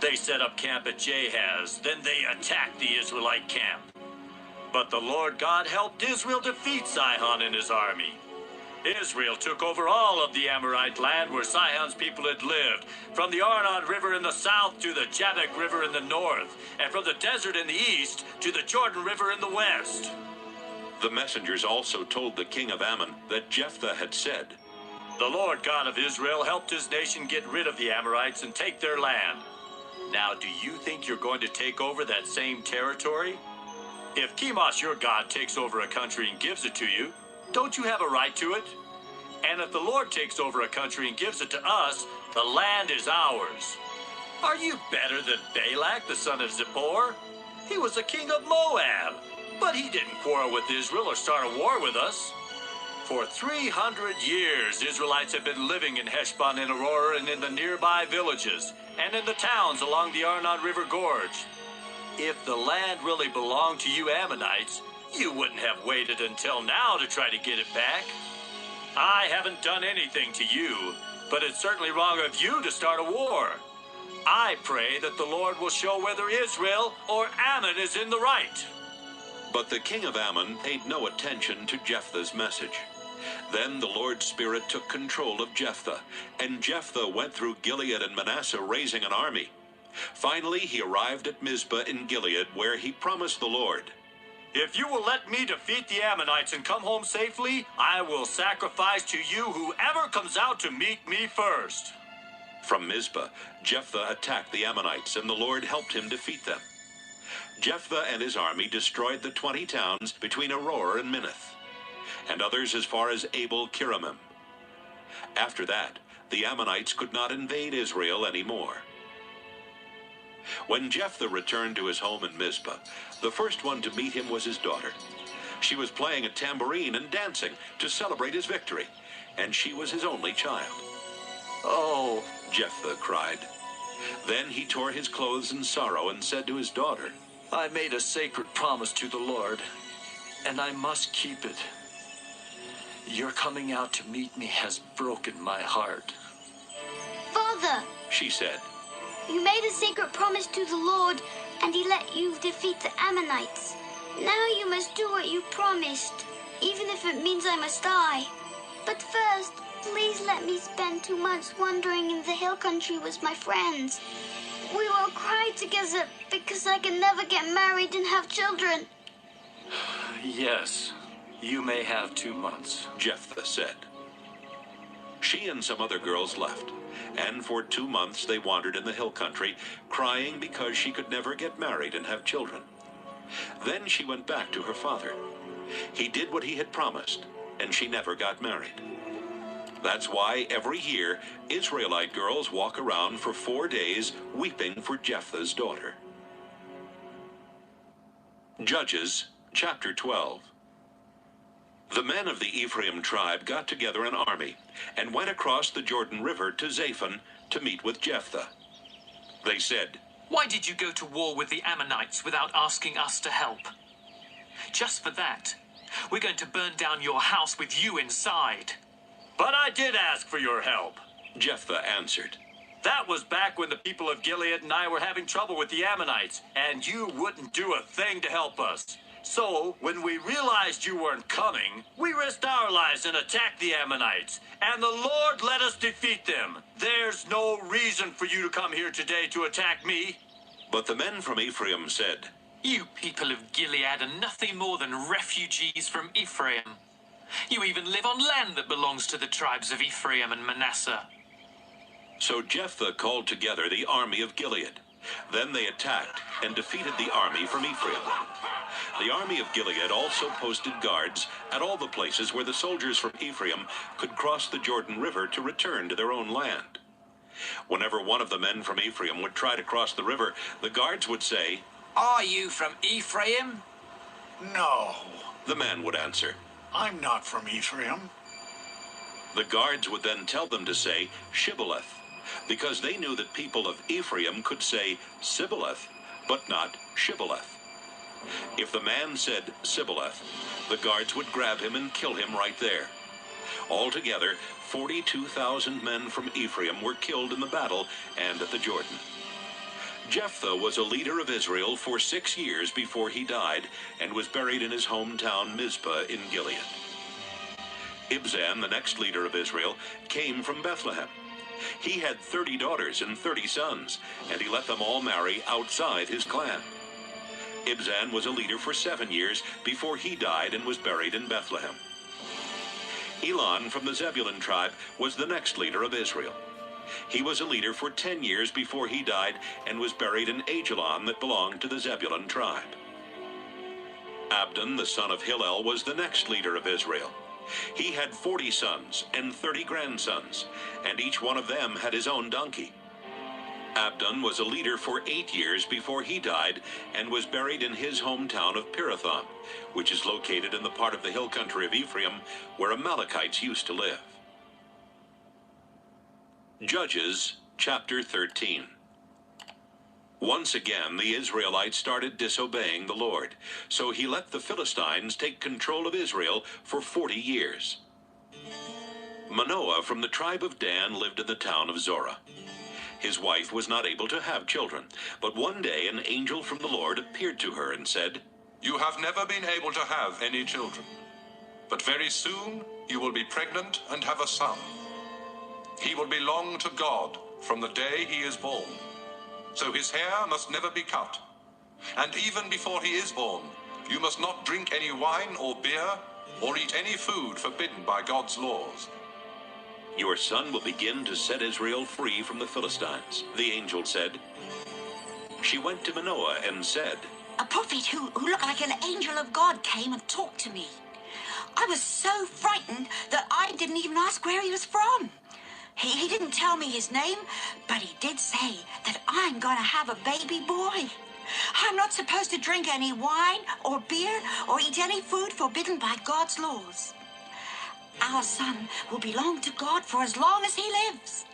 They set up camp at Jahaz, then they attacked the Israelite camp. But the Lord God helped Israel defeat Sihon and his army. Israel took over all of the Amorite land where Sihon's people had lived, from the Arnon River in the south to the Jabbok River in the north, and from the desert in the east to the Jordan River in the west. The messengers also told the king of Ammon that Jephthah had said, The Lord God of Israel helped his nation get rid of the Amorites and take their land. Now, do you think you're going to take over that same territory? If Chemosh, your God, takes over a country and gives it to you, don't you have a right to it? And if the Lord takes over a country and gives it to us, the land is ours. Are you better than Balak, the son of Zippor? He was the king of Moab, but he didn't quarrel with Israel or start a war with us. For 300 years, Israelites have been living in Heshbon and Aurora and in the nearby villages, and in the towns along the Arnon River Gorge. If the land really belonged to you Ammonites, you wouldn't have waited until now to try to get it back. I haven't done anything to you, but it's certainly wrong of you to start a war. I pray that the Lord will show whether Israel or Ammon is in the right. But the king of Ammon paid no attention to Jephthah's message. Then the Lord's Spirit took control of Jephthah, and Jephthah went through Gilead and Manasseh raising an army. Finally, he arrived at Mizpah in Gilead, where he promised the Lord, If you will let me defeat the Ammonites and come home safely, I will sacrifice to you whoever comes out to meet me first. From Mizpah, Jephthah attacked the Ammonites, and the Lord helped him defeat them. Jephthah and his army destroyed the 20 towns between Aurora and Minnith, and others as far as Abel-Kiramim. After that, the Ammonites could not invade Israel anymore. When Jephthah returned to his home in Mizpah, the first one to meet him was his daughter. She was playing a tambourine and dancing to celebrate his victory, and she was his only child. Oh, Jephthah cried. Then he tore his clothes in sorrow and said to his daughter, I made a sacred promise to the Lord, and I must keep it. Your coming out to meet me has broken my heart. Father, she said, you made a sacred promise to the Lord, and he let you defeat the Ammonites. Now you must do what you promised, even if it means I must die. But first, please let me spend 2 months wandering in the hill country with my friends. We will cry together because I can never get married and have children. Yes, you may have 2 months, Jephthah said. She and some other girls left, and for 2 months they wandered in the hill country, crying because she could never get married and have children. Then she went back to her father. He did what he had promised, and she never got married. That's why every year, Israelite girls walk around for 4 days weeping for Jephthah's daughter. Judges, chapter 12. The men of the Ephraim tribe got together an army and went across the Jordan River to Zaphon to meet with Jephthah. They said, Why did you go to war with the Ammonites without asking us to help? Just for that, we're going to burn down your house with you inside. But I did ask for your help, Jephthah answered. That was back when the people of Gilead and I were having trouble with the Ammonites, and you wouldn't do a thing to help us. So, when we realized you weren't coming, we risked our lives and attacked the Ammonites, and the Lord let us defeat them. There's no reason for you to come here today to attack me. But the men from Ephraim said, You people of Gilead are nothing more than refugees from Ephraim. You even live on land that belongs to the tribes of Ephraim and Manasseh. So Jephthah called together the army of Gilead. Then they attacked and defeated the army from Ephraim. The army of Gilead also posted guards at all the places where the soldiers from Ephraim could cross the Jordan River to return to their own land. Whenever one of the men from Ephraim would try to cross the river, the guards would say, Are you from Ephraim? No, the man would answer, I'm not from Ephraim. The guards would then tell them to say Shibboleth, because they knew that people of Ephraim could say Sibboleth, but not Shibboleth. If the man said Sibboleth, the guards would grab him and kill him right there. Altogether, 42,000 men from Ephraim were killed in the battle and at the Jordan. Jephthah was a leader of Israel for 6 years before he died and was buried in his hometown Mizpah in Gilead. Ibzan, the next leader of Israel, came from Bethlehem. He had 30 daughters and 30 sons, and he let them all marry outside his clan. Ibzan was a leader for 7 years before he died and was buried in Bethlehem. Elon from the Zebulun tribe was the next leader of Israel. He was a leader for 10 years before he died and was buried in Ajalon that belonged to the Zebulun tribe. Abdon, the son of Hillel, was the next leader of Israel. He had 40 sons and 30 grandsons, and each one of them had his own donkey. Abdon was a leader for 8 years before he died and was buried in his hometown of Pirathon, which is located in the part of the hill country of Ephraim where Amalekites used to live. Judges chapter 13. Once again, the Israelites started disobeying the Lord, so he let the Philistines take control of Israel for 40 years. Manoah from the tribe of Dan lived in the town of Zorah. His wife was not able to have children, but one day an angel from the Lord appeared to her and said, You have never been able to have any children, but very soon you will be pregnant and have a son. He will belong to God from the day he is born, so his hair must never be cut. And even before he is born, you must not drink any wine or beer or eat any food forbidden by God's laws. Your son will begin to set Israel free from the Philistines, the angel said. She went to Manoah and said, A prophet who looked like an angel of God came and talked to me. I was so frightened that I didn't even ask where he was from. He didn't tell me his name, but he did say that I'm going to have a baby boy. I'm not supposed to drink any wine or beer or eat any food forbidden by God's laws. Our son will belong to God for as long as he lives.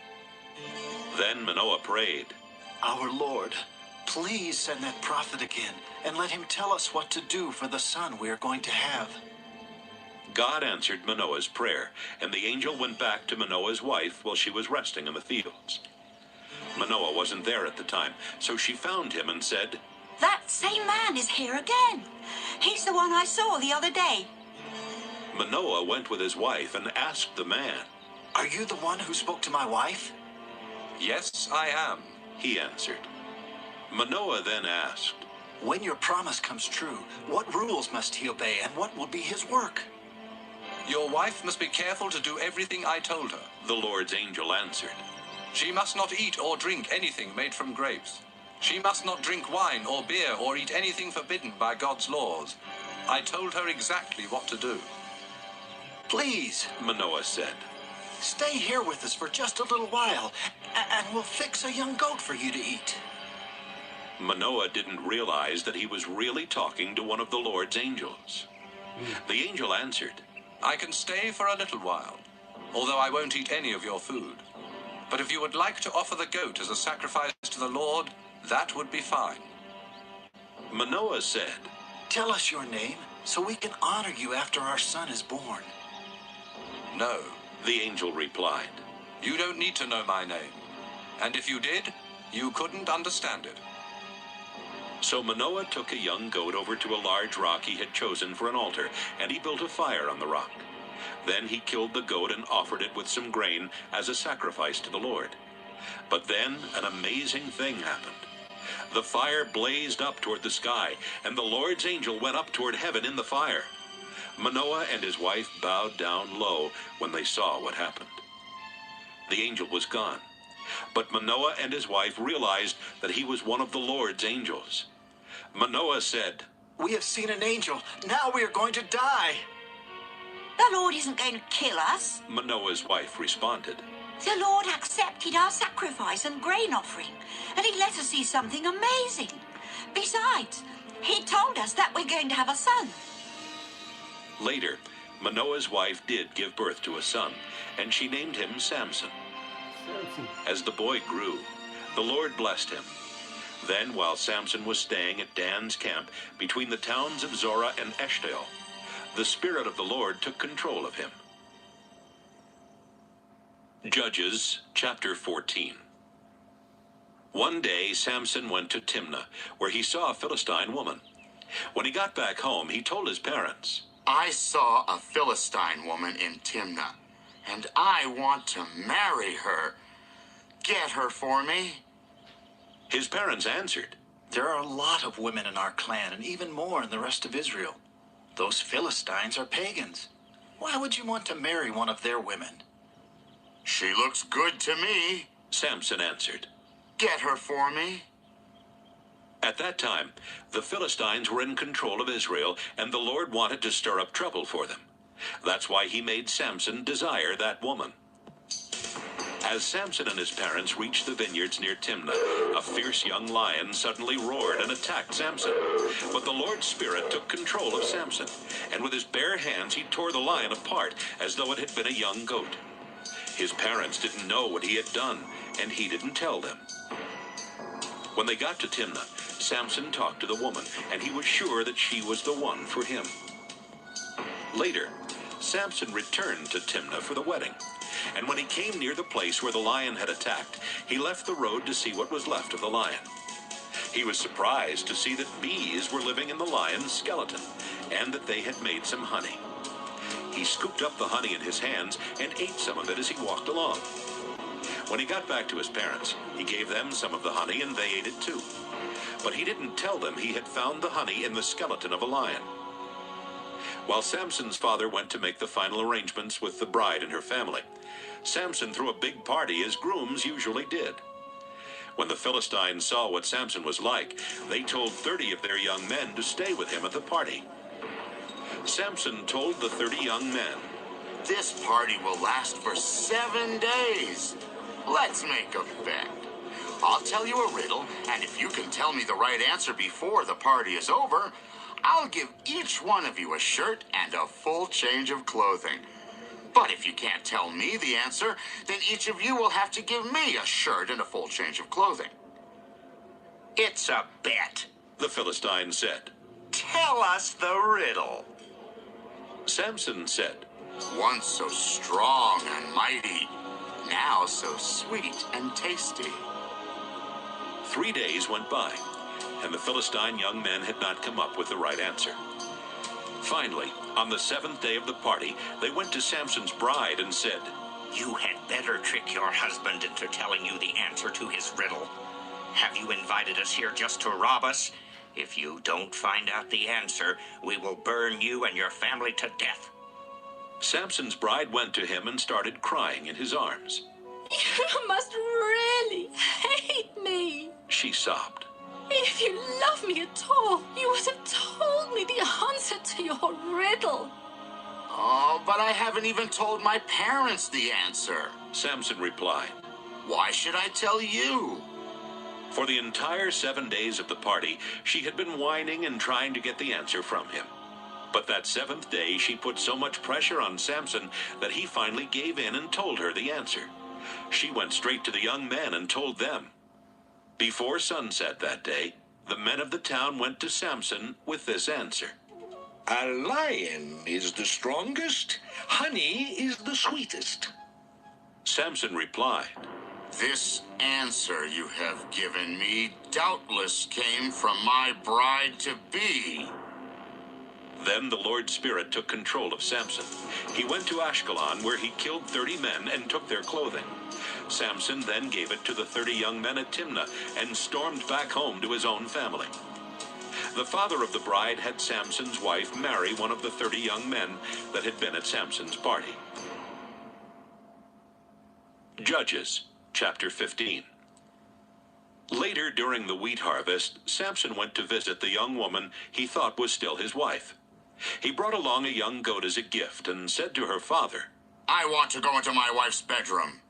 Then Manoah prayed, Our Lord, please send that prophet again and let him tell us what to do for the son we are going to have. God answered Manoah's prayer, and the angel went back to Manoah's wife while she was resting in the fields. Manoah wasn't there at the time, so she found him and said, That same man is here again. He's the one I saw the other day. Manoah went with his wife and asked the man, Are you the one who spoke to my wife? Yes, I am, he answered. Manoah then asked, When your promise comes true, what rules must he obey and what will be his work? Your wife must be careful to do everything I told her, the Lord's angel answered. She must not eat or drink anything made from grapes. She must not drink wine or beer or eat anything forbidden by God's laws. I told her exactly what to do. Please, Manoah said, stay here with us for just a little while, and we'll fix a young goat for you to eat. Manoah didn't realize that he was really talking to one of the Lord's angels. The angel answered, I can stay for a little while, although I won't eat any of your food. But if you would like to offer the goat as a sacrifice to the Lord, that would be fine. Manoah said, Tell us your name so we can honor you after our son is born. No, the angel replied. You don't need to know my name. And if you did, you couldn't understand it. So Manoah took a young goat over to a large rock he had chosen for an altar, and he built a fire on the rock. Then he killed the goat and offered it with some grain as a sacrifice to the Lord. But then an amazing thing happened. The fire blazed up toward the sky, and the Lord's angel went up toward heaven in the fire. Manoah and his wife bowed down low when they saw what happened. The angel was gone, but Manoah and his wife realized that he was one of the Lord's angels. Manoah said, "We have seen an angel. Now we are going to die." The Lord isn't going to kill us. Manoah's wife responded. The Lord accepted our sacrifice and grain offering, and he let us see something amazing. Besides, he told us that we're going to have a son. Later, Manoah's wife did give birth to a son, and she named him Samson. As the boy grew, the Lord blessed him. Then, while Samson was staying at Dan's camp between the towns of Zorah and Eshtaol, the Spirit of the Lord took control of him. Judges chapter 14. One day Samson went to Timnah, where he saw a Philistine woman. When he got back home, he told his parents, "I saw a Philistine woman in Timnah, and I want to marry her. Get her for me." His parents answered, "There are a lot of women in our clan, and even more in the rest of Israel. Those Philistines are pagans. Why would you want to marry one of their women?" "She looks good to me," Samson answered. "Get her for me." At that time, the Philistines were in control of Israel, and the Lord wanted to stir up trouble for them. That's why he made Samson desire that woman. As Samson and his parents reached the vineyards near Timnah, a fierce young lion suddenly roared and attacked Samson. But the Lord's Spirit took control of Samson, and with his bare hands he tore the lion apart as though it had been a young goat. His parents didn't know what he had done, and he didn't tell them. When they got to Timnah, Samson talked to the woman, and he was sure that she was the one for him. Later, Samson returned to Timnah for the wedding, and when he came near the place where the lion had attacked, he left the road to see what was left of the lion. He was surprised to see that bees were living in the lion's skeleton, and that they had made some honey. He scooped up the honey in his hands and ate some of it as he walked along. When he got back to his parents, he gave them some of the honey and they ate it too. But he didn't tell them he had found the honey in the skeleton of a lion. While Samson's father went to make the final arrangements with the bride and her family, Samson threw a big party as grooms usually did. When the Philistines saw what Samson was like, they told 30 of their young men to stay with him at the party. Samson told the 30 young men, "This party will last for 7 days. Let's make a bet. I'll tell you a riddle, and if you can tell me the right answer before the party is over, I'll give each one of you a shirt and a full change of clothing. But if you can't tell me the answer, then each of you will have to give me a shirt and a full change of clothing." "It's a bet," the Philistine said. "Tell us the riddle." Samson said, "Once so strong and mighty, now so sweet and tasty." 3 days went by, and the Philistine young men had not come up with the right answer. Finally, on the 7th day of the party, they went to Samson's bride and said, "You had better trick your husband into telling you the answer to his riddle. Have you invited us here just to rob us? If you don't find out the answer, we will burn you and your family to death." Samson's bride went to him and started crying in his arms. "You must really hate me," she sobbed. "If you love me at all, you would have told me the answer to your riddle." "Oh, but I haven't even told my parents the answer," Samson replied. "Why should I tell you?" For the entire 7 days of the party, she had been whining and trying to get the answer from him. But that 7th day, she put so much pressure on Samson that he finally gave in and told her the answer. She went straight to the young men and told them. Before sunset that day, the men of the town went to Samson with this answer. "A lion is the strongest, honey is the sweetest." Samson replied, This answer you have given me doubtless came from my bride-to-be. Then the Lord's Spirit took control of Samson. He went to Ashkelon, where he killed 30 men and took their clothing. Samson then gave it to the 30 young men at Timnah and stormed back home to his own family. The father of the bride had Samson's wife marry one of the 30 young men that had been at Samson's party. Judges, chapter 15. Later during the wheat harvest, Samson went to visit the young woman he thought was still his wife. He brought along a young goat as a gift and said to her father, "I want to go into my wife's bedroom."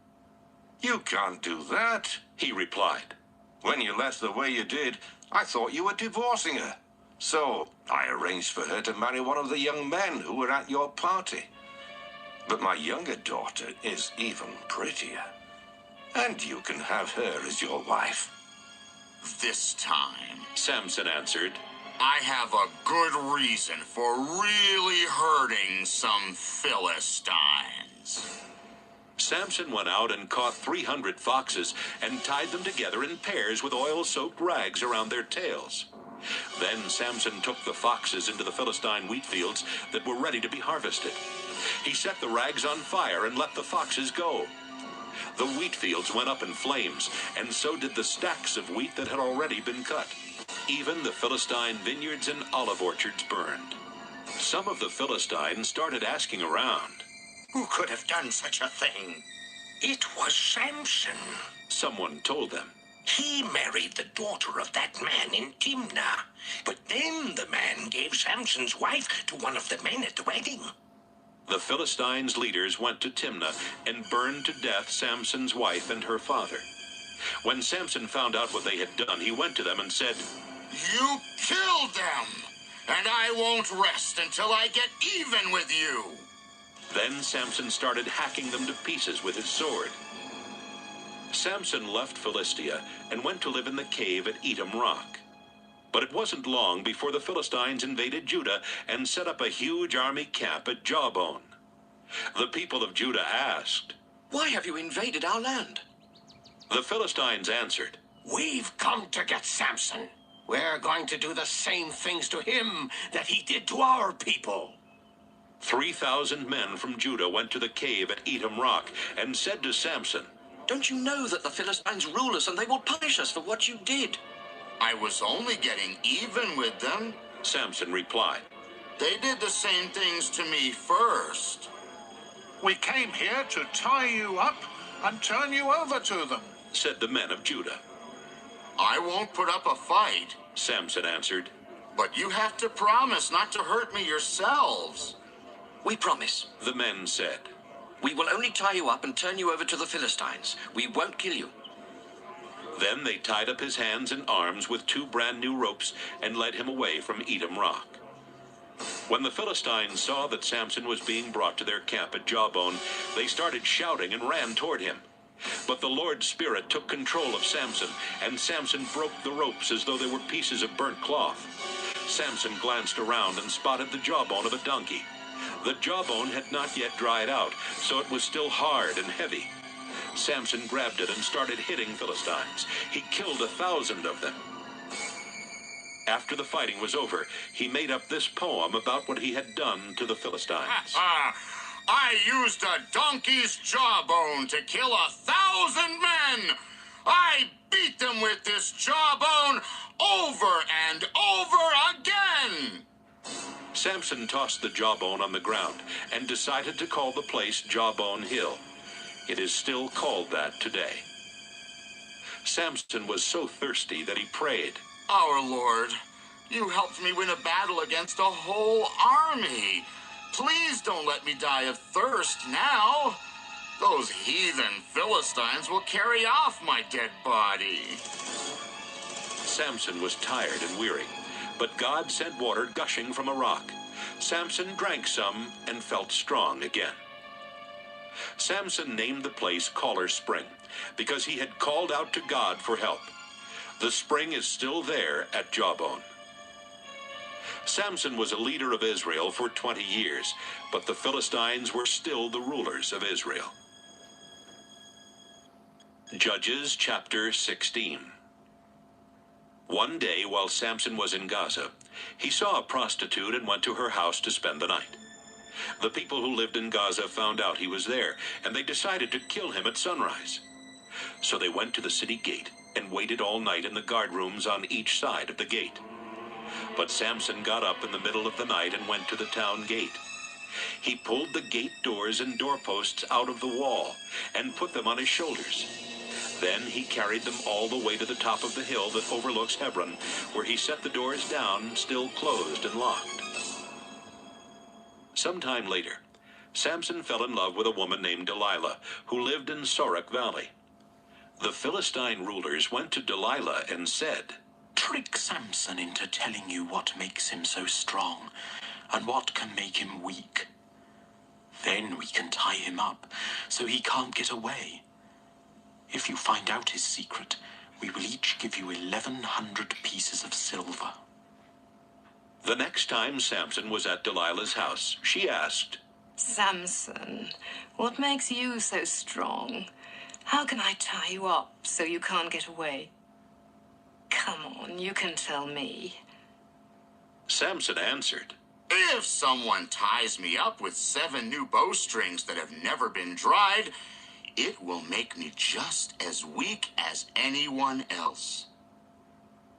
You can't do that, he replied. When you left the way you did, I thought you were divorcing her. So I arranged for her to marry one of the young men who were at your party. But my younger daughter is even prettier. And you can have her as your wife. This time, Samson answered, I have a good reason for really hurting some Philistines. Samson went out and caught 300 foxes and tied them together in pairs with oil-soaked rags around their tails. Then Samson took the foxes into the Philistine wheat fields that were ready to be harvested. He set the rags on fire and let the foxes go. The wheat fields went up in flames, and so did the stacks of wheat that had already been cut. Even the Philistine vineyards and olive orchards burned. Some of the Philistines started asking around, "Who could have done such a thing?" It was Samson. Someone told them. He married the daughter of that man in Timnah. But then the man gave Samson's wife to one of the men at the wedding. The Philistines' leaders went to Timnah and burned to death Samson's wife and her father. When Samson found out what they had done, he went to them and said, "You killed them, and I won't rest until I get even with you." Then Samson started hacking them to pieces with his sword. Samson left Philistia and went to live in the cave at Etam Rock. But it wasn't long before the Philistines invaded Judah and set up a huge army camp at Jawbone. The people of Judah asked, "Why have you invaded our land?" The Philistines answered, "We've come to get Samson. We're going to do the same things to him that he did to our people." 3,000 men from Judah went to the cave at Etam Rock and said to Samson, "Don't you know that the Philistines rule us and they will punish us for what you did?" "I was only getting even with them," Samson replied. "They did the same things to me first." "We came here to tie you up and turn you over to them," said the men of Judah. "I won't put up a fight," Samson answered. "But you have to promise not to hurt me yourselves." "We promise," the men said. "We will only tie you up and turn you over to the Philistines. We won't kill you." Then they tied up his hands and arms with 2 brand new ropes and led him away from Etam Rock. When the Philistines saw that Samson was being brought to their camp at Jawbone, they started shouting and ran toward him. But the Lord's Spirit took control of Samson, and Samson broke the ropes as though they were pieces of burnt cloth. Samson glanced around and spotted the jawbone of a donkey. The jawbone had not yet dried out, so it was still hard and heavy. Samson grabbed it and started hitting Philistines. He killed 1,000 of them. After the fighting was over, he made up this poem about what he had done to the Philistines. I used a donkey's jawbone to kill 1,000 men. I beat them with this jawbone over and over again. Samson tossed the jawbone on the ground and decided to call the place Jawbone Hill. It is still called that today. Samson was so thirsty that he prayed, Our Lord, you helped me win a battle against a whole army. Please don't let me die of thirst now. Those heathen Philistines will carry off my dead body. Samson was tired and weary, but God sent water gushing from a rock. Samson drank some and felt strong again. Samson named the place Caller Spring because he had called out to God for help. The spring is still there at Jawbone. Samson was a leader of Israel for 20 years, but the Philistines were still the rulers of Israel. Judges chapter 16. One day, while Samson was in Gaza, he saw a prostitute and went to her house to spend the night. The people who lived in Gaza found out he was there, and they decided to kill him at sunrise. So they went to the city gate and waited all night in the guard rooms on each side of the gate. But Samson got up in the middle of the night and went to the town gate. He pulled the gate doors and doorposts out of the wall and put them on his shoulders. Then he carried them all the way to the top of the hill that overlooks Hebron, where he set the doors down, still closed and locked. Sometime later, Samson fell in love with a woman named Delilah, who lived in Sorek Valley. The Philistine rulers went to Delilah and said, "Trick Samson into telling you what makes him so strong and what can make him weak. Then we can tie him up so he can't get away. If you find out his secret, we will each give you 1,100 pieces of silver." The next time Samson was at Delilah's house, she asked, Samson, what makes you so strong? How can I tie you up so you can't get away? Come on, you can tell me. Samson answered, "If someone ties me up with 7 new bowstrings that have never been dried, it will make me just as weak as anyone else."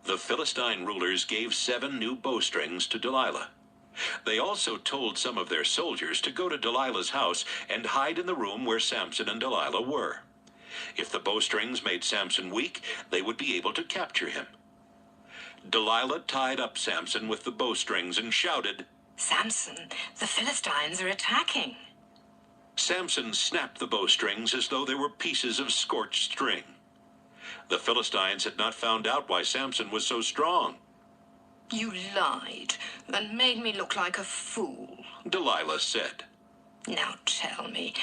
The Philistine rulers gave 7 new bowstrings to Delilah. They also told some of their soldiers to go to Delilah's house and hide in the room where Samson and Delilah were. If the bowstrings made Samson weak, they would be able to capture him. Delilah tied up Samson with the bowstrings and shouted, Samson, the Philistines are attacking. Samson snapped the bowstrings as though they were pieces of scorched string. The Philistines had not found out why Samson was so strong. You lied and made me look like a fool, Delilah said. Now tell me,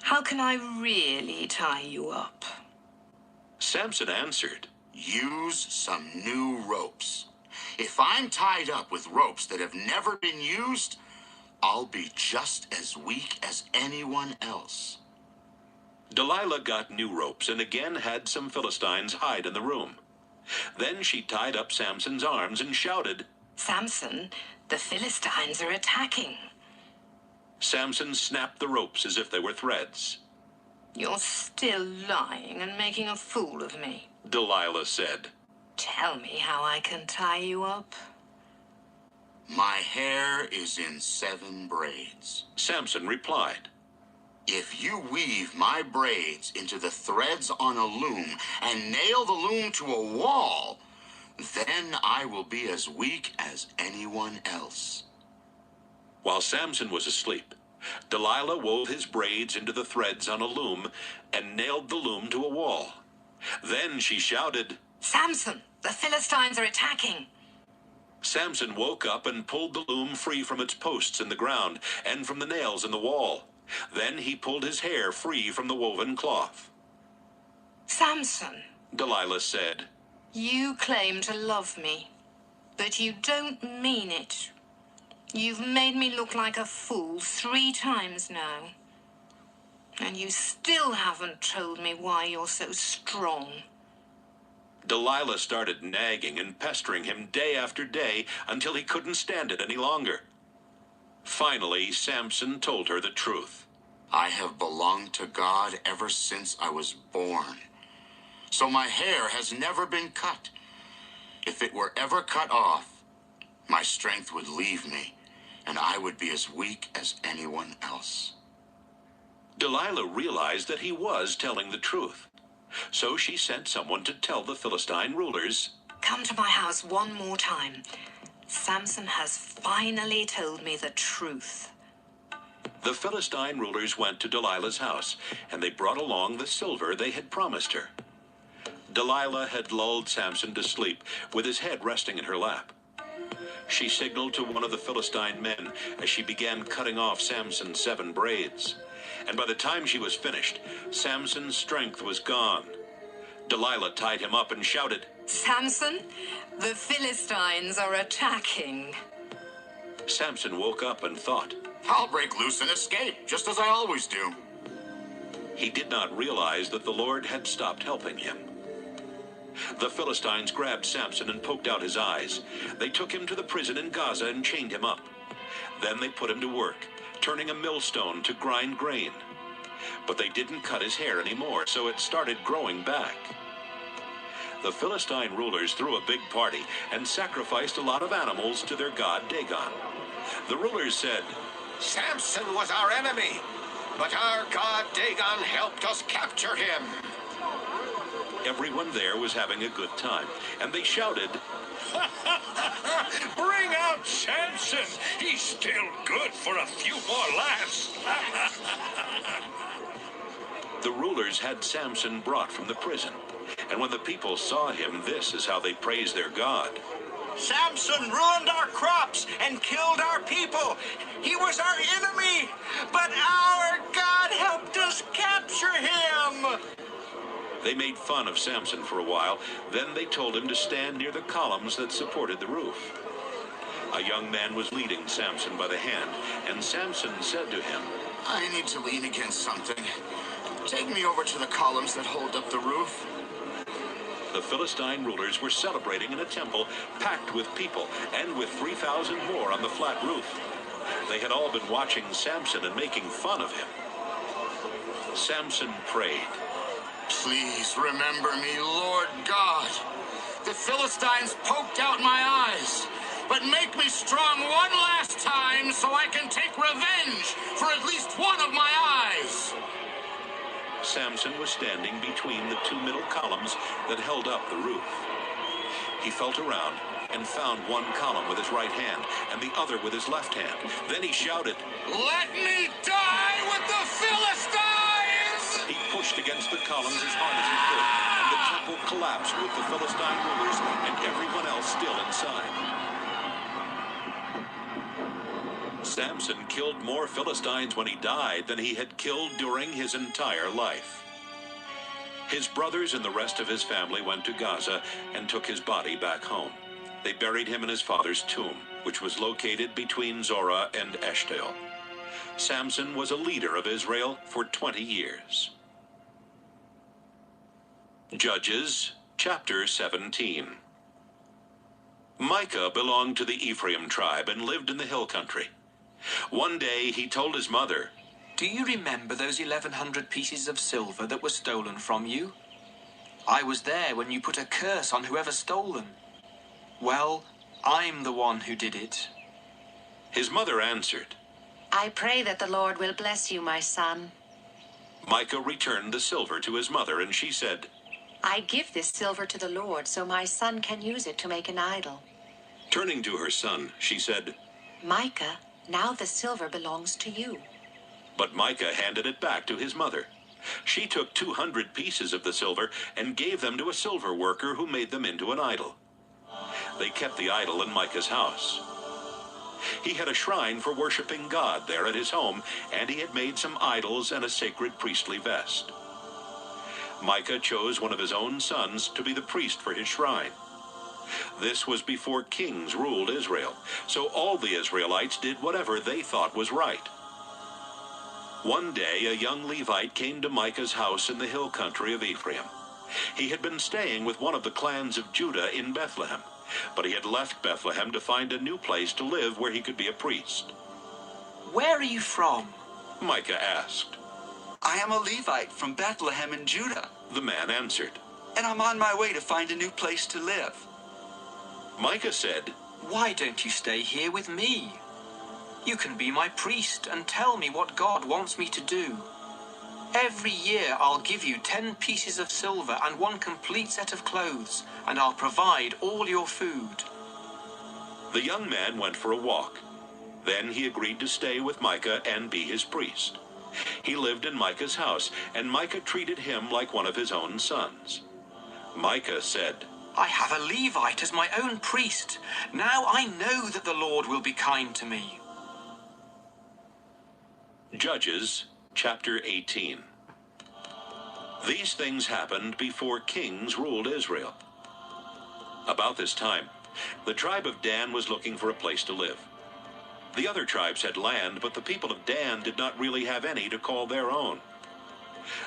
how can I really tie you up? Samson answered, "Use some new ropes. If I'm tied up with ropes that have never been used, I'll be just as weak as anyone else." Delilah got new ropes and again had some Philistines hide in the room. Then she tied up Samson's arms and shouted, Samson, the Philistines are attacking. Samson snapped the ropes as if they were threads. You're still lying and making a fool of me, Delilah said. Tell me how I can tie you up. My hair is in 7 braids, Samson replied. If you weave my braids into the threads on a loom and nail the loom to a wall, then I will be as weak as anyone else. While Samson was asleep, Delilah wove his braids into the threads on a loom and nailed the loom to a wall. Then she shouted, Samson, the Philistines are attacking. Samson woke up and pulled the loom free from its posts in the ground and from the nails in the wall. Then he pulled his hair free from the woven cloth. Samson, Delilah said, you claim to love me, but you don't mean it. You've made me look like a fool 3 times now. And you still haven't told me why you're so strong. Delilah started nagging and pestering him day after day until he couldn't stand it any longer. Finally, Samson told her the truth. I have belonged to God ever since I was born. So my hair has never been cut. If it were ever cut off, my strength would leave me, and I would be as weak as anyone else. Delilah realized that he was telling the truth. So she sent someone to tell the Philistine rulers, Come to my house one more time. Samson has finally told me the truth. The Philistine rulers went to Delilah's house, and they brought along the silver they had promised her. Delilah had lulled Samson to sleep, with his head resting in her lap. She signaled to one of the Philistine men as she began cutting off Samson's 7 braids. And by the time she was finished, Samson's strength was gone. Delilah tied him up and shouted, Samson, the Philistines are attacking. Samson woke up and thought, I'll break loose and escape, just as I always do. He did not realize that the Lord had stopped helping him. The Philistines grabbed Samson and poked out his eyes. They took him to the prison in Gaza and chained him up. Then they put him to work, turning a millstone to grind grain. But they didn't cut his hair anymore, so it started growing back. The Philistine rulers threw a big party and sacrificed a lot of animals to their god Dagon. The rulers said, "Samson was our enemy, but our god Dagon helped us capture him." Everyone there was having a good time, and they shouted, Bring out Samson! He's still good for a few more laughs. The rulers had Samson brought from the prison, and when the people saw him, this is how they praised their God. Samson ruined our crops and killed our people. He was our enemy, but our God helped us capture him. They made fun of Samson for a while. Then they told him to stand near the columns that supported the roof. A young man was leading Samson by the hand, and Samson said to him, I need to lean against something. Take me over to the columns that hold up the roof. The Philistine rulers were celebrating in a temple packed with people and with 3,000 more on the flat roof. They had all been watching Samson and making fun of him. Samson prayed, Please remember me, Lord God. The Philistines poked out my eyes, but make me strong one last time so I can take revenge for at least one of my eyes. Samson was standing between the two middle columns that held up the roof. He felt around and found one column with his right hand and the other with his left hand. Then he shouted, Let me die with the Philistines! He pushed against the columns as hard as he could, and the temple collapsed with the Philistine rulers and everyone else still inside. Samson killed more Philistines when he died than he had killed during his entire life. His brothers and the rest of his family went to Gaza and took his body back home. They buried him in his father's tomb, which was located between Zorah and Eshtaol. Samson was a leader of Israel for 20 years. Judges, chapter 17. Micah belonged to the Ephraim tribe and lived in the hill country. One day he told his mother, Do you remember those 1,100 pieces of silver that were stolen from you? I was there when you put a curse on whoever stole them. Well, I'm the one who did it. His mother answered, I pray that the Lord will bless you, my son. Micah returned the silver to his mother, and she said, I give this silver to the Lord so my son can use it to make an idol. Turning to her son, she said, Micah, now the silver belongs to you. But Micah handed it back to his mother. She took 200 pieces of the silver and gave them to a silver worker who made them into an idol. They kept the idol in Micah's house. He had a shrine for worshiping God there at his home, and he had made some idols and a sacred priestly vest. Micah chose one of his own sons to be the priest for his shrine. This was before kings ruled Israel, so all the Israelites did whatever they thought was right. One day, a young Levite came to Micah's house in the hill country of Ephraim. He had been staying with one of the clans of Judah in Bethlehem, but he had left Bethlehem to find a new place to live where he could be a priest. Where are you from? Micah asked. I am a Levite from Bethlehem in Judah. The man answered. And I'm on my way to find a new place to live. Micah said, Why don't you stay here with me? You can be my priest and tell me what God wants me to do. Every year I'll give you 10 pieces of silver and 1 complete set of clothes, and I'll provide all your food. The young man went for a walk. Then he agreed to stay with Micah and be his priest. He lived in Micah's house, and Micah treated him like one of his own sons. Micah said, I have a Levite as my own priest. Now I know that the Lord will be kind to me. Judges, chapter 18. These things happened before kings ruled Israel. About this time, the tribe of Dan was looking for a place to live. The other tribes had land, but the people of Dan did not really have any to call their own.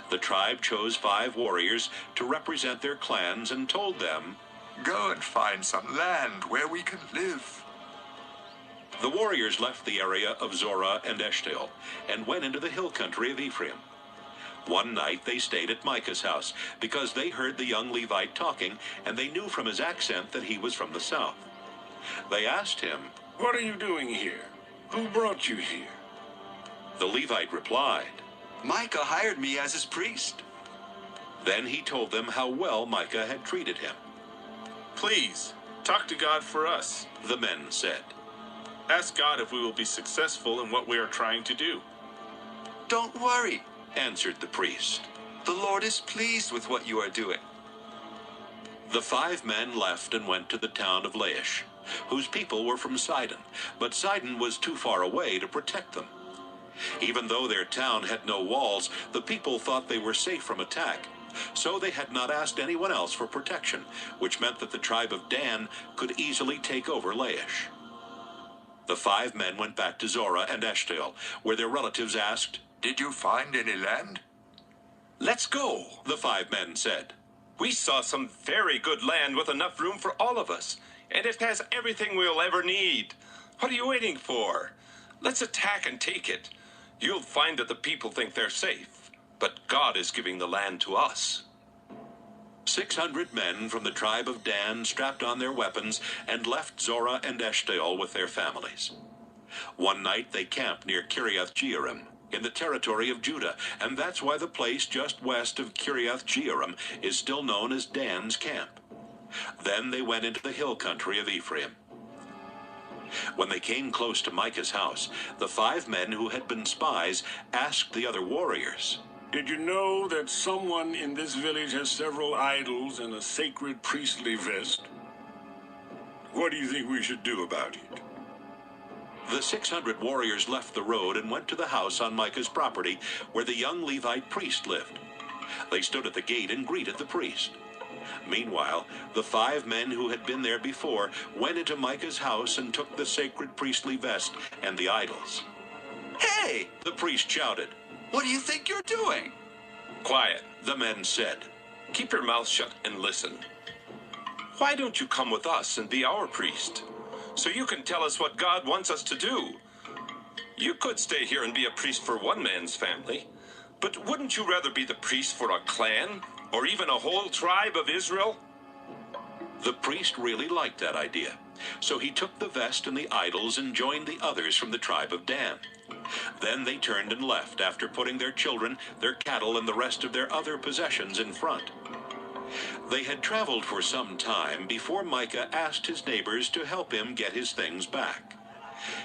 The tribe chose 5 warriors to represent their clans and told them, "Go and find some land where we can live." The warriors left the area of Zorah and Eshtaol and went into the hill country of Ephraim. One night they stayed at Micah's house because they heard the young Levite talking, and they knew from his accent that he was from the south. They asked him, "What are you doing here? Who brought you here?" The Levite replied, "Micah hired me as his priest." Then he told them how well Micah had treated him. "Please, talk to God for us," the men said. "Ask God if we will be successful in what we are trying to do." "Don't worry," answered the priest. "The Lord is pleased with what you are doing." The 5 men left and went to the town of Laish, whose people were from Sidon, but Sidon was too far away to protect them. Even though their town had no walls, the people thought they were safe from attack, so they had not asked anyone else for protection, which meant that the tribe of Dan could easily take over Laish. The 5 men went back to Zorah and Eshtaol, where their relatives asked, "Did you find any land?" "Let's go," the 5 men said. "We saw some very good land with enough room for all of us, and it has everything we'll ever need. What are you waiting for? Let's attack and take it. You'll find that the people think they're safe, but God is giving the land to us." 600 men from the tribe of Dan strapped on their weapons and left Zorah and Eshtaol with their families. One night they camped near Kiriath Jearim in the territory of Judah, and that's why the place just west of Kiriath Jearim is still known as Dan's camp. Then they went into the hill country of Ephraim. When they came close to Micah's house, the 5 men who had been spies asked the other warriors, "Did you know that someone in this village has several idols and a sacred priestly vest? What do you think we should do about it?" The 600 warriors left the road and went to the house on Micah's property where the young Levite priest lived. They stood at the gate and greeted the priest. Meanwhile, the 5 men who had been there before went into Micah's house and took the sacred priestly vest and the idols. "Hey!" the priest shouted. "What do you think you're doing?" "Quiet," the men said. "Keep your mouth shut and listen. Why don't you come with us and be our priest, so you can tell us what God wants us to do? You could stay here and be a priest for one man's family, but wouldn't you rather be the priest for a clan, or even a whole tribe of Israel?" The priest really liked that idea, so he took the vest and the idols and joined the others from the tribe of Dan. Then they turned and left after putting their children, their cattle, and the rest of their other possessions in front. They had traveled for some time before Micah asked his neighbors to help him get his things back.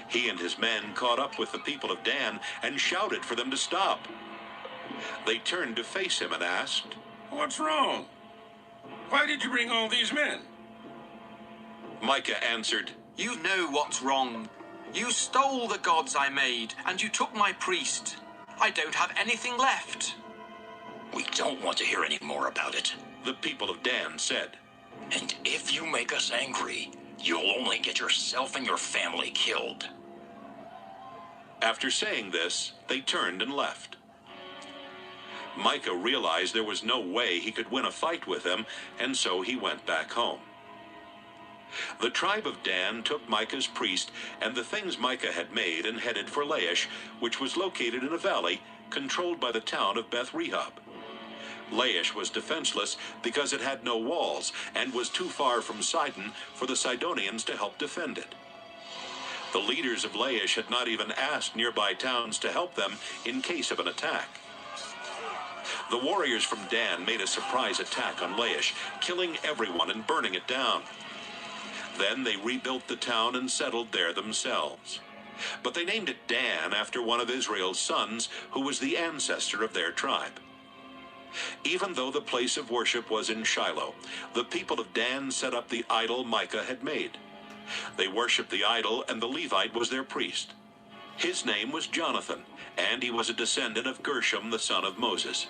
He and his men caught up with the people of Dan and shouted for them to stop. They turned to face him and asked, "What's wrong? Why did you bring all these men?" Micah answered, "You know what's wrong. You stole the gods I made, and you took my priest. I don't have anything left." "We don't want to hear any more about it," the people of Dan said. "And if you make us angry, you'll only get yourself and your family killed." After saying this, they turned and left. Micah realized there was no way he could win a fight with them, and so he went back home. The tribe of Dan took Micah's priest and the things Micah had made and headed for Laish, which was located in a valley controlled by the town of Beth Rehob. Laish was defenseless because it had no walls and was too far from Sidon for the Sidonians to help defend it. The leaders of Laish had not even asked nearby towns to help them in case of an attack. The warriors from Dan made a surprise attack on Laish, killing everyone and burning it down. Then they rebuilt the town and settled there themselves. But they named it Dan after one of Israel's sons, who was the ancestor of their tribe. Even though the place of worship was in Shiloh, the people of Dan set up the idol Micah had made. They worshipped the idol, and the Levite was their priest. His name was Jonathan, and he was a descendant of Gershom, the son of Moses.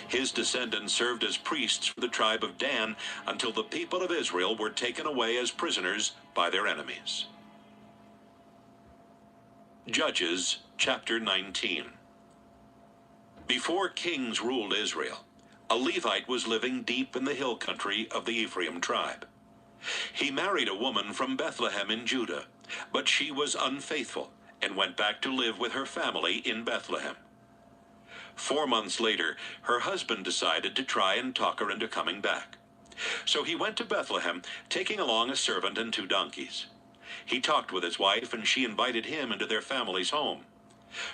His descendants served as priests for the tribe of Dan until the people of Israel were taken away as prisoners by their enemies. Judges chapter 19. Before kings ruled Israel, a Levite was living deep in the hill country of the Ephraim tribe. He married a woman from Bethlehem in Judah, but she was unfaithful and went back to live with her family in Bethlehem. 4 months later, her husband decided to try and talk her into coming back. So he went to Bethlehem, taking along a servant and 2 donkeys. He talked with his wife, and she invited him into their family's home.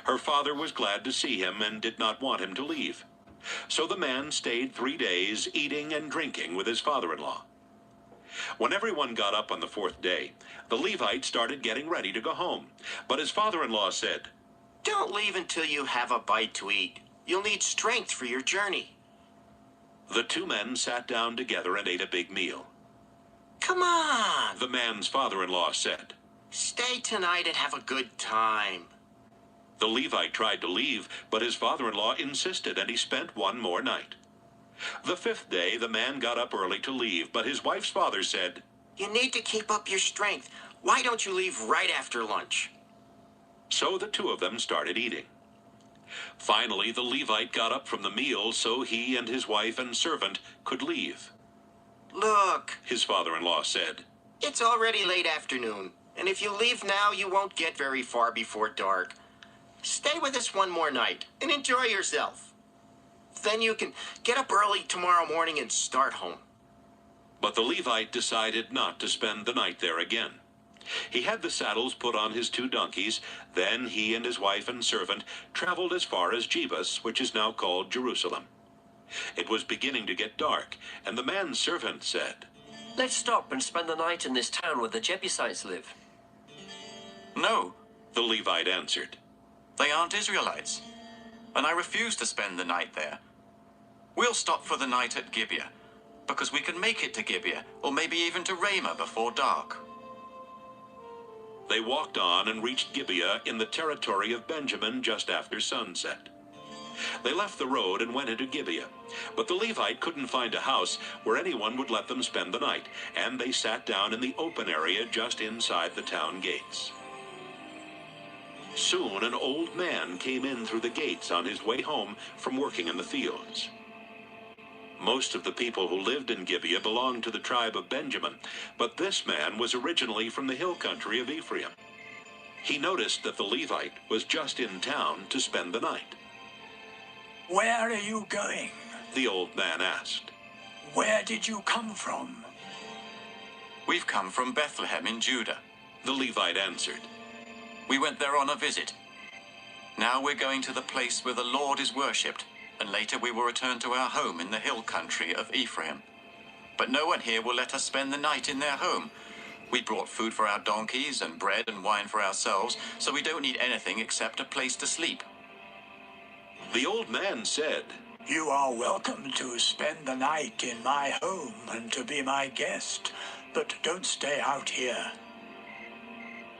Her father was glad to see him and did not want him to leave. So the man stayed 3 days, eating and drinking with his father-in-law. When everyone got up on the 4th day, the Levite started getting ready to go home. But his father-in-law said, "Don't leave until you have a bite to eat. You'll need strength for your journey." The 2 men sat down together and ate a big meal. "Come on," the man's father-in-law said. "Stay tonight and have a good time." The Levite tried to leave, but his father-in-law insisted, and he spent 1 more night. The 5th day, the man got up early to leave, but his wife's father said, "You need to keep up your strength. Why don't you leave right after lunch?" So the 2 of them started eating. Finally, the Levite got up from the meal so he and his wife and servant could leave. "Look," his father-in-law said, "it's already late afternoon, and if you leave now, you won't get very far before dark. Stay with us 1 more night and enjoy yourself. Then you can get up early tomorrow morning and start home." But the Levite decided not to spend the night there again. He had the saddles put on his 2 donkeys. Then he and his wife and servant traveled as far as Jebus, which is now called Jerusalem. It was beginning to get dark, and the man's servant said, "Let's stop and spend the night in this town where the Jebusites live." "No," the Levite answered. "They aren't Israelites, and I refuse to spend the night there. We'll stop for the night at Gibeah, because we can make it to Gibeah, or maybe even to Ramah before dark." They walked on and reached Gibeah in the territory of Benjamin just after sunset. They left the road and went into Gibeah, but the Levite couldn't find a house where anyone would let them spend the night, and they sat down in the open area just inside the town gates. Soon an old man came in through the gates on his way home from working in the fields. Most of the people who lived in Gibeah belonged to the tribe of Benjamin, but this man was originally from the hill country of Ephraim. He noticed that the Levite was just in town to spend the night. "Where are you going?" the old man asked. "Where did you come from?" "We've come from Bethlehem in Judah," the Levite answered. "We went there on a visit. Now we're going to the place where the Lord is worshipped, and later we will return to our home in the hill country of Ephraim. But no one here will let us spend the night in their home. We brought food for our donkeys and bread and wine for ourselves, so we don't need anything except a place to sleep." The old man said, "You are welcome to spend the night in my home and to be my guest, but don't stay out here."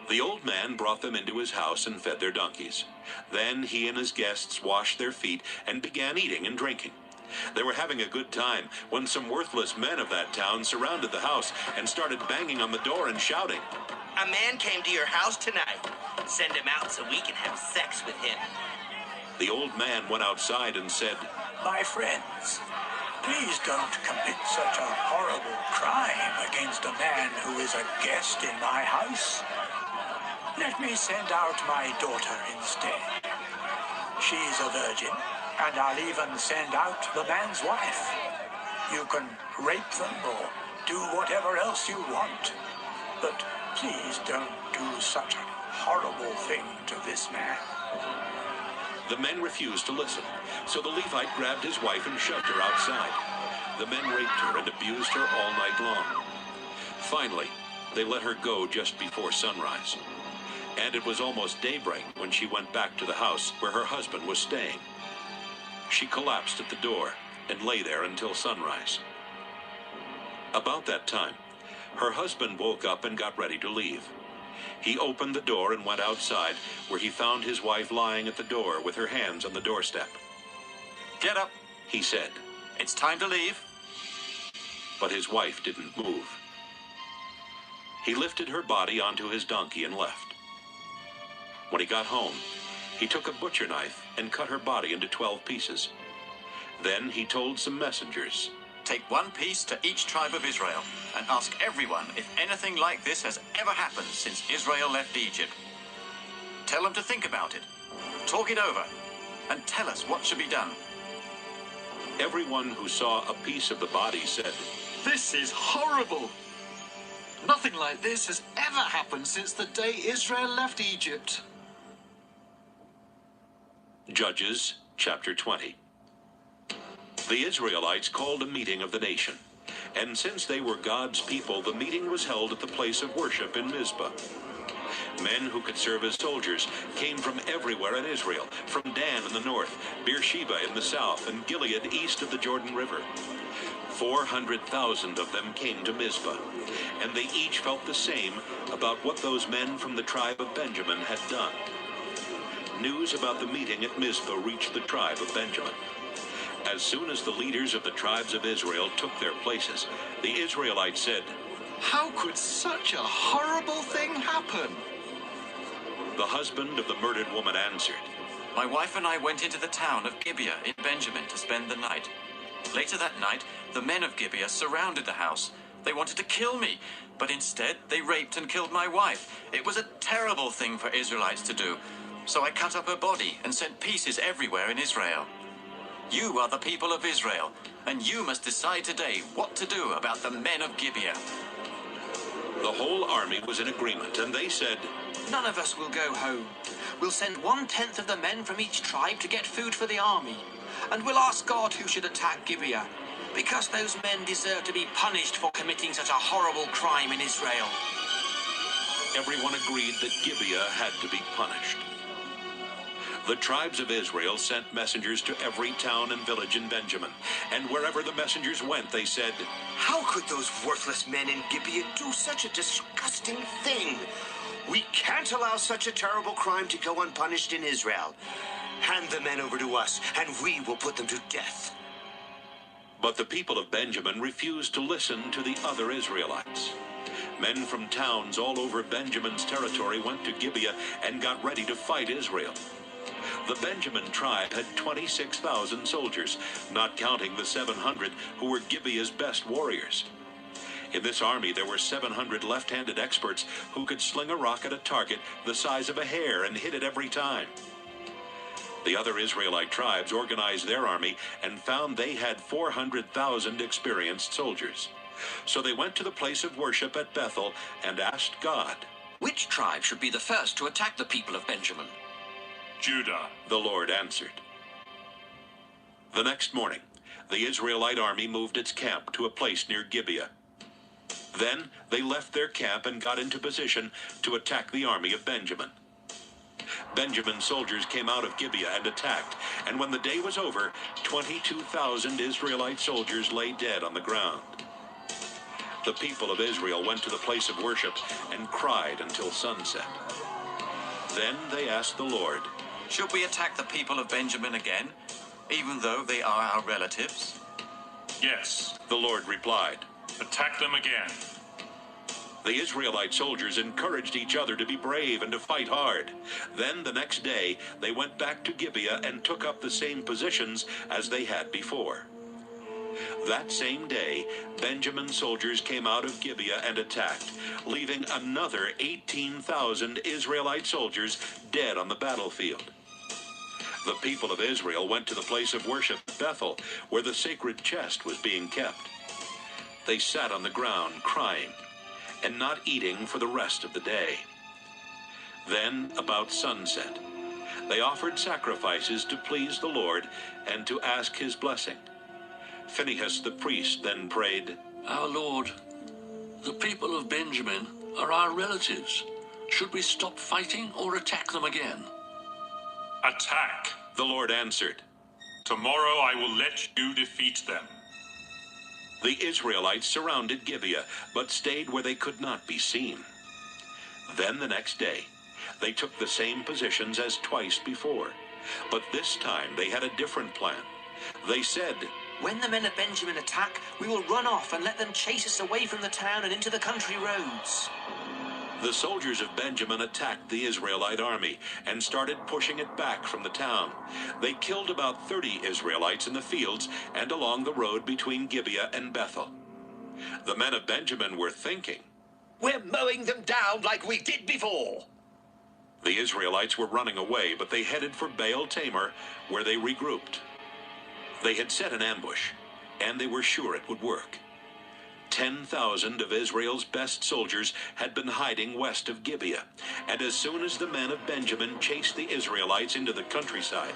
The old man brought them into his house and fed their donkeys. Then he and his guests washed their feet and began eating and drinking. They were having a good time when some worthless men of that town surrounded the house and started banging on the door and shouting, "A man came to your house tonight. Send him out so we can have sex with him." The old man went outside and said, "My friends, please don't commit such a horrible crime against a man who is a guest in my house. Let me send out my daughter instead. She's a virgin, and I'll even send out the man's wife. You can rape them or do whatever else you want, but please don't do such a horrible thing to this man." The men refused to listen, so the Levite grabbed his wife and shoved her outside. The men raped her and abused her all night long. Finally, they let her go just before sunrise. And it was almost daybreak when she went back to the house where her husband was staying. She collapsed at the door and lay there until sunrise. About that time, her husband woke up and got ready to leave. He opened the door and went outside, where he found his wife lying at the door with her hands on the doorstep. "Get up," he said. "It's time to leave." But his wife didn't move. He lifted her body onto his donkey and left. When he got home, He took a butcher knife and cut her body into 12 pieces. Then he told some messengers, "Take one piece to each tribe of Israel and ask everyone if anything like this has ever happened since Israel left Egypt. Tell them to think about it, talk it over, and tell us what should be done." Everyone who saw a piece of the body said, "This is horrible. Nothing like this has ever happened since the day Israel left Egypt." Judges chapter 20. The Israelites called a meeting of the nation, and since they were God's people, the meeting was held at the place of worship in Mizpah. Men who could serve as soldiers came from everywhere in Israel, from Dan in the north, Beersheba in the south, and Gilead east of the Jordan River. 400,000 of them came to Mizpah, and they each felt the same about what those men from the tribe of Benjamin had done. News about the meeting at Mizpah reached the tribe of Benjamin. As soon as the leaders of the tribes of Israel took their places, the Israelites said, "How could such a horrible thing happen?" The husband of the murdered woman answered, "My wife and I went into the town of Gibeah in Benjamin to spend the night. Later that night, the men of Gibeah surrounded the house. They wanted to kill me, but instead they raped and killed my wife. It was a terrible thing for Israelites to do, so I cut up her body and sent pieces everywhere in Israel. You are the people of Israel, and you must decide today what to do about the men of Gibeah." The whole army was in agreement, and they said, None of us will go home. We'll send 1/10 of the men from each tribe to get food for the army. And we'll ask God who should attack Gibeah, because those men deserve to be punished for committing such a horrible crime in Israel. Everyone agreed that Gibeah had to be punished. The tribes of Israel sent messengers to every town and village in Benjamin, and wherever the messengers went, they said, "How could those worthless men in Gibeah do such a disgusting thing? We can't allow such a terrible crime to go unpunished in Israel. Hand the men over to us, and we will put them to death." But the people of Benjamin refused to listen to the other Israelites. Men from towns all over Benjamin's territory went to Gibeah and got ready to fight Israel. The Benjamin tribe had 26,000 soldiers, not counting the 700 who were Gibeah's best warriors. In this army, there were 700 left-handed experts who could sling a rock at a target the size of a hair and hit it every time. The other Israelite tribes organized their army and found they had 400,000 experienced soldiers. So they went to the place of worship at Bethel and asked God, "Which tribe should be the first to attack the people of Benjamin?" "Judah," the Lord answered. The next morning, the Israelite army moved its camp to a place near Gibeah. Then they left their camp and got into position to attack the army of Benjamin. Benjamin's soldiers came out of Gibeah and attacked, and when the day was over, 22,000 Israelite soldiers lay dead on the ground. The people of Israel went to the place of worship and cried until sunset. Then they asked the Lord, "Should we attack the people of Benjamin again, even though they are our relatives?" "Yes," the Lord replied. "Attack them again." The Israelite soldiers encouraged each other to be brave and to fight hard. Then the next day, they went back to Gibeah and took up the same positions as they had before. That same day, Benjamin's soldiers came out of Gibeah and attacked, leaving another 18,000 Israelite soldiers dead on the battlefield. The people of Israel went to the place of worship at Bethel, where the sacred chest was being kept. They sat on the ground crying and not eating for the rest of the day. Then, about sunset, they offered sacrifices to please the Lord and to ask his blessing. Phinehas the priest then prayed, "Our Lord, the people of Benjamin are our relatives. Should we stop fighting or attack them again?" "Attack," the Lord answered. "Tomorrow I will let you defeat them." The Israelites surrounded Gibeah, but stayed where they could not be seen. Then the next day, they took the same positions as twice before, but this time they had a different plan. They said, "When the men of Benjamin attack, we will run off and let them chase us away from the town and into the country roads." The soldiers of Benjamin attacked the Israelite army and started pushing it back from the town. They killed about 30 Israelites in the fields and along the road between Gibeah and Bethel. The men of Benjamin were thinking, "We're mowing them down like we did before." The Israelites were running away, but they headed for Baal Tamar, where they regrouped. They had set an ambush, and they were sure it would work. 10,000 of Israel's best soldiers had been hiding west of Gibeah, and as soon as the men of Benjamin chased the Israelites into the countryside,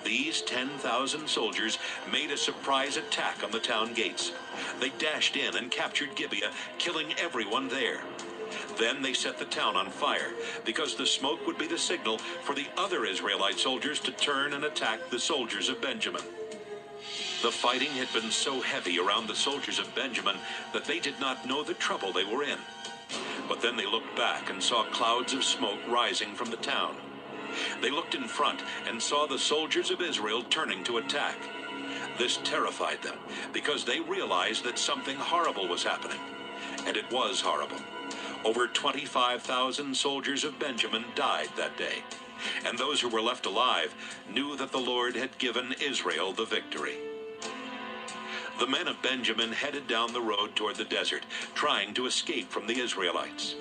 these 10,000 soldiers made a surprise attack on the town gates. They dashed in and captured Gibeah, killing everyone there. Then they set the town on fire, because the smoke would be the signal for the other Israelite soldiers to turn and attack the soldiers of Benjamin. The fighting had been so heavy around the soldiers of Benjamin that they did not know the trouble they were in. But then they looked back and saw clouds of smoke rising from the town. They looked in front and saw the soldiers of Israel turning to attack. This terrified them, because they realized that something horrible was happening. And it was horrible. Over 25,000 soldiers of Benjamin died that day. And those who were left alive knew that the Lord had given Israel the victory. The men of Benjamin headed down the road toward the desert, trying to escape from the Israelites.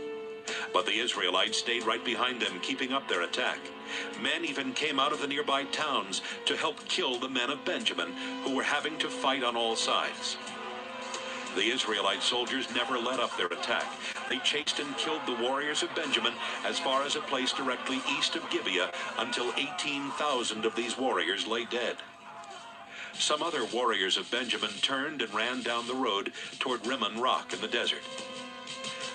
But the Israelites stayed right behind them, keeping up their attack. Men even came out of the nearby towns to help kill the men of Benjamin, who were having to fight on all sides. The Israelite soldiers never let up their attack. They chased and killed the warriors of Benjamin as far as a place directly east of Gibeah, until 18,000 of these warriors lay dead. Some other warriors of Benjamin turned and ran down the road toward Rimmon Rock in the desert.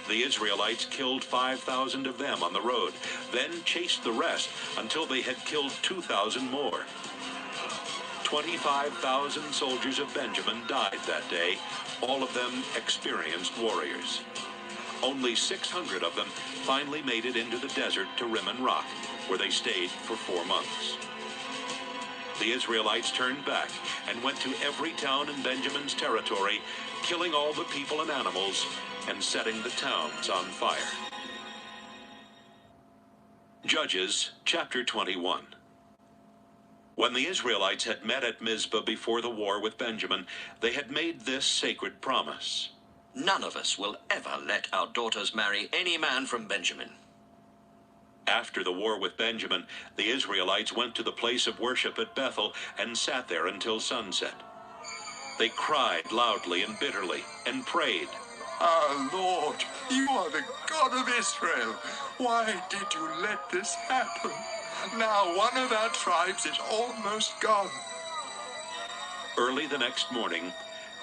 The Israelites killed 5,000 of them on the road, then chased the rest until they had killed 2,000 more. 25,000 soldiers of Benjamin died that day, all of them experienced warriors. Only 600 of them finally made it into the desert to Rimmon Rock, where they stayed for 4 months. The Israelites turned back and went to every town in Benjamin's territory, killing all the people and animals and setting the towns on fire. Judges chapter 21. When the Israelites had met at Mizpah before the war with Benjamin, they had made this sacred promise. "None of us will ever let our daughters marry any man from Benjamin." After the war with Benjamin, the Israelites went to the place of worship at Bethel and sat there until sunset. They cried loudly and bitterly and prayed, Our Lord, you are the God of Israel. Why did you let this happen? Now one of our tribes is almost gone. Early the next morning,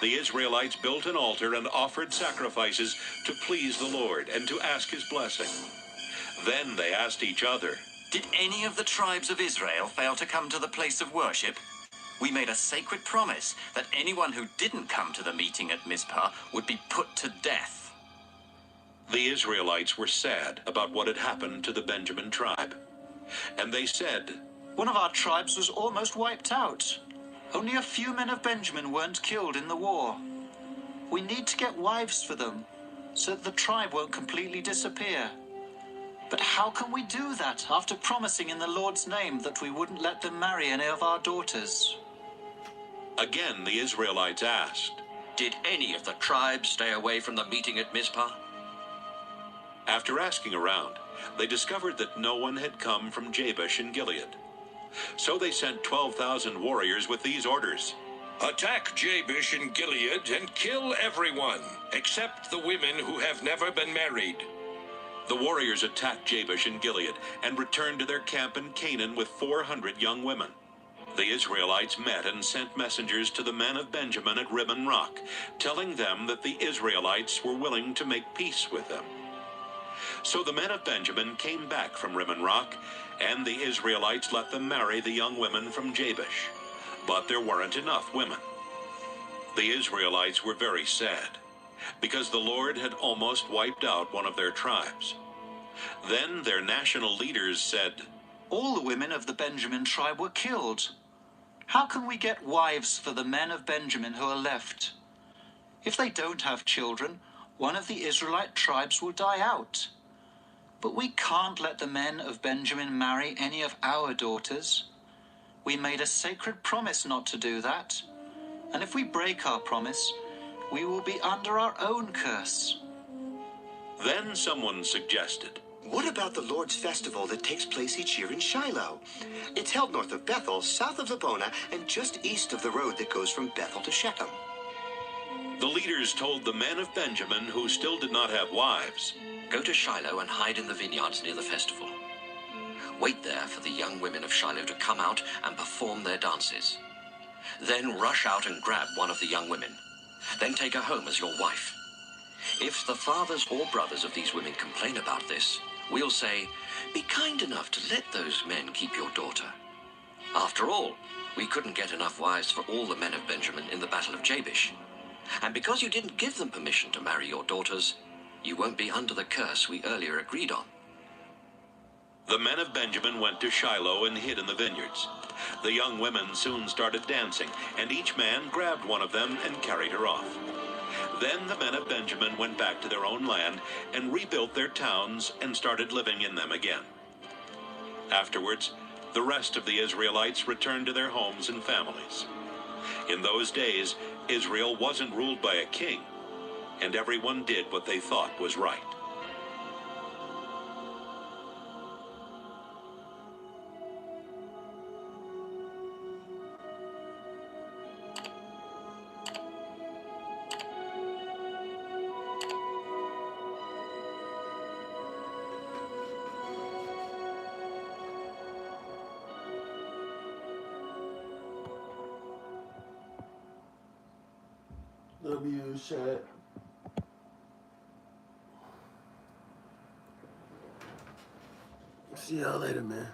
the Israelites built an altar and offered sacrifices to please the Lord and to ask his blessing. Then they asked each other, Did any of the tribes of Israel fail to come to the place of worship? We made a sacred promise that anyone who didn't come to the meeting at Mizpah would be put to death. The Israelites were sad about what had happened to the Benjamin tribe. And they said, One of our tribes was almost wiped out. Only a few men of Benjamin weren't killed in the war. We need to get wives for them, so that the tribe won't completely disappear. But how can we do that after promising in the Lord's name that we wouldn't let them marry any of our daughters? Again, the Israelites asked, Did any of the tribes stay away from the meeting at Mizpah? After asking around, they discovered that no one had come from Jabesh in Gilead. So they sent 12,000 warriors with these orders. Attack Jabesh in Gilead and kill everyone, except the women who have never been married. The warriors attacked Jabesh in Gilead and returned to their camp in Canaan with 400 young women. The Israelites met and sent messengers to the men of Benjamin at Rimmon Rock, telling them that the Israelites were willing to make peace with them. So the men of Benjamin came back from Rimmon Rock, and the Israelites let them marry the young women from Jabesh. But there weren't enough women. The Israelites were very sad, because the Lord had almost wiped out one of their tribes. Then their national leaders said, All the women of the Benjamin tribe were killed. How can we get wives for the men of Benjamin who are left? If they don't have children, one of the Israelite tribes will die out. But we can't let the men of Benjamin marry any of our daughters. We made a sacred promise not to do that. And if we break our promise, we will be under our own curse. Then someone suggested, What about the Lord's festival that takes place each year in Shiloh? It's held north of Bethel, south of Lebona, and just east of the road that goes from Bethel to Shechem. The leaders told the men of Benjamin who still did not have wives, Go to Shiloh and hide in the vineyards near the festival. Wait there for the young women of Shiloh to come out and perform their dances. Then rush out and grab one of the young women. Then take her home as your wife. If the fathers or brothers of these women complain about this, we'll say, be kind enough to let those men keep your daughter. After all, we couldn't get enough wives for all the men of Benjamin in the Battle of Jabesh. And because you didn't give them permission to marry your daughters, you won't be under the curse we earlier agreed on. The men of Benjamin went to Shiloh and hid in the vineyards. The young women soon started dancing, and each man grabbed one of them and carried her off. Then the men of Benjamin went back to their own land and rebuilt their towns and started living in them again. Afterwards, the rest of the Israelites returned to their homes and families. In those days, Israel wasn't ruled by a king, and everyone did what they thought was right. Love you, chat. See y'all later, man.